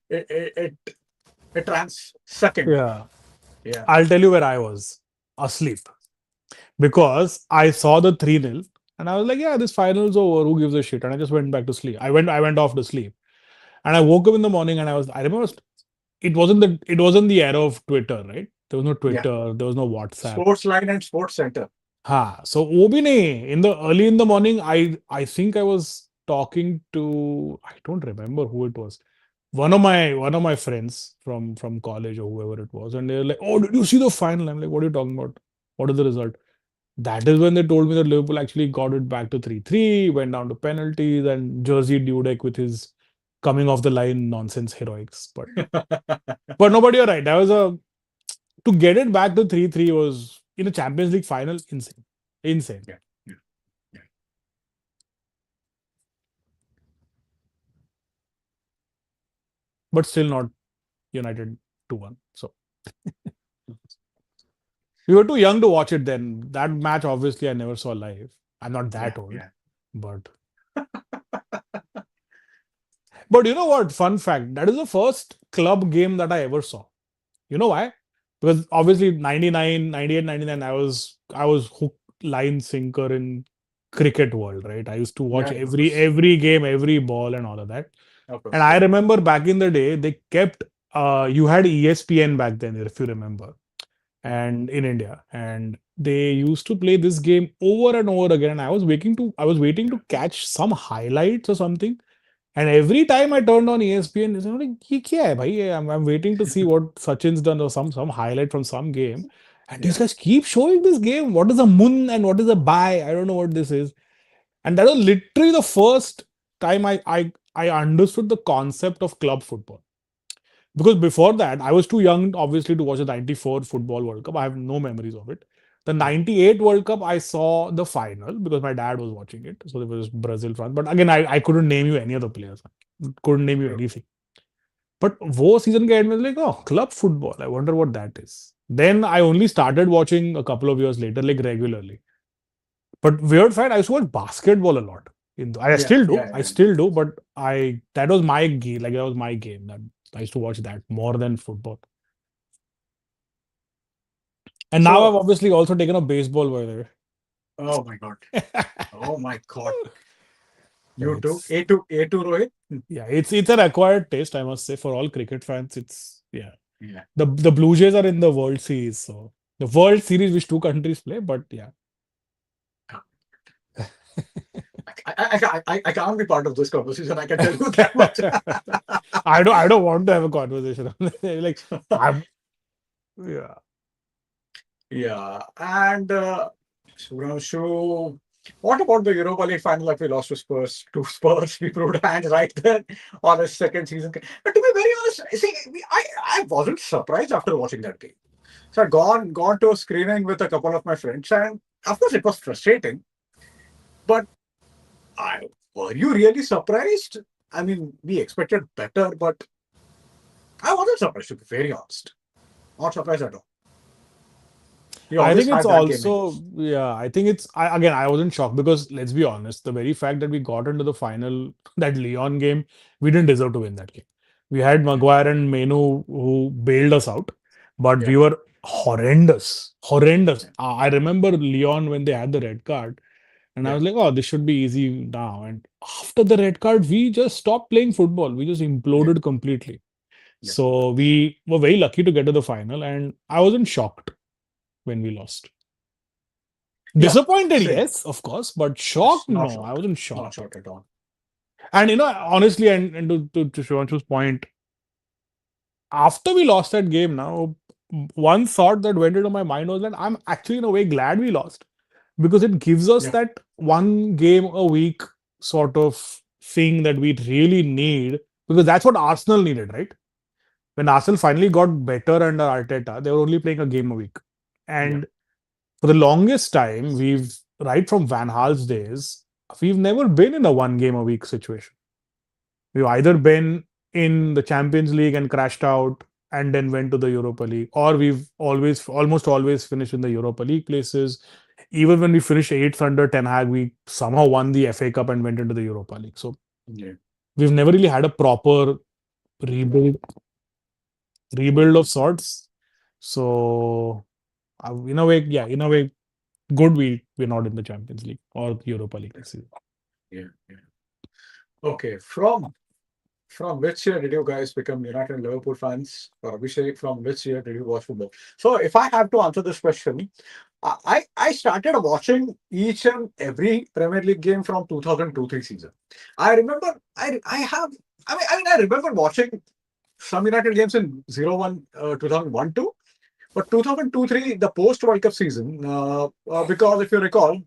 It trans second. Yeah, Yeah. I'll tell you where I was asleep because I saw the 3-0 and I was like, yeah, this final's over. Who gives a shit? And I just went back to sleep. I went off to sleep. And I woke up in the morning and I remember it wasn't the era of Twitter, right? There was no Yeah. Twitter, there was no WhatsApp. Sports Line and Sports Center. So वो भी नहीं. In the early in the morning, I think I was talking to, I don't remember who it was. One of my friends from college or whoever it was, and they're like, "Oh, did you see the final?" I'm like, "What are you talking about? What is the result?" That is when they told me that Liverpool actually got it back to 3-3, went down to penalties, and Jersey Dudek with his coming off the line nonsense heroics. But nobody, you're right. That was a to get it back to 3-3 was in a Champions League final insane. Insane. Yeah. Yeah. Yeah. But still not United 2-1. So we were too young to watch it then. That match, obviously, I never saw live. I'm not Yeah. that old, Yeah. but you know what? Fun fact: that is the first club game that I ever saw. You know why? Because obviously 99, 98, 99, I was hook, line, sinker in cricket world, right? I used to watch Yeah. Of course. every game, every ball, and all of that. Of And course. I Yeah. remember back in the day, they kept you had ESPN back then, if you remember, and in India, and they used to play this game over and over again. And I was waiting to catch some highlights or something. And every time I turned on ESPN, it's like, "Ye kya hai, bhai? I'm waiting to see what Sachin's done or some highlight from some game." And these Yeah. guys keep showing this game. What is a mun and what is a bai? I don't know what this is. And that was literally the first time I understood the concept of club football. Because before that, I was too young, obviously, to watch the 94 Football World Cup. I have no memories of it. The Yeah. 98 World Cup, I saw the final because my dad was watching it. So there was Brazil, France. But again, I couldn't name you any of the players. Couldn't name you True. anything. But वो season के end में like, oh, club football. I wonder what that is. Then I only started watching a couple of years later, like regularly. But weird fact, I used to watch basketball a lot. I Yeah. still do. Yeah. I Yeah. still do. But that was my game. Like that was my game. That I used to watch that more than football. And now I've So, obviously also taken up baseball, by the oh my God. way. Oh my God. Yeah, You too. A2 Rohit. it's an acquired taste, I must say, for all cricket fans. It's yeah. Yeah. The Blue Jays are in the World Series, so the World Series which two countries play, but yeah. I can't be part of this conversation. I can tell you that much. I don't want to have a conversation on this. Like I'm yeah. Yeah. And Shubhranshu, what about the Europa League final that we lost to Spurs? To Spurs, we proved hands right there on a second season. But to be very honest, see, I wasn't surprised after watching that game. So I'd gone to a screening with a couple of my friends, and of course it was frustrating. But I were you really surprised? I mean, we expected better, but I wasn't surprised to be very honest. Not surprised at all. We I always think it's had that game in also, us. yeah, I think it's, again, I wasn't shocked because let's be honest, the very fact that we got into the final, that Leon game, we didn't deserve to win that game. We had Yeah, Maguire and Menu who bailed us out, but yeah, we were horrendous. Horrendous. yeah, I remember Leon when they had the red card, and I yeah, was like, oh, this should be easy now. And after the red card, we just stopped playing football. We just yeah, imploded completely. yeah, So we were very lucky to get to the final, and I wasn't shocked when we lost. yeah. Disappointed, Same. yes, of course, but Yes, shocked, not no, I short. wasn't Not shocked. short at all. And honestly, and to Shivanshu's point, after we lost that game, now one thought that went into my mind was that I'm actually in a way glad we lost because it gives us Yeah, that one game a week sort of thing that we really need because that's what Arsenal needed, right? When Arsenal finally got better under Arteta, they were only playing a game a week. yeah, And for the longest time, right from Van Gaal's days, we've never been in a one game a week situation. We've either been in the Champions League and crashed out and then went to the Europa League, or we've almost always finished in the Europa League places. Even when we finished eighth under Ten Hag, we somehow won the FA Cup and went into the Europa League. So yeah, we've never really had a proper rebuild, rebuild of sorts. So in a way, yeah, in a way, good we're not in the Champions League or Europa League this season. yeah, yeah. Okay, from which year did you guys become United and Liverpool fans? Or Abhishek, from which year did you watch football? So if I have to answer this question, I started watching each and every Premier League game from 2002-3 season. I remember I have I remember watching some United games in 2001-2, but 2002-3 the post World Cup season, because if you recall,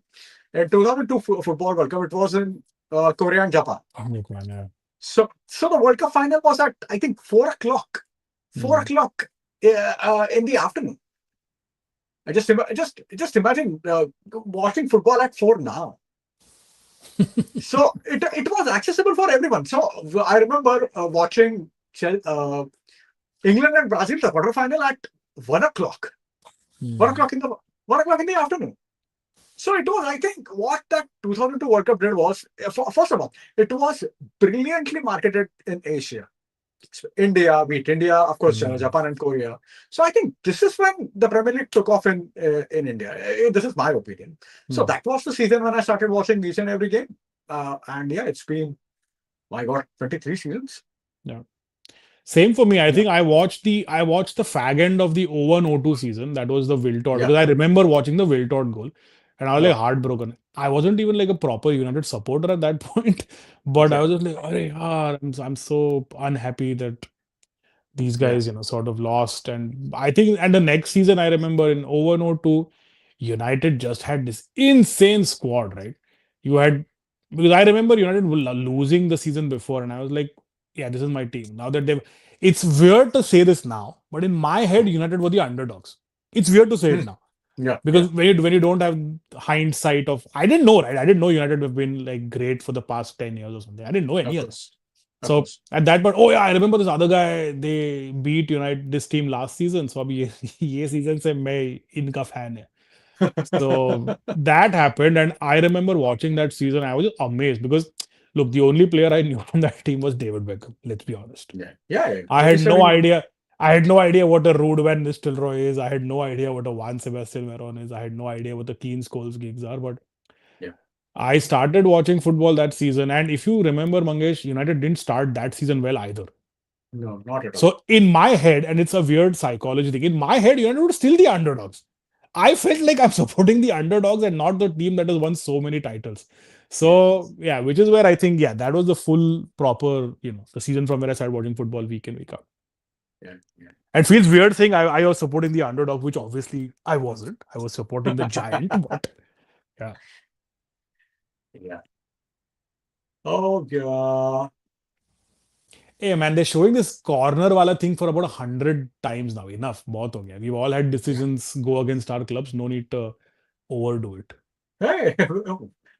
in 2002 Football World Cup it was in Korea and Japan. Oh, look, man, yeah. So the World Cup final was at I think 4 o'clock, four Mm. o'clock in the afternoon. I just imagine watching football at 4 now. So it was accessible for everyone. So I remember watching England and Brazil the quarter final at 1 o'clock, one Mm. o'clock in the 1 o'clock in the afternoon. So it was, I think, what that 2002 World Cup did was, first of all, it was brilliantly marketed in Asia. India beat India, of course, Mm. Japan and Korea. So I think this is when the Premier League took off in India. This is my opinion. So Mm. that was the season when I started watching each and every game. And yeah, it's been, my God, 23 seasons. Yeah. Same for me. I Yeah, think I watched the fag end of the 01-02 season. That was the Wiltord yeah, because I remember watching the Wiltord goal, and I was like yeah, heartbroken. I wasn't even like a proper United supporter at that point, but I yeah, was just like, "Arey yaar, I'm so unhappy that these yeah, guys, sort of lost." And I think, and the next season, I remember in 01-02, United just had this insane squad, right? You had, because I remember United were losing the season before, and I was like, yeah, this is my team. Now that it's weird to say this now, but in my head, United were the underdogs. It's weird to say it Hmm. now Yeah, because yeah, when you don't have hindsight of, I didn't know, right? I didn't know United have been like great for the past 10 years or something. I didn't know of any of that. course, of So course. at that point, oh yeah, I remember this other guy. They beat United this team last season. So अभी ये season से मैं इनका fan है. So that happened, and I remember watching that season. I was just amazed because look, the only player I knew from that team was David Beckham. Let's be honest. Yeah, yeah, yeah. I had no 87. idea. I had no idea what a Ruud van Nistelrooy is. I had no idea what a Juan Sebastian Veron is. I had no idea what the Keane Scholes gigs are. But Yeah, I started watching football that season, and if you remember, Mangesh, United didn't start that season well either. No, not at all. So in my head, and it's a weird psychology thing, in my head, United were still the underdogs. I felt like I'm supporting the underdogs and not the team that has won so many titles. So Yes. yeah, which is where I think, yeah, that was the full proper, the season from where I started watching football week in, week out. Yeah. Yeah. And feels weird saying I was supporting the underdog, which obviously I wasn't. I was supporting the giant, but yeah. Yeah. Oh, yeah. Hey man, they're showing this corner wala thing for about 100 times now. Enough. बहुत हो गया. We've all had Yeah. decisions go against our clubs. No need to overdo it. Hey,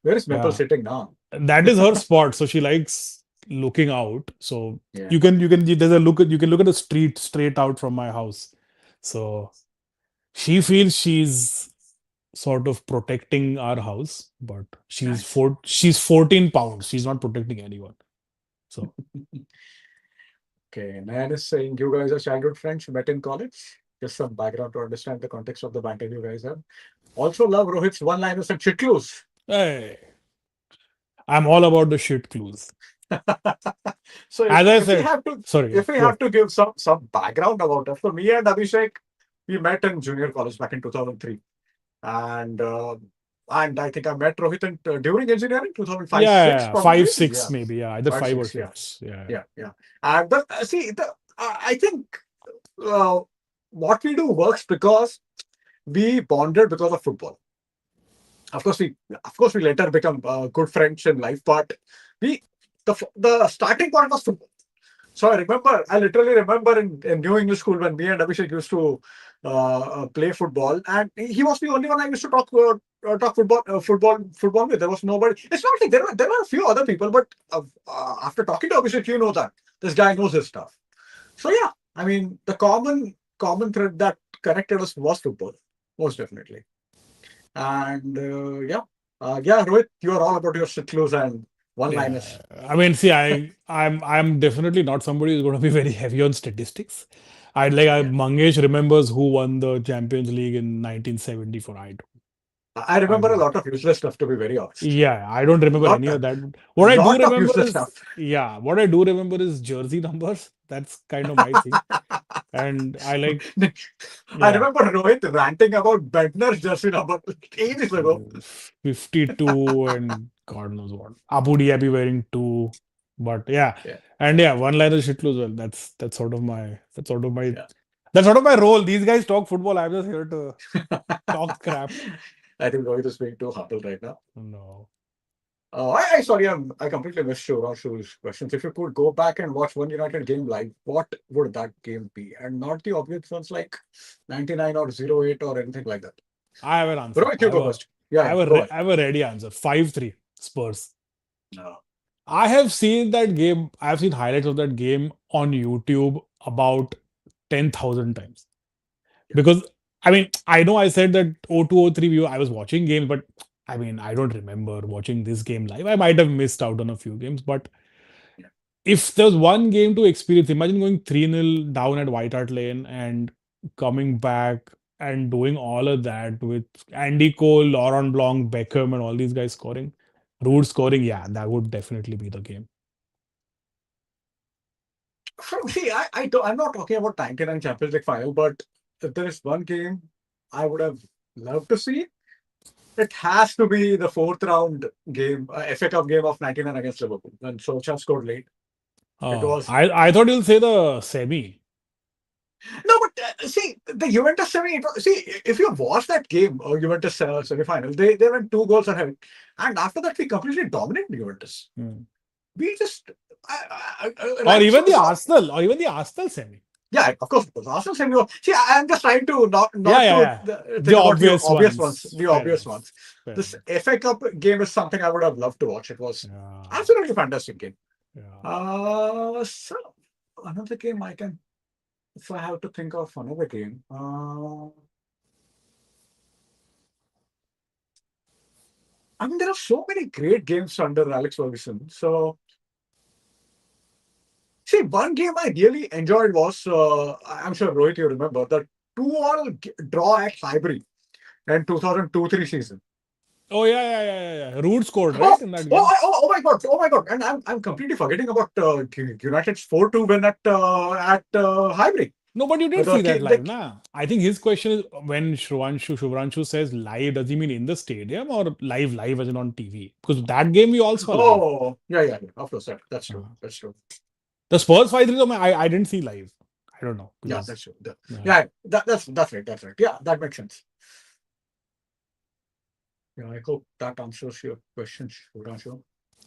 where is Maple Yeah. sitting now? That is her spot. So she likes looking out. So Yeah. you can there's a look at you can look at the street straight out from my house. So she feels she's sort of protecting our house, but Nice. she's 14 pounds. She's not protecting anyone. So Okay. Man is saying you guys are childhood friends, met in college. Just some background to understand the context of the banter you guys have. Also love Rohit's one-liners and shit clues. hey, I'm all about the shit clues. So As I if we said, have to sorry, yeah, if we go have ahead. to give some background about us, for me and Abhishek, we met in junior college back in 2003, and I think I met Rohit during engineering 2005 Yeah, six yeah, yeah. Five, probably, six, yeah, maybe. Yeah, either five five or six, yeah, six. Yeah, yeah, yeah. And but see, I think uh, what we do works because we bonded because of football. Of course, we later become good friends in life, but we the starting point was football. So I literally remember in New English school when me and Abhishek used to play football, and he was the only one I used to talk football with. There was nobody. It's not like there were a few other people, but after talking to Abhishek, you know that this guy knows his stuff. So yeah, I mean the common thread that connected us was football, most definitely. And yeah, Rohit, you are all about your shit clues and yeah. one-liners. I mean, see, I'm definitely not somebody who's going to be very heavy on statistics. Yeah. Mangesh remembers who won the Champions League in 1974. I I remember a don't. lot of useless stuff, to be very honest. Yeah, I don't remember Lot, any of that. What I do lot of remember useless is, stuff. yeah, what I do remember is jersey numbers. That's kind of my thing. And I like, I yeah, remember Rohit ranting about Bentner's jersey number ages ago. 52 and God knows what. Abu Dhabi wearing two. But yeah. Yeah, And yeah, one liner shit as well. That's sort of my yeah. role. These guys talk football. I'm just here to talk crap. I think Rohit is being too humble right now. No. Sorry, I completely missed Shuranshu's questions. If you could go back and watch one United game live, what would that game be? And not the obvious ones like 99 or 08 or anything like that. I have an answer. Rohit, you go first. Yeah, yeah, go ahead. I have a ready answer. 5-3 Spurs. No. I have seen that game. I have seen highlights of that game on YouTube about 10,000 times. Yeah, Because, I mean, I know I said that 02, 03 I was watching games, but I mean, I don't remember watching this game live. I might have missed out on a few games, but yeah. if there's one game to experience, imagine going 3-0 down at White Hart Lane and coming back and doing all of that with Andy Cole, Laurent Blanc, Beckham, and all these guys scoring. Rude scoring, yeah, that would definitely be the game. See, I'm not talking about 99 Champions League final, but if there is one game I would have loved to see, it has to be the fourth round game, FA Cup game of 99 against Liverpool when Solskjaer scored late. It was I thought you'll say the semi. no, but see the Juventus semi. See, if you watch that game, Juventus semi final, they went 2 goals ahead, and after that we completely dominated Juventus. Hmm. We just Or right. even the So Arsenal, or even the Arsenal semi. yeah, of course, because Arsenal semi. See, I'm just trying to Yeah, not yeah, to yeah. The think about the obvious obvious ones. ones. The Fair obvious enough. ones. Fair This enough. FA Cup game is something I would have loved to watch. It was Yeah. absolutely fantastic game. Yeah. So another game I can, if I have to think of another game, I mean there are so many great games under Alex Ferguson. So see, one game I really enjoyed was I'm sure Rohit you remember the 2-2 draw at Highbury in 2002-03 season. Oh yeah. Root scored Oh, right in that game. oh my God! Oh my God! And I'm completely forgetting about United's 4-2 win at Highbury. No, but you did The, see that ki- live, the nah. I think his question is when Shubhranshu says live, does he mean in the stadium or live as in on TV? Because that game we all saw live. Oh, yeah. Of course, that's true. Uh, That's true. the Spurs 5-3, though, I didn't see live. I don't know Yeah, because that's true. uh, Yeah, that's right. That's right. Yeah, that makes sense. Yeah, I hope that answers your question, Shivranshu.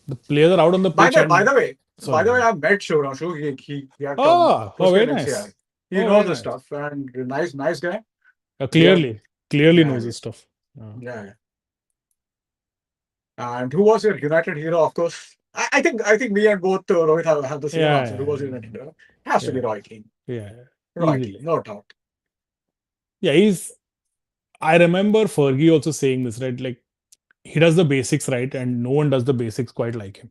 the players are out on the By pitch the by and the way, sorry, go ahead. I met Shivranshu. He had come Oh, close to very an NCI. nice. He Oh, knows very the nice. stuff and nice guy. Yeah, Clearly yeah, knows his stuff. yeah. And who was your United hero? Of course, I think me and both Rohit have the same answer. Who was your United hero? Has to be Yeah, Roy Keane. yeah, Roy Keane, easily. no doubt. Yeah, he's. I remember Fergie also saying this, right? Like he does the basics right, and no one does the basics quite like him,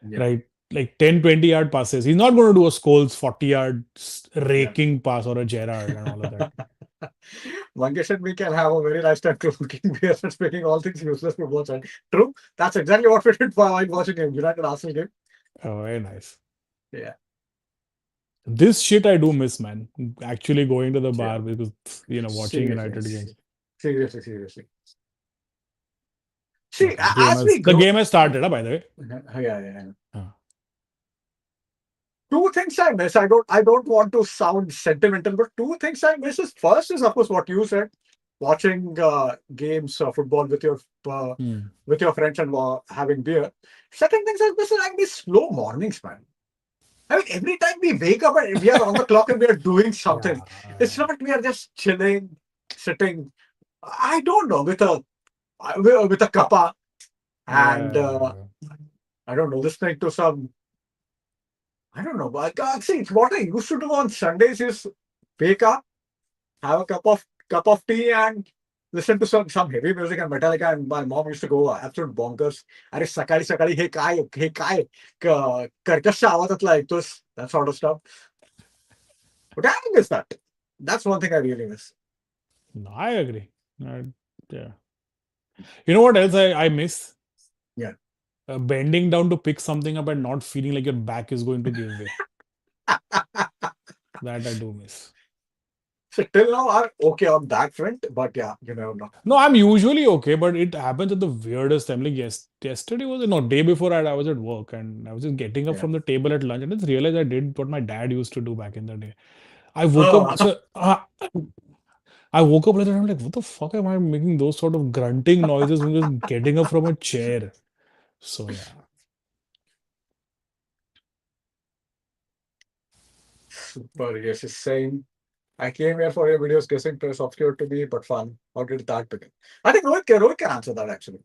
Yeah, right? Like 10, 20 yard passes. He's not going to do a Scholes 40 yard yeah. raking pass or a Gerrard and all of that. Mangesh and me can have a very nice time drinking beers and speaking all things useless football. And true, that's exactly what we did while watching a United Arsenal game. Oh, very nice. Yeah, This shit I do miss, man. Actually going to the yeah. bar because watching Seriously, United games. seriously. Oh, See, as we the grow, game has started, by the way. yeah. Uh, Two things I miss. I don't want to sound sentimental, but two things I miss is first is of course what you said, watching games, football uh, hmm. with your friends and having beer. Second thing I miss is like these slow mornings, man. I mean, every time we wake up and we are on the clock and we are doing something, it's Yeah. not we are just chilling, sitting. I don't know with a cuppa and Yeah. I don't know listening to some. I don't know. But see, what I used to do on Sundays is wake up, have a cup of tea, and listen to some heavy music and Metallica. And my mom used to go absolute bonkers. अरे सकाळी सकाळी हे काय कर्कश आवाजातला ऐकतोस that sort of stuff. But I miss that. That's one thing I really miss. No, I agree. Yeah. You know what else I miss? Yeah. Bending down to pick something up and not feeling like your back is going to give way. That I do miss. So till now, I'm okay on that front, but yeah, you never know. No, I'm usually okay, but it happens at the weirdest time. Like yesterday was no day before I was at work and I was just getting up Yeah. from the table at lunch and just realized I did what my dad used to do back in the day. I woke up. Uh, So I woke up later and I'm like, what the fuck am I making those sort of grunting noises when just getting up from a chair? So yeah. super. Yes, it's same. I came here for your videos guessing press obscure to me, but fun. How did that begin? I think Rohit can answer that actually.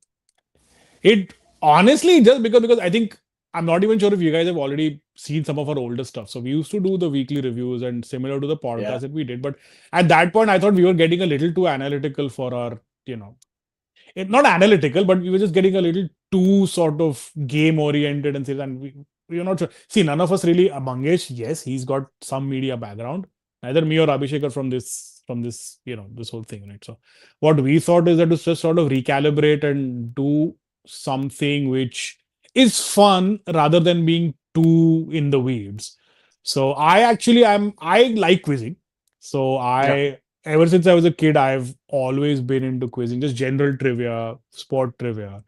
It honestly just because I think I'm not even sure if you guys have already seen some of our older stuff. So we used to do the weekly reviews and similar to the Yeah. podcast that we did. But at that point, I thought we were getting a little too analytical for our, not analytical, but we were just getting a little too sort of game oriented and we are not sure. See, none of us really. Mangesh, yes, he's got some media background. Neither me or Abhishek are from this this whole thing, right? So what we thought is that to just sort of recalibrate and do something which is fun rather than being too in the weeds. So I like quizzing. So Yeah. I ever since I was a kid, I've always been into quizzing, just general trivia, sport trivia.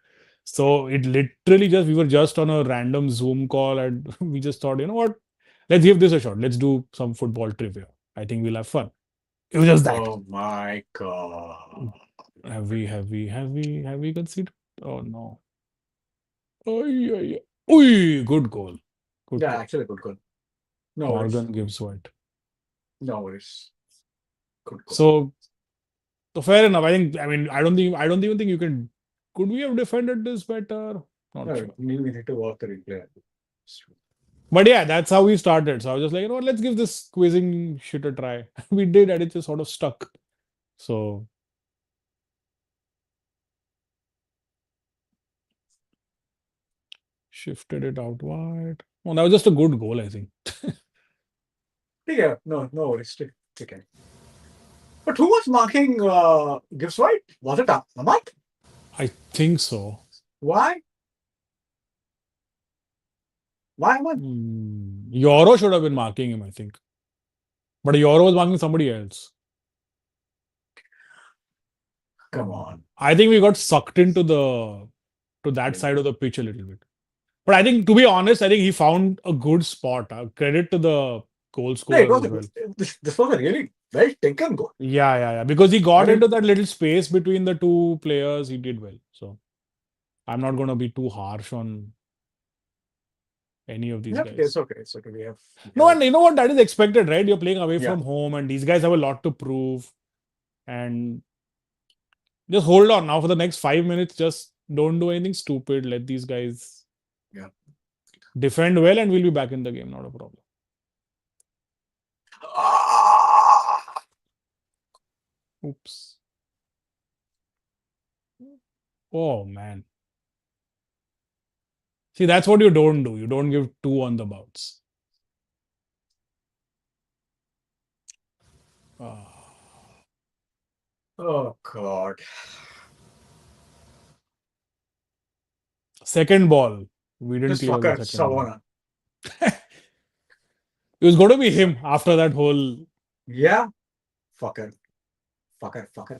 So it literally just we were just on a random Zoom call and we just thought, you know what, let's give this a shot. Let's do some football trivia. I think we'll have fun. It was just that. Oh my god. Have we conceded? Oh no. Oy, oy, oy. Good goal. Good Yeah, goal. actually, good. No worries. Morgan gives White. No worries. Good. So, so fair enough. I mean, I don't even think you can. Could we have defended this better? Not No, sure. we need to work the replay. But yeah, that's how we started. So I was just like, you know what, let's give this quizzing shit a try. We did, and it just sort of stuck. So shifted it out wide. Oh, that was just a good goal, I think. Yeah, no worries. Okay. But who was marking Gibbs White? Was it Ahmad? I think so. Why? Why am I? Euro should have been marking him, I think. But Euro was marking somebody else. Come on. I think we got sucked into the to that Yeah. side of the pitch a little bit. But I think, to be honest, I think he found a good spot. Credit to the goal No, it scorer was as well. this was a really well taken goal. Yeah, yeah, yeah. Because he I got mean, into that little space between the two players. He did well. So I'm not going to be too harsh on any of these yeah, it's guys. okay. It's okay. We No, have and you know what? That is expected, right? You're playing away yeah. from home, and these guys have a lot to prove. And just hold on now for the next 5 minutes. Just don't do anything stupid. Let these guys Yeah. defend well, and we'll be back in the game. Not a problem. Ah! Oops. Oh man. See, that's what you don't do. You don't give two on the bounce. Ah. Oh God. Second ball. We didn't This clear the fucker second ball. Savona. It was going to be So, him after that whole. yeah. Fucker. Fucker. Fucker.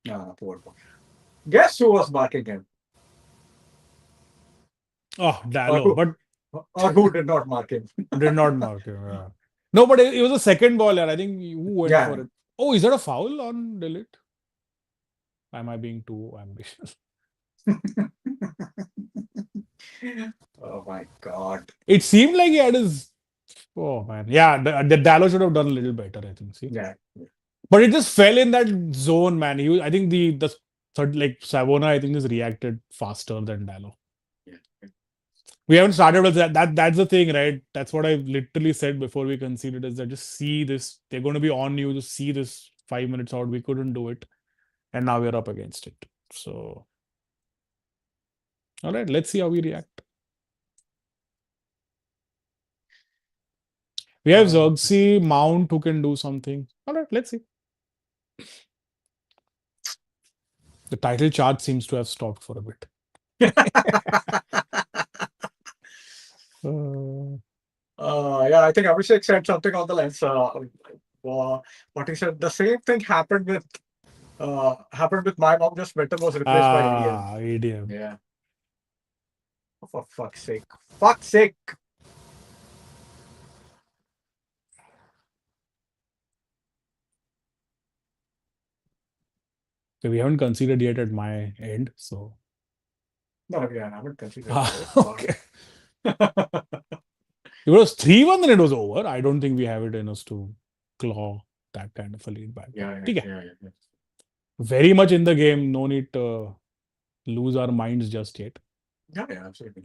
No, no, poor boy. Guess who was marking him? Oh, Or Dallo. who But or who did not mark him? did not mark him. Yeah. No, but it was a second ball. Yeah. I think who went Yeah. for it? Oh, is that a foul on Delete? Am I being too ambitious? Oh my God. It seemed like he had his. Oh, man. Yeah. The Dallo should have done a little better, I think. See? Yeah. But it just fell in that zone, man. I think the third, like Savona, I think, has reacted faster than Dallo. Yeah. We haven't started with that. That's the thing, right? That's what I literally said before we conceded is that just see this. They're going to be on you. Just see this 5 minutes out. We couldn't do it. And now we're up against it. So, all right, let's see how we react. We have Uh, Xerxes, Mount who can do something. All right, let's see. The title chart seems to have stopped for a bit. Uh, yeah, I think Abhishek said something on the lens. What he said, the same thing happened with my mom. Just better was replaced by ADM. ADM. Yeah. Oh, for fuck's sake! Fuck's sake! So we haven't considered yet at my end. So, No, yeah, I haven't considered that yet. okay. If it was 3-1, then it was over. I don't think we have it in us to claw that kind of a lead back. But Yeah, okay. yeah, yeah. Very much in the game. No need to lose our minds just yet. Yeah, yeah, absolutely.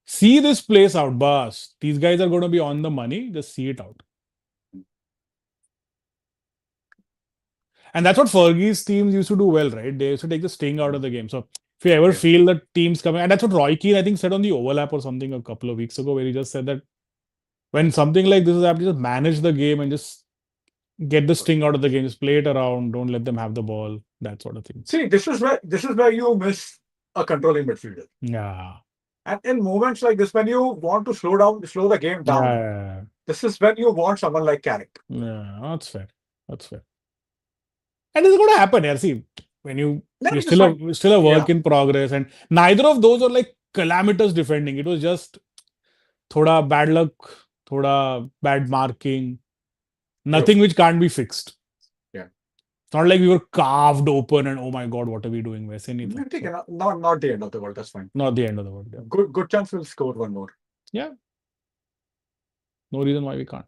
See this place out, boss. These guys are going to be on the money. Just see it out. And that's what Fergie's teams used to do well, right? They used to take the sting out of the game. So if you ever Yeah. feel that teams coming, and that's what Roy Keane, I think, said on the overlap or something a couple of weeks ago, where he just said that when something like this is happening, just manage the game and just get the sting out of the game. Just play it around. Don't let them have the ball. That sort of thing. See, this is where you miss a controlling midfielder. Yeah. And in moments like this, when you want to slow the game Yeah. down, Yeah. this is when you want someone like Carrick. Yeah. That's fair. That's fair. And it's going to happen. Yeah. See, when Then you're it's fine. still a Yeah. work in progress, and neither of those are like calamitous defending. It was just thoda bad luck, thoda bad marking, True. nothing which can't be fixed. Yeah. It's not like we were carved open and oh my god, what are we doing? वैसे नहीं था. Okay, So not the end of the world. That's fine. not the end of the world. Yeah. Good chance we'll score one more. Yeah. No reason why we can't.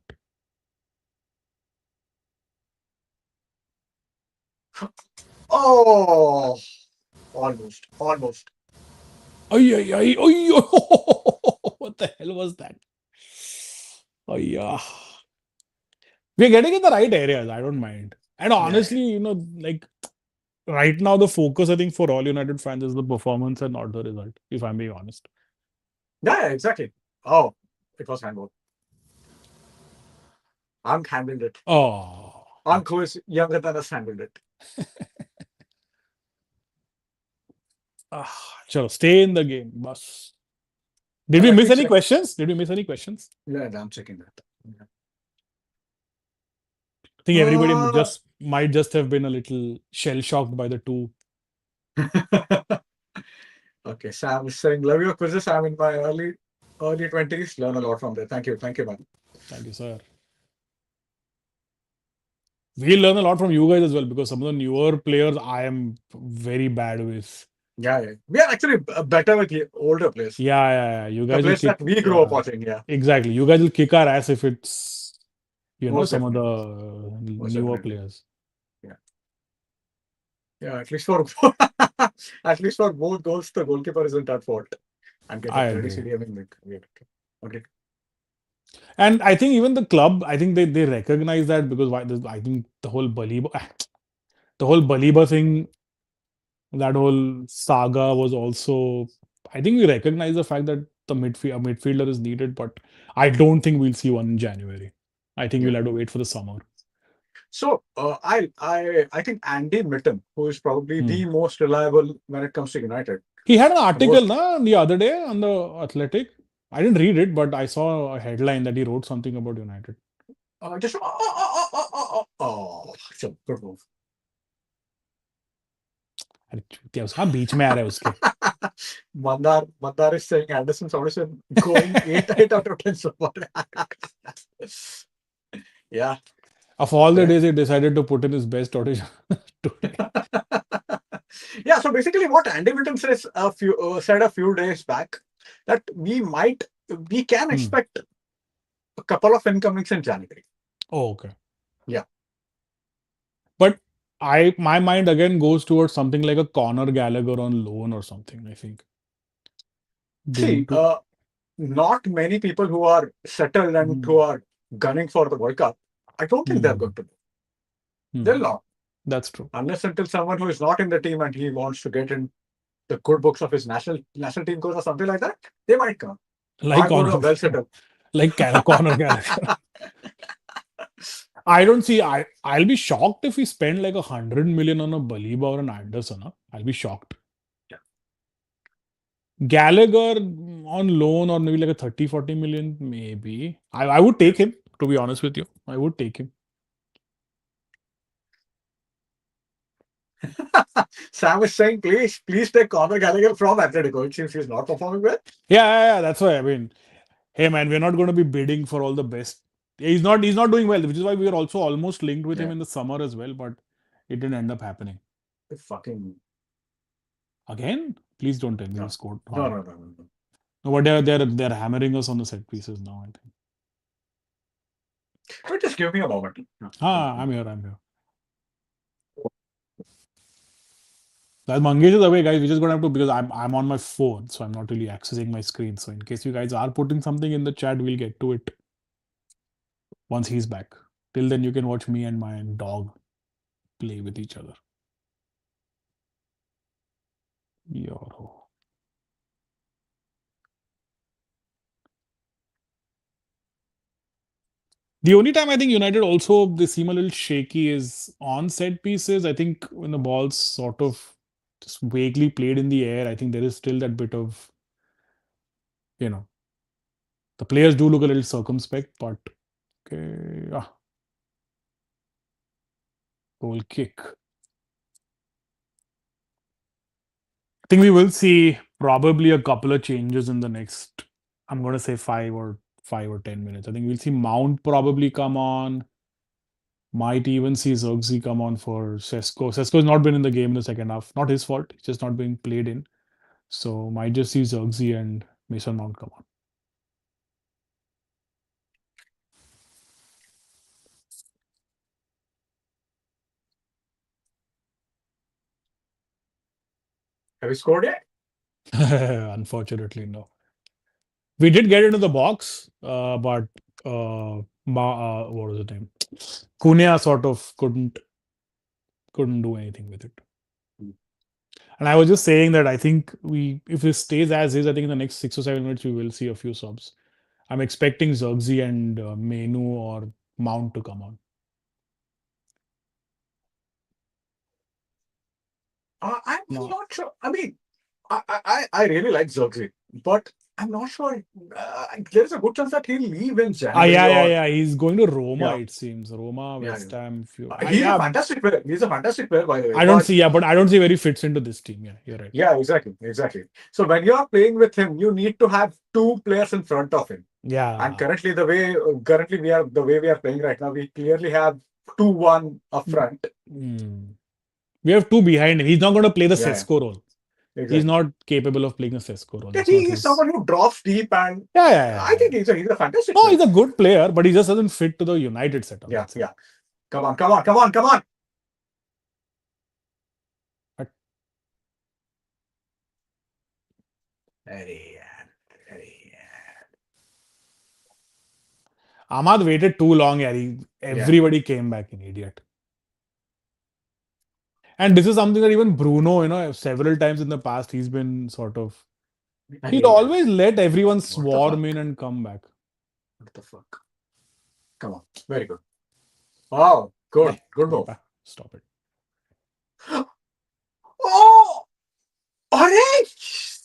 Oh, almost. Ay, ay, ay, ay, what the hell was that? Ay, yeah. We're getting in the right areas. I don't mind. And Yeah, honestly, like right now, the focus I think for all United fans is the performance and not the result, if I'm being honest. yeah, exactly. Oh, it was handball. I'm handled it. Oh, Uncle who is younger than us handled it. Chalo, stay in the game. Bas. Did we Let miss me any check. questions? Did we miss any questions? Yeah, I'm checking that. Yeah. I think everybody Uh, might just have been a little shell shocked by the two. okay, Sam is saying, love your quizzes. I'm in my early 20s. Learn a lot from there. Thank you, man. Thank you, sir. We learn a lot from you guys as well because some of the newer players I am very bad with. Yeah, yeah. We are actually better with the older players, Yeah. You the guys will players kick. that we grew up Yeah, watching. Yeah, exactly. You guys will kick our ass if it's most some of the definitely, most newer definitely. players. Yeah, yeah. At least for at least for both goals, the goalkeeper isn't at fault. I'm I getting ready agree. CDM in the okay. And I think even the club, I think they recognize that because I think the whole Baliba, the whole Baliba thing, that whole saga was also. I think we recognize the fact that a midfielder is needed, but I don't think we'll see one in January. I think Yeah. we'll have to wait for the summer. So I think Andy Mitten, who is probably Hmm. the most reliable when it comes to United, He had an the article most the other day on the Athletic. I didn't read it, but I saw a headline that he wrote something about United. just it's a good move. अरे चूतिया उसका बीच में आ रहा है उसके. Mandar is saying Anderson's audition going 8 out of 10 so far. Yeah, Of all the fair. days, he decided to put in his best audition today. Yeah, so basically what Andy Mitton said a few days back that we can Hmm. expect a couple of incomings in January. Oh, okay. Yeah. But my mind again goes towards something like a Conor Gallagher on loan or something. I think. See, not many people who are settled and who Hmm. are gunning for the World Cup, I don't think they're Hmm. going to. They'll Hmm. not. That's true. Unless until someone who is not in the team and he wants to get in the good books of his national team coach or something like that, they might come. Like Not those who Conor, are well settled. Conor Gallagher. I don't see. I'll be shocked if we spend like 100 million on a Baliba or an Anderson. Huh? I'll be shocked. Yeah. Gallagher on loan or maybe like a 30-40 million, maybe. I would take him, to be honest with you. I would take him. Sam is saying, please take Conor Gallagher from Atletico. It seems he's not performing well. Yeah. That's why. I mean, hey man, we're not going to be bidding for all the best. He's not doing well, which is why we were also almost linked with him Yeah. in the summer as well, but it didn't end up happening. Fucking Again, please don't tell me we no. scored No, one. no, no, no, no. No, but they're hammering us on the set pieces now, I think. But just give me a moment. No, I'm here, I'm here. That Mangesh is away, guys. We're just gonna have to because I'm on my phone, so I'm not really accessing my screen. So in case you guys are putting something in the chat, we'll get to it once he's back. Till then, you can watch me and my dog play with each other. Yo. The only time I think United also they seem a little shaky is on set pieces. I think when the ball's sort of just vaguely played in the air, I think there is still that bit of, you know, the players do look a little circumspect, but okay, goal kick. I think we will see probably a couple of changes in the next, I'm going to say 5 or 10 minutes. I think we'll see Mount probably come on. Might even see Zirkzee come on for Sesko. Sesko has not been in the game in the second half. Not his fault. He's just not being played in. So might just see Zirkzee and Mason Mount come on. have you scored yet? Unfortunately, no. We did get into the box, but what was the name? Cunha sort of couldn't do anything with it. And I was just saying that I think if it stays as is, I think in the next 6 or 7 minutes we will see a few subs. I'm expecting Zirkzee and Menu or Mount to come on. I'm No. not sure. I mean, I really like Zirkzee, but I'm not sure. There's a good chance that he'll leave in Ah, January yeah, yeah, or yeah. He's going to Roma, yeah, it seems. Roma, yeah. West Ham. Few. He's a Yeah, fantastic player. He's a fantastic player, by the way. I don't But see. Yeah, but I don't see where he fits into this team. Yeah, you're right. yeah, exactly, exactly. So when you are playing with him, you need to have two players in front of him. And Yeah. currently we are playing right now, we clearly have 2-1 up Mm, front. mm. We have two behind him. He's not going to play the Yeah, Sesko role. yeah, He's exactly. not capable of playing a Sesko role. Yeah, That's not he is his. someone who drops deep, and Yeah, yeah, I yeah, think yeah. he's a fantastic No, player. he's a good player, but he just doesn't fit to the United setup. Yeah, That's it. yeah. Come on, come on, come on, come on. But Hey, yeah, hey, Ahmad waited too long. Yeah, yeah, everybody came back in idiot. And this is something that even Bruno, several times in the past, he's been sort of. He'd hey, yeah. always let everyone What the swarm fuck? in and come back. What the fuck? Come on, very good. Wow, Eh, good, good move. Baba, stop it. Oh, orange.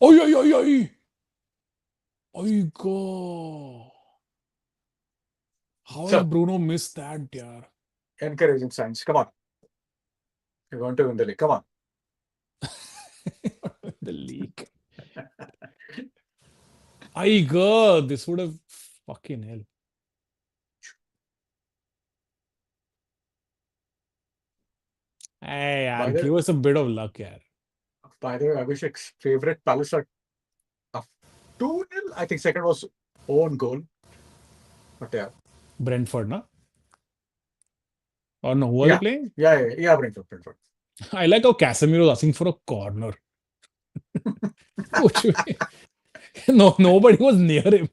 Oi, oi, oi, oi. Oi, go. How has So Bruno missed that, yeah? encouraging signs. Come on, you're going to win the league. Come on. The league. I go. This would have fucking hell. Hey, By yaar, the give us a bit of luck, yaar. by the way, Abhishek's favorite Palace are up 2-0. I think second was own goal. But yeah, Brentford, na? Or no, who are they yeah, playing? yeah. Brentford, Brentford. I like how Casemiro was asking for a corner. Which no, nobody was near him.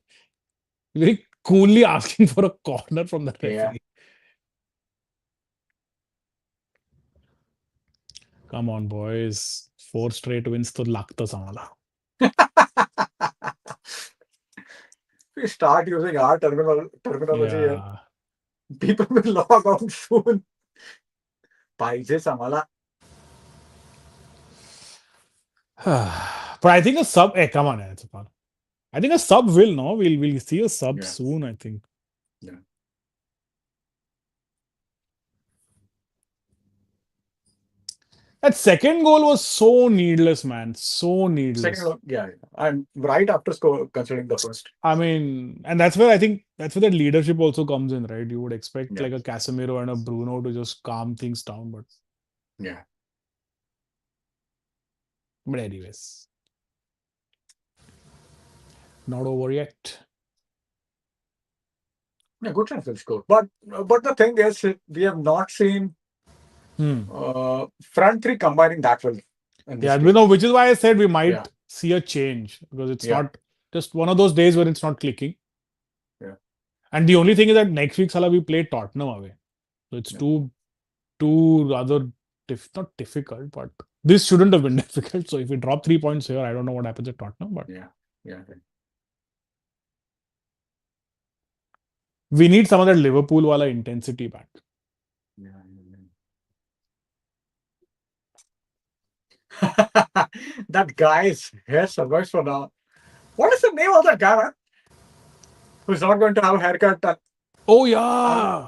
Very coolly asking for a corner from the Yeah. referee. Come on, boys. Four straight wins to lagta samala. We start using our terminology and Yeah. people will log on soon. पाहिजेच आम्हाला. But I think a sub. Hey, come on, it's fun. I think a sub will, no? We'll see a sub Yeah, soon, I think. yeah. That second goal was so needless, man. So Second needless. goal, yeah, yeah. And right after score, considering the first. I mean, and that's where I think that's where that leadership also comes in, right? You would expect Yeah, like a Casemiro and a Bruno to just calm things down, yeah. but anyways, not over yet. Yeah, good chance they'll score. But the thing is, we have not seen Hmm. front three combining that well in Yeah, this we game. know, which is why I said we Yeah, might see a change because it's yeah, not just one of those days where it's not clicking. yeah, And the only thing is that next week, Salah, we play Tottenham away. So it's yeah, two rather not difficult, but this shouldn't have been difficult. So if we drop 3 points here, I don't know what happens at Tottenham, but yeah, yeah. we need some of that Liverpool wala intensity back. Yeah, yeah. That guy's hair survives for now. What is the name of that guy, man? Who's not going to have a haircut Oh un- yeah,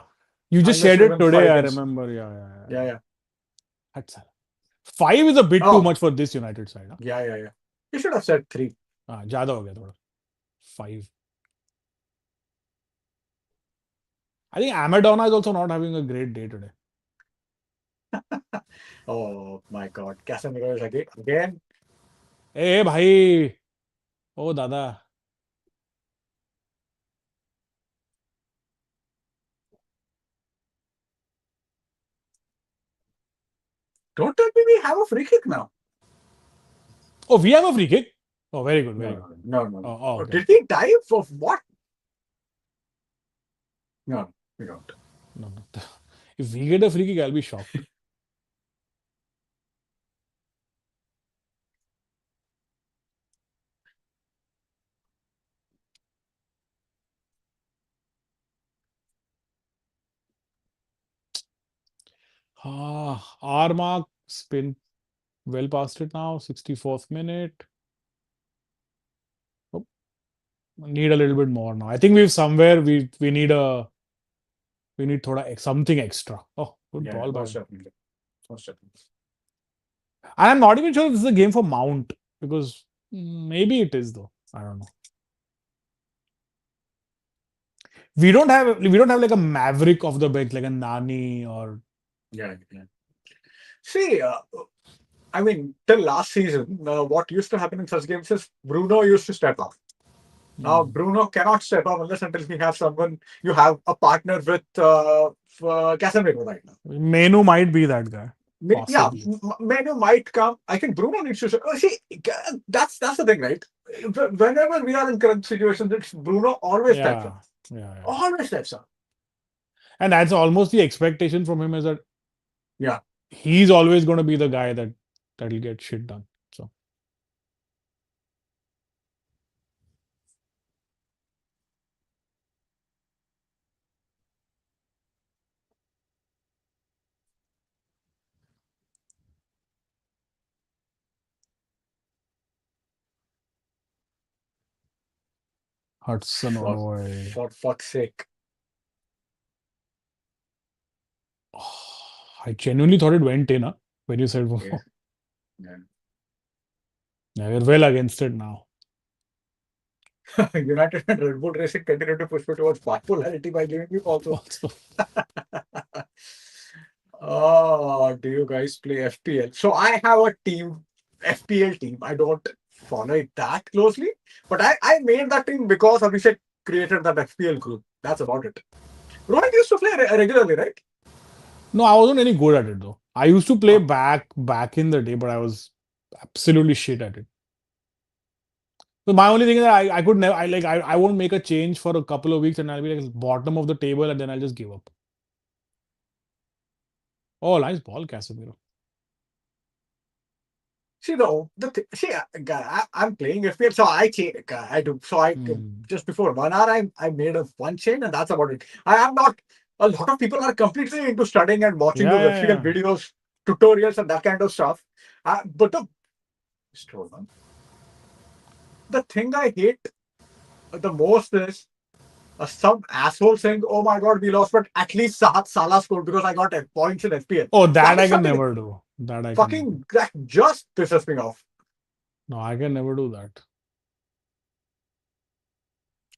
you just unless shared it even today. five I games? remember. Yeah, yeah, yeah. Yeah, yeah. That's five is a bit too Oh, much for this United side. Huh? yeah, yeah, yeah. You should have said three. ज्यादा हो गया थोड़ा. Five. I think Amadona is also not having a great day today. Oh my God, Casemiro is again. ए भाई, ओ दादा. Don't tell me we have a free kick now. Oh, we have a free kick. Oh, very good, very No, good. no, no, no, no. Oh, Oh, okay. did he dive of what? No, we don't. No, no. If we get a free kick, I'll be shocked. R mark spin. Well past it now. 64th minute. Oh, need a little bit more now. I think we've somewhere we need something extra. Oh, good Yeah, ball by most him. definitely. Most definitely. And I'm not even sure if this is a game for Mount because maybe it is though. I don't know. We don't have like a maverick of the bench like a Nani or Yeah, yeah. See, I mean, till last season, what used to happen in such games is Bruno used to step up. Now, hmm, Bruno cannot step up unless until he has someone, you have a partner with Casemiro right now. Menu might be that guy. Yeah, Possibly. Menu might come. I think Bruno needs to. See, that's the thing, right? Whenever we are in current situations, it's Bruno always steps up. Yeah. Yeah, yeah. Always steps up. And that's almost the expectation from him is that Yeah. he's always going to be the guy that'll get shit done. So Hudson For Odoi. for fuck's sake. I genuinely thought it went in, huh? When you said, Yeah. yeah, Yeah. we're well against it now. United and Red Bull Racing continue to push me towards bipolarity by giving me also. Also, Oh, do you guys play FPL? So I have a team, FPL team. I don't follow it that closely, but I made that team because Abhishek created that FPL group. That's about it. Rohit used to play regularly, right? no, I wasn't any good at it though. I used to play Oh, back in the day, but I was absolutely shit at it. So my only thing is that I could never I won't make a change for a couple of weeks and I'll be like bottom of the table and then I'll just give up. Oh, nice ball, Casemiro. see see, I'm playing FPL, so I do. So Hmm. just before 1 hour, I made a one chain, and that's about it. I am not. A lot of people are completely into studying and watching Yeah, those yeah, FPL yeah. videos, tutorials, and that kind of stuff. But hold on. The thing I hate the most is some asshole saying, "Oh my God, we lost, but at least Salah scored because I got points in FPL." Oh, That that is I can something never do. That I can never. fucking that just pisses me off. No, I can never do that.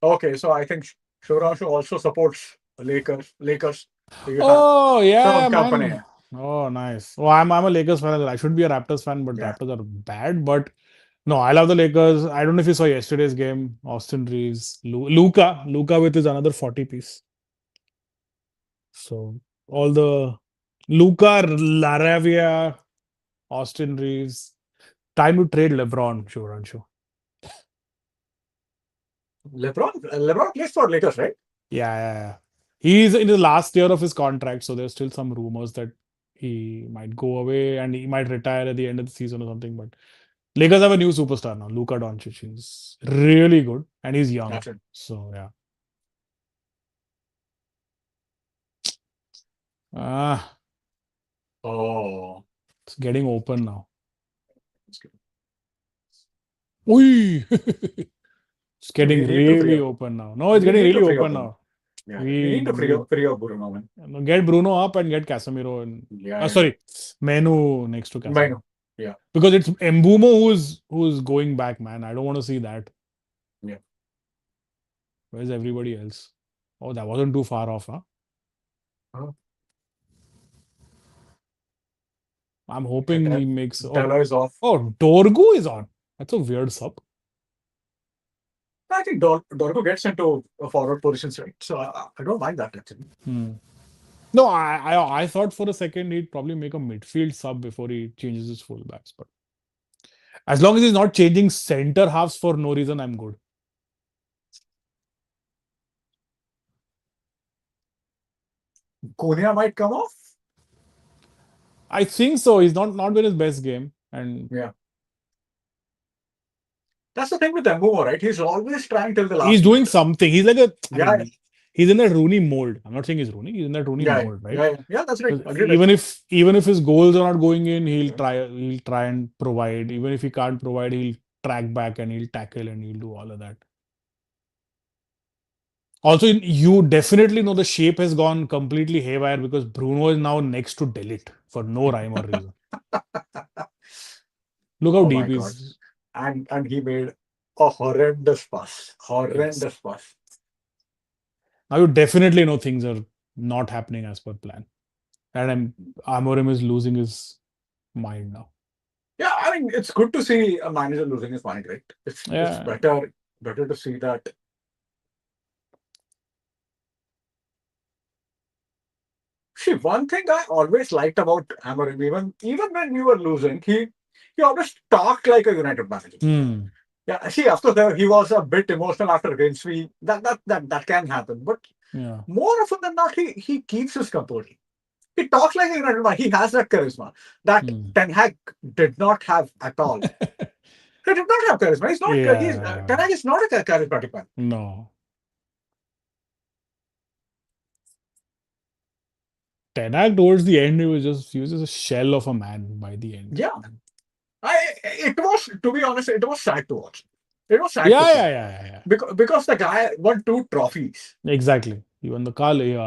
Okay, so I think Shuranshu also supports Lakers. Lakers. So you have Oh some yeah, company. man. Oh nice. Oh, I'm a Lakers fan. I should be a Raptors fan, but Yeah. Raptors are bad. But no, I love the Lakers. I don't know if you saw yesterday's game. Austin Reeves, Luca with his another 40 piece. So all the Luca, Laravia, Austin Reeves. Time to trade LeBron, sure, I'm sure. LeBron plays for Lakers, right? Yeah, yeah, yeah. He's in the last year of his contract, so there's still some rumors that he might go away and he might retire at the end of the season or something. But Lakers have a new superstar now, Luka Doncic. He's really good and he's young. That's it. So yeah. Ah, Oh, it's getting open now. that's good. Oi! It's We getting need to free really up. open now. No, it's We getting need really to free up open Bruno. now. Yeah, we We need to we free up Bruno, man. get Bruno up and get Casemiro and Yeah, yeah. sorry, Menu next to I Casemiro. know. Yeah, Because it's Mbumo who's going back, man. I don't want to see that. yeah. Where's everybody else? Oh, that wasn't too far off, huh? Huh? I'm hoping he makes. Oh, Delo is off. Dorgu is on. That's a weird sub. I think Dorgo gets into a forward positions, right? So I don't mind that actually. Hmm. No, I thought for a second he'd probably make a midfield sub before he changes his fullbacks. But as long as he's not changing center halves for no reason, I'm good. Cunha might come off. I think so. He's not been his best game, and Yeah. That's the thing with Mbumo, right? He's always trying till the he's last doing minute. something. He's like a. I Yeah, mean, he's in that Rooney mold. I'm not saying he's Rooney. He's in that Rooney Yeah, mold, right? yeah, yeah, yeah. That's right. Because Agreed, even agreed. if his goals are not going in, Yeah. he'll try and provide. Even if he can't provide, he'll track back and he'll tackle and he'll do all of that. Also, you definitely know the shape has gone completely haywire because Bruno is now next to Delete for no rhyme or reason. Look how Oh deep my God. he's. And he made a horrendous pass. Yes. Horrendous pass. Now you definitely know things are not happening as per plan. And Amorim is losing his mind now. Yeah, I mean, it's good to see a manager losing his mind, right? It's Yeah. better to see that. See, one thing I always liked about Amorim, even when we were losing, he always talked like a United manager. Hmm. Yeah, see, after that, he was a bit emotional after against me. That can happen, but Yeah. more often than not, he keeps his composure. He talks like a United manager. He has that charisma that Hmm. Ten Hag did not have at all. He did not have charisma. He's not. Ten Yeah. Hag is not a charismatic man. No. Ten Hag towards the end, he was just a shell of a man by the end. Yeah, it was, to be honest, it was sad to watch. It was sad to Yeah, see yeah, yeah, yeah, yeah. because the guy won two trophies. Exactly. He won the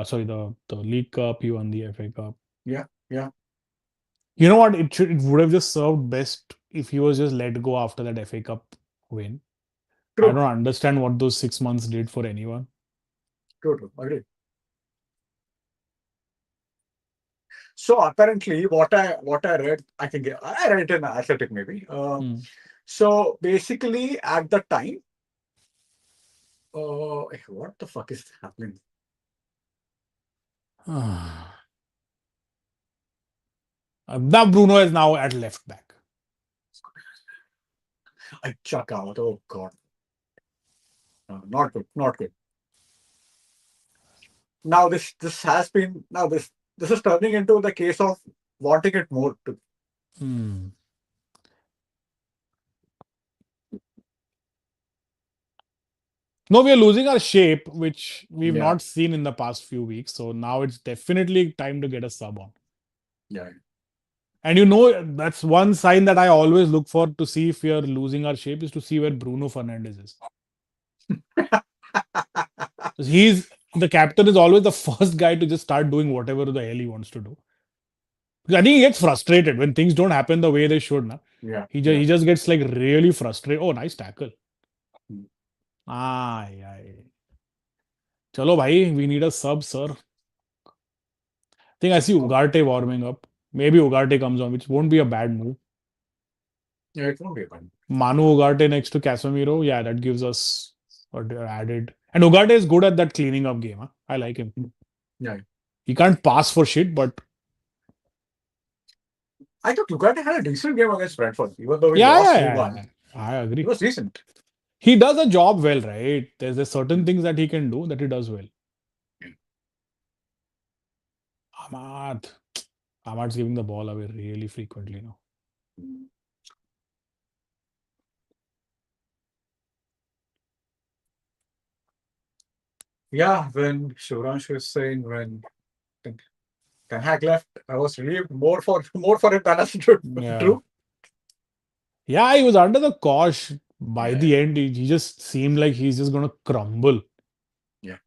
sorry, the League Cup, he won the FA Cup. Yeah, yeah, You know what? It would have just served best if he was just let go after that FA Cup win. I true, don't understand what those 6 months did for anyone. true. Agreed. So apparently, what I read, I think I read it in Athletic maybe. Hmm. So basically, at the time, what the fuck is happening? Now Bruno is now at left back. I chuck out. Oh God, no, not good, not good. Now this has been now this is turning into the case of wanting it more. Hmm. No, we are losing our shape, which we've Yeah, not seen in the past few weeks. So now it's definitely time to get a sub on. yeah. And that's one sign that I always look for to see if we are losing our shape is to see where Bruno Fernandes is. 'Cause the captain is always the first guy to just start doing whatever the hell he wants to do. Because I think he gets frustrated when things don't happen the way they should. Na? Yeah, He yeah. just gets like really frustrated. Oh, nice tackle. Ay, ay. Chalo, bhai, we need a sub, sir. I think I see Oh, Ugarte warming up. Maybe Ugarte comes on, which won't be a bad move. yeah, it won't be fun. Manu Ugarte next to Casemiro. Yeah, that gives us added. And Ugarte is good at that cleaning up game. Huh? I like him. Yeah. He can't pass for shit, but I thought Lugarte had a decent game against Brentford, even though we yeah, lost yeah, 3 yeah, 1. yeah. I He agree. was decent. He does a job well, right? There's certain things that he can do that he does well. Ahmad. Ahmad's giving the ball away really frequently now. Yeah, when Shivransh was saying when Ten Ten Hag left, I was relieved more for it than as Yeah. true. Yeah, he was under the cosh. By Yeah, the end, he just seemed like he's just going to crumble. yeah.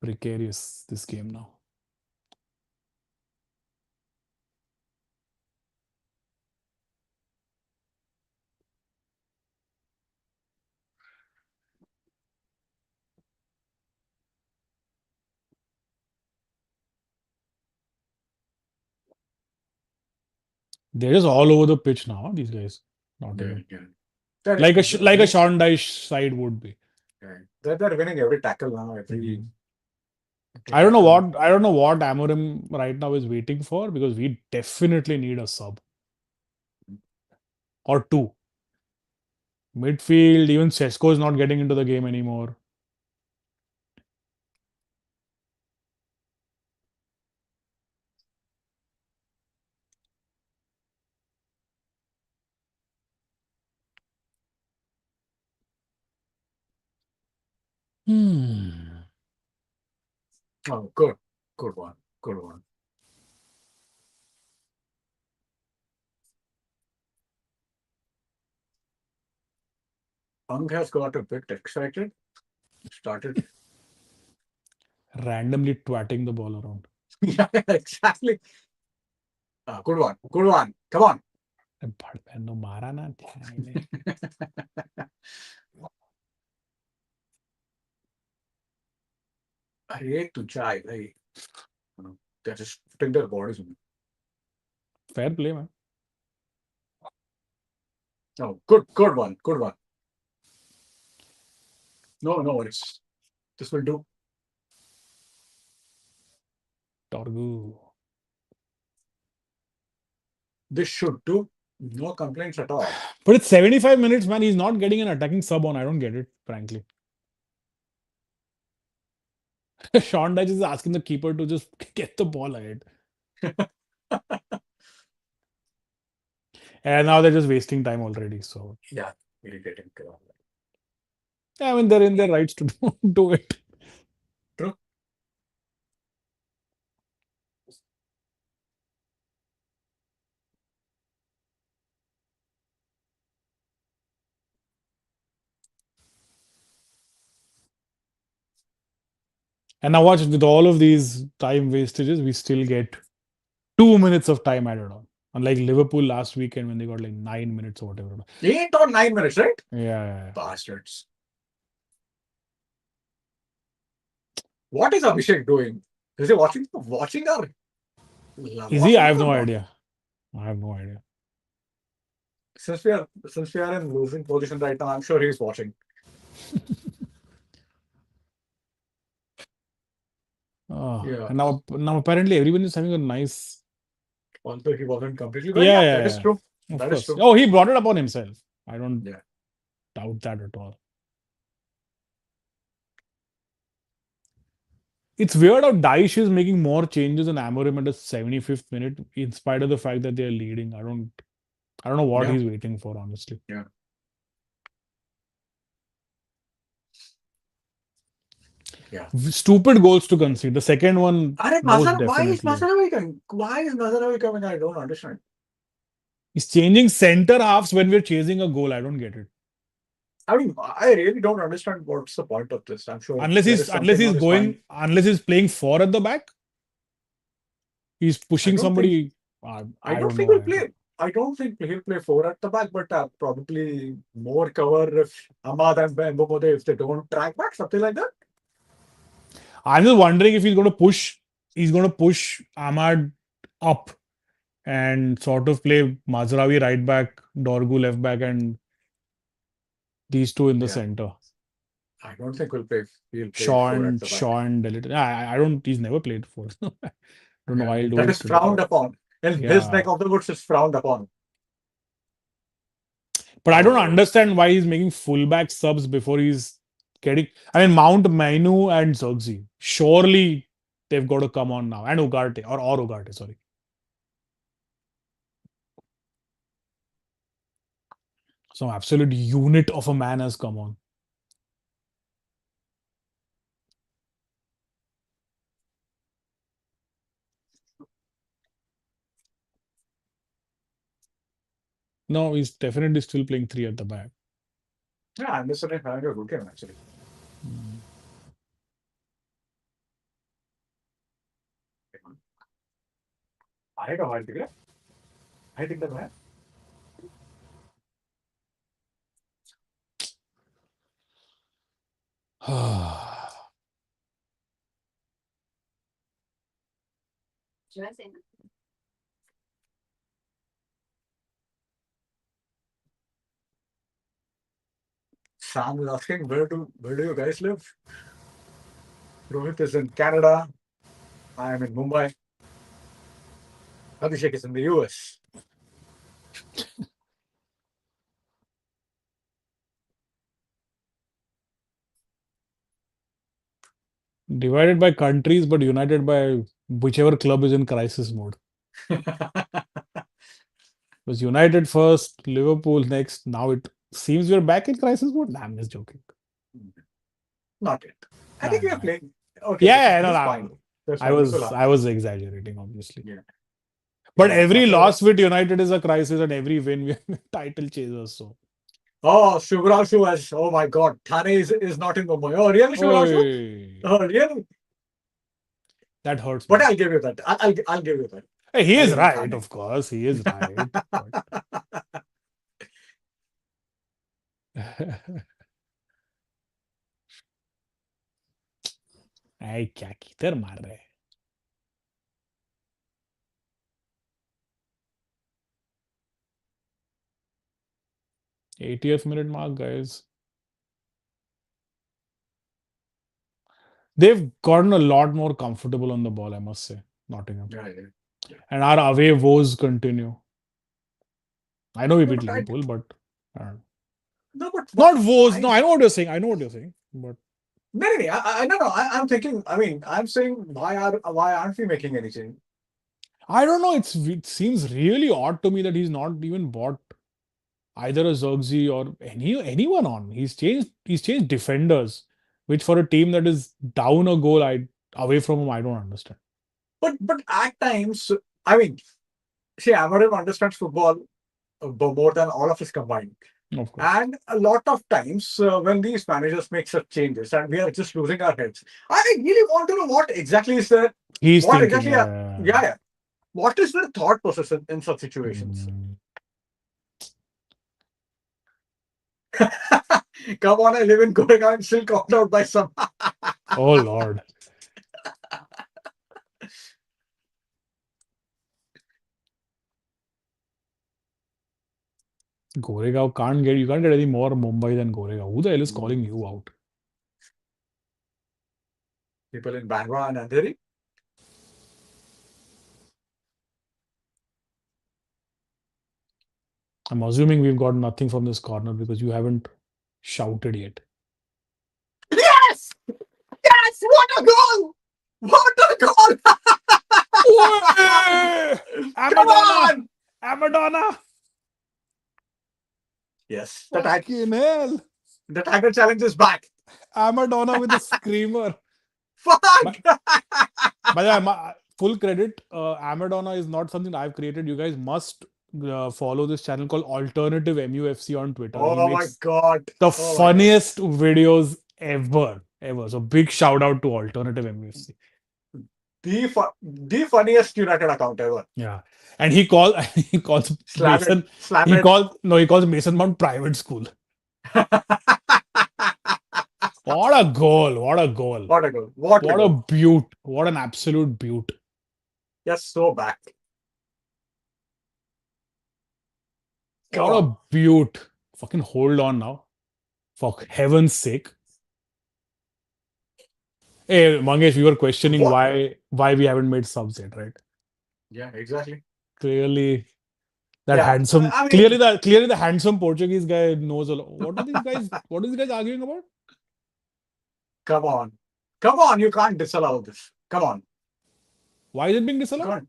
Precarious, this game now. They're just all over the pitch now, these guys. Yeah, Nottingham. yeah. They're Like a winning. Sean Dyche side would be. Yeah. They're winning every tackle now, every, Mhm. every tackle. I don't know what Amorim right now is waiting for because we definitely need a sub or two. Midfield, even Sesko is not getting into the game anymore. Hmm. Oh, good. Good one. Good one. Punk has got a bit excited. Started. Randomly twatting the ball around. Yeah, exactly. Good one. Good one. Come on. No mara na thai. अरे तुझा भाई they're just putting their bodies on. Fair play, man. Oh, good one. Good one. No, no worries. This will do. Torgu. This should do. No complaints at all. But it's 75 minutes, man. He's not getting an attacking sub on. I don't get it, frankly. Sean Dyche is asking the keeper to just get the ball ahead. And now they're just wasting time already. So, Yeah, irritating. I mean, they're in their rights to do it. True. And now watch, with all of these time wastages, we still get 2 minutes of time added on. Unlike Liverpool last weekend when they got like 9 minutes or whatever. 8 or 9 minutes, right? Yeah, yeah, yeah. Bastards. What is Abhishek doing? Is he watching our Is he? I losses have or no not? idea. I have no idea. Since we are in losing position right now, I'm sure he's watching. Yeah. And now apparently everyone is having a nice. Although he wasn't completely well. Yeah, Yeah, yeah, that is yeah. true. Of That is course. true. Oh, he brought it upon himself. I don't Yeah. doubt that at all. It's weird how Daesh is making more changes than Amorim at the 75th minute, in spite of the fact that they're leading. I don't know what Yeah. he's waiting for, honestly. Yeah. Yeah. Stupid goals to concede. The second one, Are most Why is definitely. Mazarawi coming? Why is Mazarawi coming? I don't understand. He's changing center halves when we're chasing a goal. I don't get it. I mean, I really don't understand what's the point of this. I'm sure Unless there he's is unless something he's on his mind. going, unless he's playing four at the back, he's I pushing don't think somebody. I I don't don't think know. he'll play. I don't think he'll play four at the back, but probably more cover if Ahmad and Mbomode if they don't track back, something like that. I'm just wondering if he's going to push Ahmad up and sort of play Mazraoui right back, Dorgu left back, and these two in the Yeah, center. I don't think he'll play four at Sean, the back. Sean, Delit. I don't. He's never played for. Don't know Yeah, why he'll do that it is today. frowned upon. In his Yeah, neck of the woods is frowned upon. but I don't Oh, understand why he's making fullback subs before he's getting. I mean, Mount Mainu and Zirkzee. Surely they've got to come on now, and Ugarte or Ugarte. Sorry, some absolute unit of a man has come on. No, he's definitely still playing three at the back. yeah, Anderson is having a good game actually. Hmm. I know, I think that. Sam is asking where do you guys live? Rohit is in Canada. I am in Mumbai. Abhishek is in the US. Divided by countries, but united by whichever club is in crisis mode. It was United first, Liverpool next. Now it seems we're back in crisis mode. Nah, I'm just joking. Not yet. I No, think we no. are playing. Okay, Yeah, this yeah, this no, is no. fine. That's fine. This will I happen. was exaggerating, obviously. Yeah. But Come on. every Nothing about. loss with United is a crisis, and every win we are title chasers. So, Oh, Shubhrashu has. Oh my God, Thane is not in Mumbai. Oh, really, Shubhrashu? hey, Oh, really? that hurts, But man. I'll give you that. I'll give you that. Hey, he I is think right, Thane. of course. He is right. But ऐ क्या किधर मार रहे हैं? 80th minute mark, guys. They've gotten a lot more comfortable on the ball, I must say, Nottingham. Yeah, yeah, yeah. And our away woes continue. I know we No, beat but I Liverpool, but I don't know. no, but Not woes. why? No, I know what you're saying. I know what you're saying. But No, no, no. No, no. I'm thinking. I mean, I'm saying why aren't we making any change? I don't know. It seems really odd to me that he's not even bought either a Zirkzee or anyone on. He's changed defenders, which for a team that is down a goal I away from him, I don't understand. But at times, I mean, see, Amarim understands football more than all of us combined. Of course. And a lot of times, when these managers make such changes and we are just losing our heads, I really want to know what exactly is the, He's what thinking, exactly, yeah, what is the thought process in such situations? mm, Come on, I live in Goregaon and still called out by some. oh Lord. Goregaon you can't get any more Mumbai than Goregaon. Who the hell is calling you out? People in Bandra and Andheri. I'm assuming we've got nothing from this corner because you haven't shouted yet. Yes! Yes! What a goal! What a goal! Oi! Come Amadonna! on! Amadonna! Yes, Fucking hell! the Tiger Challenge is back. Amadonna with a screamer. Fuck! But, but yeah, full credit. Amadonna is not something I've created. You guys must follow this channel called Alternative MUFC on Twitter. He Oh my makes god. the Oh my god. funniest videos ever. Ever. So big shout out to Alternative MUFC. The funniest United account ever. Yeah. And he calls Slam it. Mason Slam it. he calls Mason Mount private school. What a goal. What a goal. What a goal. What a What a goal. beaut. What an absolute beaut. Yes, so back. Come What on. a beaut. Fucking hold on now. For heaven's sake. Hey, Mangesh, we were questioning What? why we haven't made subs yet, right? Yeah, exactly. Clearly, that Yeah. handsome, I mean, clearly the handsome Portuguese guy knows a lot. What are these guys arguing about? come on. Come on. You can't disallow this. Come on. Why is it being You disallowed? can't.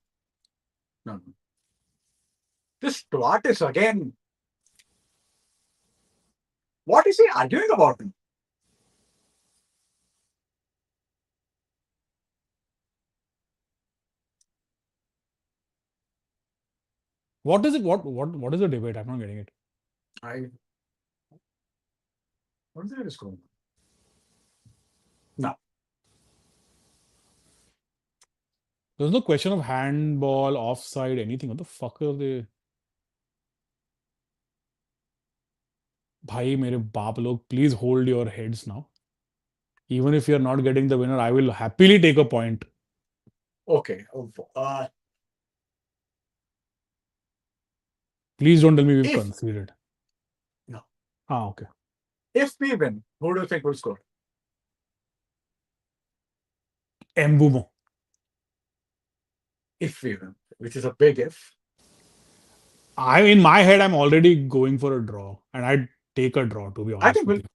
No, no. This twat is again. What is he arguing about? What is it? What is the debate? I'm not getting it. I. What is this going? No. There's no question of handball, offside, anything. What the fuck are they? Bhai, mere baap log, please hold your heads now. Even if you're not getting the winner, I will happily take a point. Okay. Please don't tell me we've If conceded. no, Ah, okay. if we win, who do you think will score? Embumo. If we win, which is a big if. In my head, I'm already going for a draw, and I'd take a draw to be I honest think with you.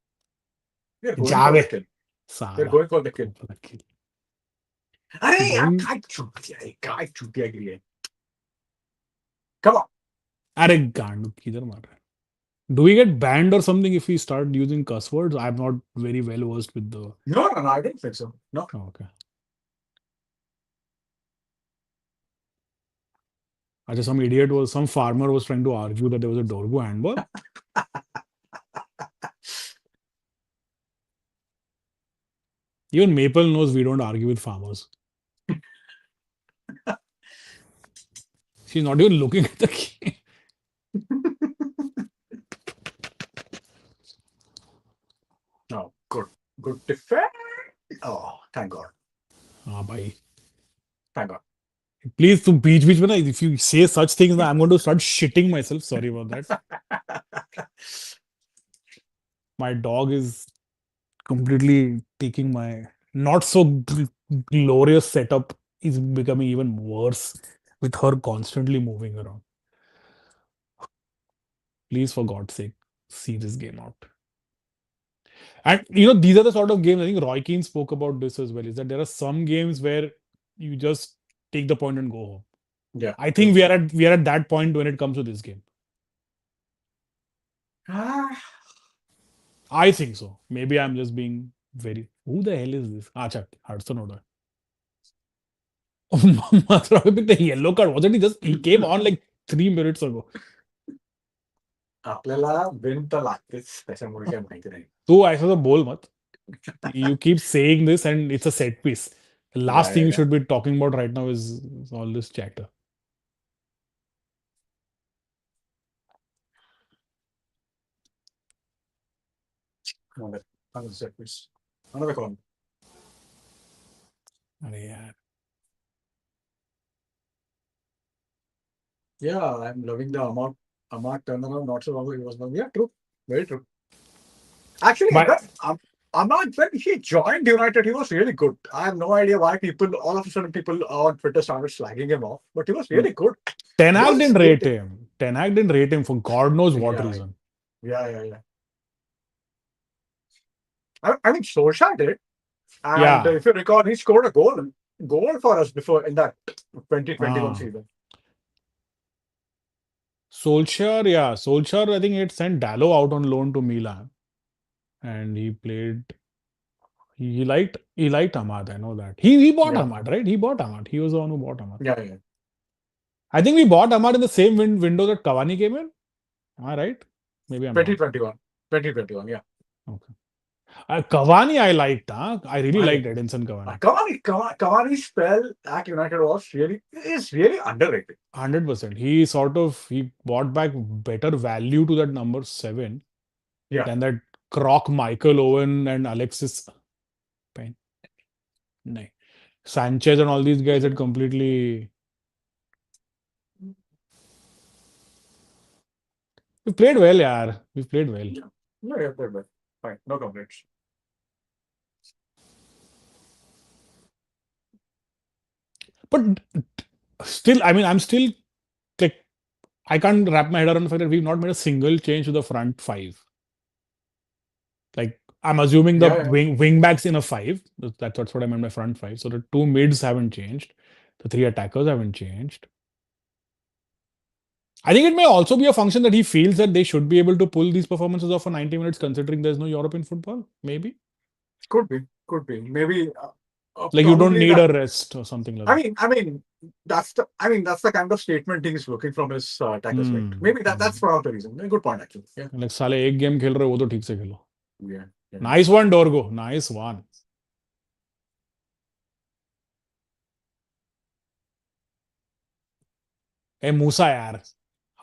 we're going for the Jave, kill. We're Sala. going for the kill. Go for the kill. अरे यार Going, काय चूतिया गिरी है. Come on. अरे गांडू किधर मार रहा है? Do we get banned or something if we start using cuss words? I'm not very well versed with the. No, no, no, I don't think so. No. Oh, okay. Actually, some farmer was trying to argue that there was a Dorgo handball. Even Maple knows we don't argue with farmers. She's not even looking at the game. No, good. Good defense. Oh, thank God. Ah, bhai. Thank God. Please, to beach mein na, if you say such things, I'm going to start shitting myself. Sorry about that. My dog is completely taking my not so glorious setup is becoming even worse with her constantly moving around. Please, for God's sake, see this game out. And these are the sort of games. I think Roy Keane spoke about this as well. Is that there are some games where you just take the point and go home. Yeah, I think true. we are at that point when it comes to this game. Ah, I think so. Maybe I'm just being very. Who the hell is this? Acha, Hudson Odoi. Mathura with the yellow card. Wasn't he just? He came on like 3 minutes ago. आपल्याला win तर लागतेच त्याच्यामुळे काय माहिती नाही. So I saw the bowl, mat. You keep saying this, and it's a set piece. The last Yeah, thing yeah, you yeah. should be talking about right now is all this chatter. Another, another set piece. Another con. अरे यार. Yeah, I'm loving the Ahmad turnaround. Not so long ago he was not. Yeah, true. Very true. Actually, But Ahmad, when he joined United, he was really good. I have no idea why all of a sudden, people on Twitter started slagging him off, but he was really good. Ten He Hag was didn't rate creative. him. Ten Hag didn't rate him for God knows what Yeah, reason. yeah, yeah, yeah. I mean, Solskjaer did. And Yeah. if you recall, he scored a goal for us before in that 2021 Ah. season. Solskjaer, yeah. Solskjaer, I think it sent Dallo out on loan to Milan. And he played. He liked Ahmad. I know that. He bought Yeah, Ahmad, right? He bought Ahmad. He was the one who bought Ahmad. yeah, yeah. I think we bought Ahmad in the same window that Cavani came in. Am I right? Maybe I'm wrong. 2021. 2021, yeah. Okay. Cavani, I liked. Huh? I really I, liked Edinson Cavani. Cavani's spell at United is really underrated. 100%. He brought back better value to that number 7 Yeah. than that Croc, Michael Owen, and Alexis Payne. No. Sanchez and all these guys had completely. We played well, yaar. We played well. Yeah. No, yeah, but fine. No complaints. But still, I mean, I'm still like, I can't wrap my head around the fact that we've not made a single change to the front five. Like, I'm assuming the Yeah, yeah. wing backs in a five. That's what I meant by front five. So the two mids haven't changed. The three attackers haven't changed. I think it may also be a function that he feels that they should be able to pull these performances off for 90 minutes, considering there's no European football. Maybe. Could be. Could be. Maybe Like, you don't probably need that. a rest or something like that. That's the kind of statement he's looking from his attackers, right? Hmm. Maybe that's one of the reason. A good point, actually. Yeah. Like, साले एक game खेल रहे हो वो तो ठीक से खेलो. Yeah. Yeah. Nice one, Dorgo. Nice one. ए मूसा यार.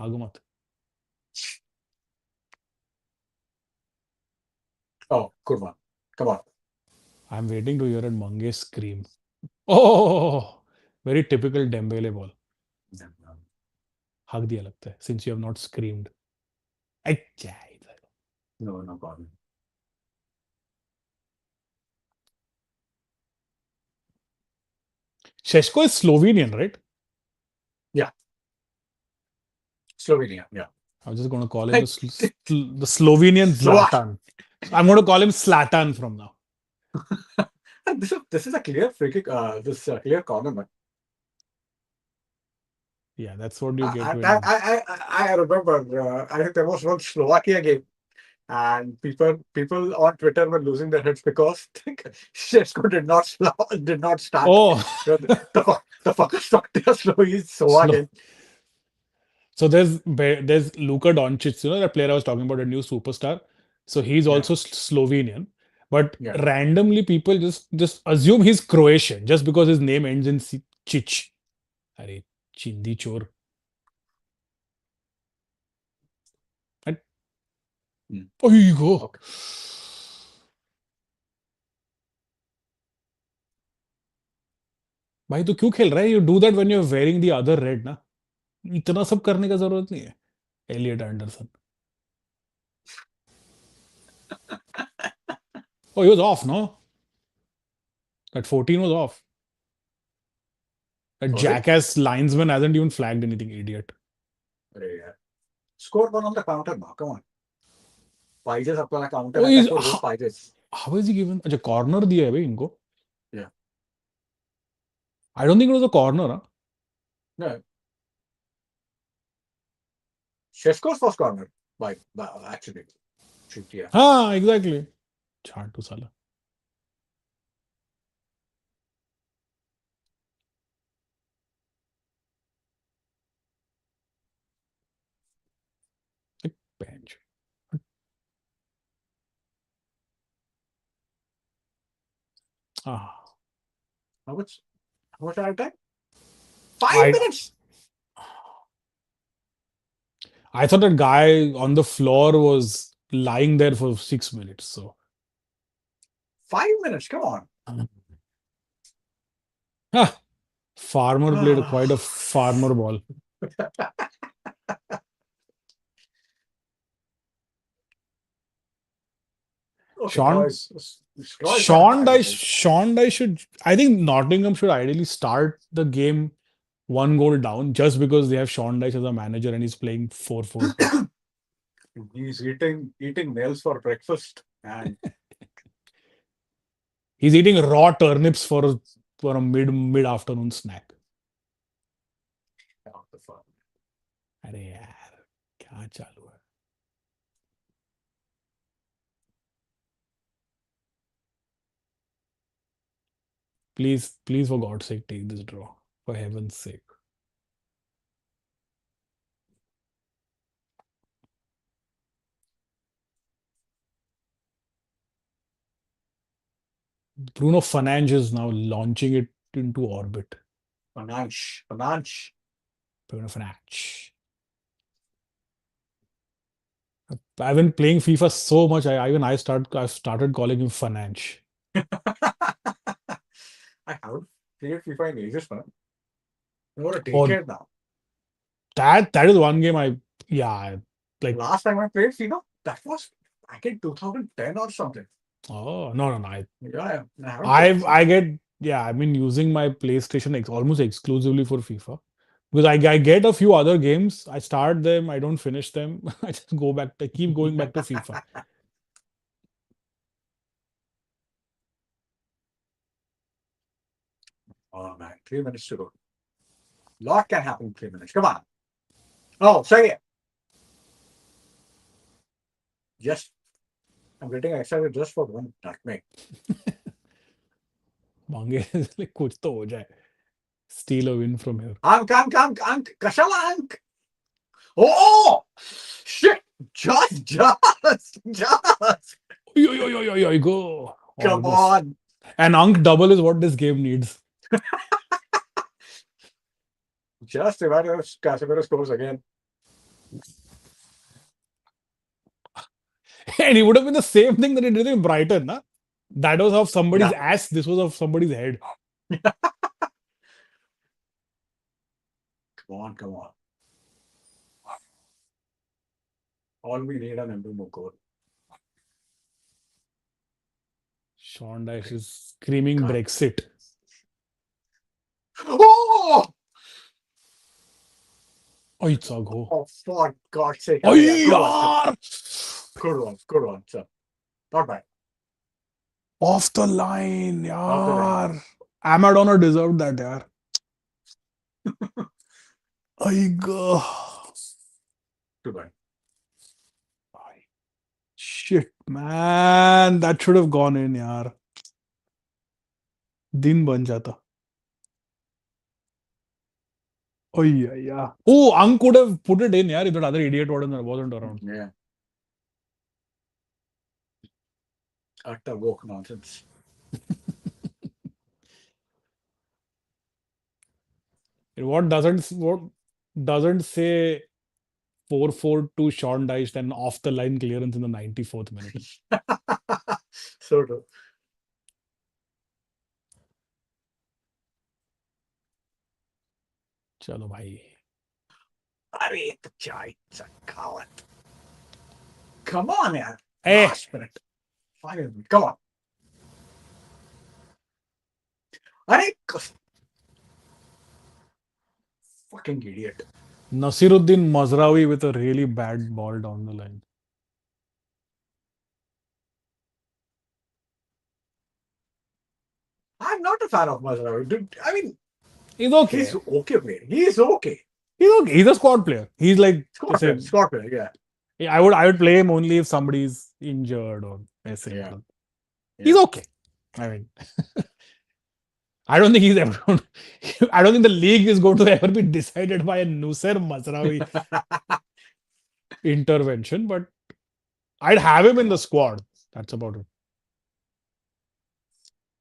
भागो मत. Oh, good one. Come on. I'm waiting to hear a Mangesh scream. Oh, very typical Dembele ball. हक दिया लगता है, since you have not screamed. अच्छा. No, no problem. Sheshko is Slovenian, right? Yeah. Slovenia. Yeah. I was just going to call him Hey, the Slovenian Slovakia. Zlatan. I'm going to call him Slatan from now. This is a clear free kick. This clear corner, man. Yeah, that's what you get I, when I, you. I, I remember, I think there was one Slovakia game, and people on Twitter were losing their heads because Shevko did not start. Oh, You know, the fucker started slowly slow. Slovakian. So there's Luka Doncic, that player I was talking about, a new superstar. So he's Yeah, also Slovenian, but yeah. randomly people just assume he's Croatian just because his name ends in Chich. Arey, chindi chor. And Hmm. oh, here you go. Okay. भाई तो क्यों खेल रहा है? You do that when you're wearing the other red ना. इतना सब करने का जरूरत नहीं है. Elliot Anderson. Oh, he was off, no? That 14 was off. That Was it? jackass linesman hasn't even flagged anything, idiot. अरे यार, score one on the counter now. Come on. पाहिजेच आपल्याला काउंटर Oh, अटॅक वर गोल पाहिजेच. how is he given? अच्छा, corner दिया है भाई इनको. Yeah. I don't think it was a corner, huh? No. Shevko's first corner by actually. Shoot, yeah. हाँ, exactly. Chantu साला. एक bench. Ah, How much? How much our time? Five I minutes. I thought that guy on the floor was lying there for 6 minutes. So 5 minutes. Come on. ah, Farmer played quite a farmer ball. Okay, Sean Roy's got a bad result. Sean Dyche should. I think Nottingham should ideally start the game one goal down just because they have Sean Dyche as a manager and he's playing 4-4-2. He's eating nails for breakfast and He's eating raw turnips for a mid afternoon snack. out the fun. अरे यार क्या चालू है? Please, for God's sake, take this draw. For heaven's sake. Bruno Fernandes is now launching it into orbit. Panache. Bruno Fernandes. I've been playing FIFA so much. I've started calling him Fernandes. I haven't played FIFA in ages, man. Over a Or decade now. that is one game I yeah like. Last time I played FIFA, that was back in 2010 or something. Oh no. Yeah, I haven't played I FIFA. get yeah. I've been using my PlayStation almost exclusively for FIFA because I get a few other games. I start them. I don't finish them. I just go back. I keep going back to FIFA. Oh man, 3 minutes to go. Lot can happen in 3 minutes. Come on. Oh, say it. Just I'm getting excited just for one nutmeg. मांगे like कुछ तो हो जाए. Steal a win from here. Ank. Kashala Ank. Oh shit! Just. Yo, go. Come Almost. on. An Unk double is what this game needs. Just imagine if Casemiro scores again. And it would have been the same thing that he did in Brighton, na? That was of somebody's Yeah. ass. This was of somebody's head. Come on. All we need an Emblem goal. Sean Dyche is screaming God. Brexit. Oh! Oh, it's a go. Oh, for God's sake. Oh, Yeah. Good one, sir. yaar! Good one, sir. Not bad. Off the line, Off the line. yaar. Amadona deserved that, yaar. Aiga. Too bad. Shit, man. That should have gone in, yaar. दिन बन जाता. Oh, yeah, yeah. Oh, Ang could have put it in, yaar, if that other idiot wasn't around. Yeah. Utter woke nonsense. What doesn't say 4-4 to Sean Dyche and off the line clearance in the 94th minute. So true. चलो भाई. अरे तो चाय चखावत. Come on, यार. Eh, Last minute. Final minute. Come on. अरे fucking idiot. Nasiruddin Mazraoui with a really bad ball down the line. I'm not a fan of Mazraoui. Dude, I mean, He's he's okay. okay player. He's okay. He's okay. He's a squad player. He's like, Squad player. Squad player. Yeah. yeah, I would play him only if somebody's injured or ऐसे Yeah. मतलब. He's okay. I mean, I don't think he's ever. I don't think the league is going to ever be decided by a Nusser Mazraoui intervention, but I'd have him in the squad. That's about it.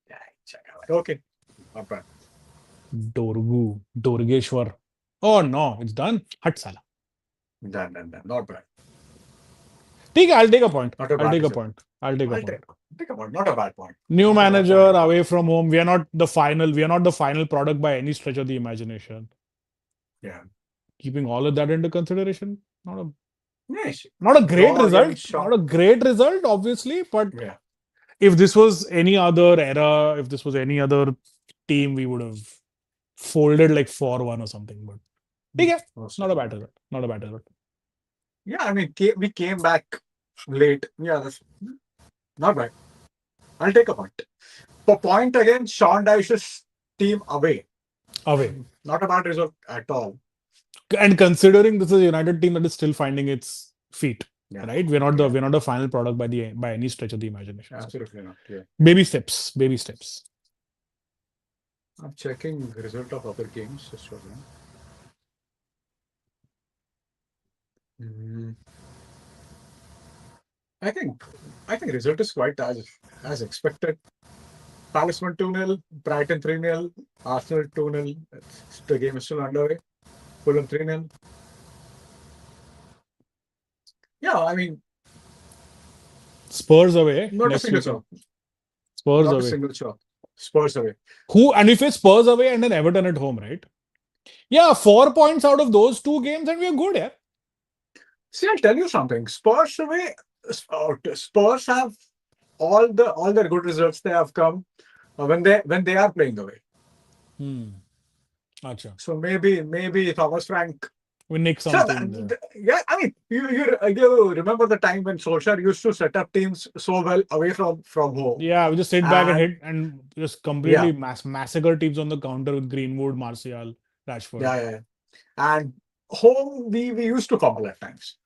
Yeah, check out. Okay. Not bad. Dorgeshwar. Oh no, it's done. Hat sala. Done. Not bad. ठीक है, I'll take a point. Not a I'll bad take a result. point. I'll take a I'll point. take a point. Not a bad point. New Not a bad manager point at all. away from home. We are not the final. We are not the final product by any stretch of the imagination. Yeah. Keeping all of that into consideration, Yes. not a great Draw result. against Not Shaw. a great result, obviously. But Yeah. if this was any other era, if this was any other team, we would have folded like 4-1 or something. But ठीक है, not a bad result. Not a bad result. Yeah, I mean, we came back late. Yeah, that's not bad. I'll take a point. For point against Sean Dyche's team away. Away. Not a bad result at all. And considering this is a United team that is still finding its feet, Yeah. right? We're not the final product by any stretch of the imagination. So Absolutely not. Yeah. baby steps, baby steps. I'm checking the result of other games. Just for that. Mm, I think result is quite as expected. Palace won 2-0, Brighton 3-0, Arsenal 2-0. The game is still underway. Fulham 3-0. Yeah, I mean, Spurs away not a next single weekend. shot. Spurs Not a away. single shot. Spurs away. And if it's Spurs away and then Everton at home, right? Yeah, 4 points out of those two games, and we're good, yeah. See, I'll tell you something. Spurs away. Spurs have all their good results. They have come when they are playing away. Acha. So maybe Thomas Frank. We nick So something there. yeah, I mean, you remember the time when Solskjaer used to set up teams so well away from home. Yeah, we just sit back and And hit and just completely massacre teams on the counter with Greenwood, Martial, Rashford. yeah. And home we used to fumble at times.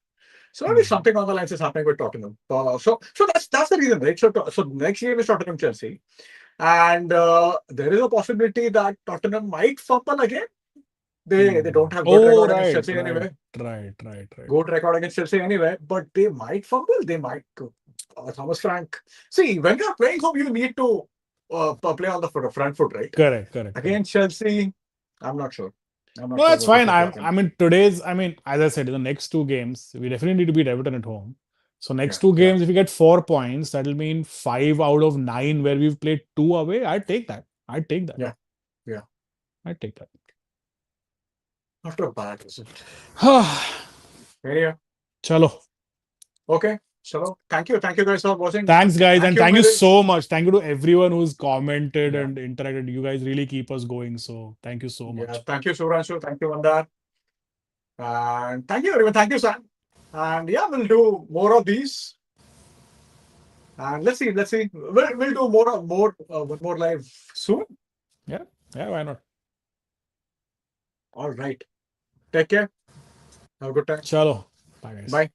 So maybe something on the lines is happening with Tottenham. So that's the reason, right? So next game is Tottenham Chelsea, and there is a possibility that Tottenham might fumble again. They don't have good record against Chelsea anyway. Right. Good record against Chelsea anyway, but they might fumble. They might go. Thomas Frank. See, when you're playing home, you need to play on the front foot, right? Correct. Against Chelsea, I'm not sure. No, that's fine. I mean, as I said, in the next two games, we definitely need to beat Everton at home. So next two games, if we get 4 points, that'll mean 5 out of 9 where we've played 2 away. I'd take that. Yeah. I'd take that. Not a bad result. Anyway. Yeah. Chalo. Okay. So thank you guys for watching. Thanks, guys, and thank you Mangesh. so much. Thank you to everyone who's commented and interacted. You guys really keep us going. So thank you so much. Yeah, thank you, Suranshu. Thank you, Mandar. And thank you, everyone. Thank you, Sam. And yeah, we'll do more of these. And let's see. We'll do one more live soon. Yeah, why not? All right. Take care. Have a good time. Chalo. Bye, guys. Bye.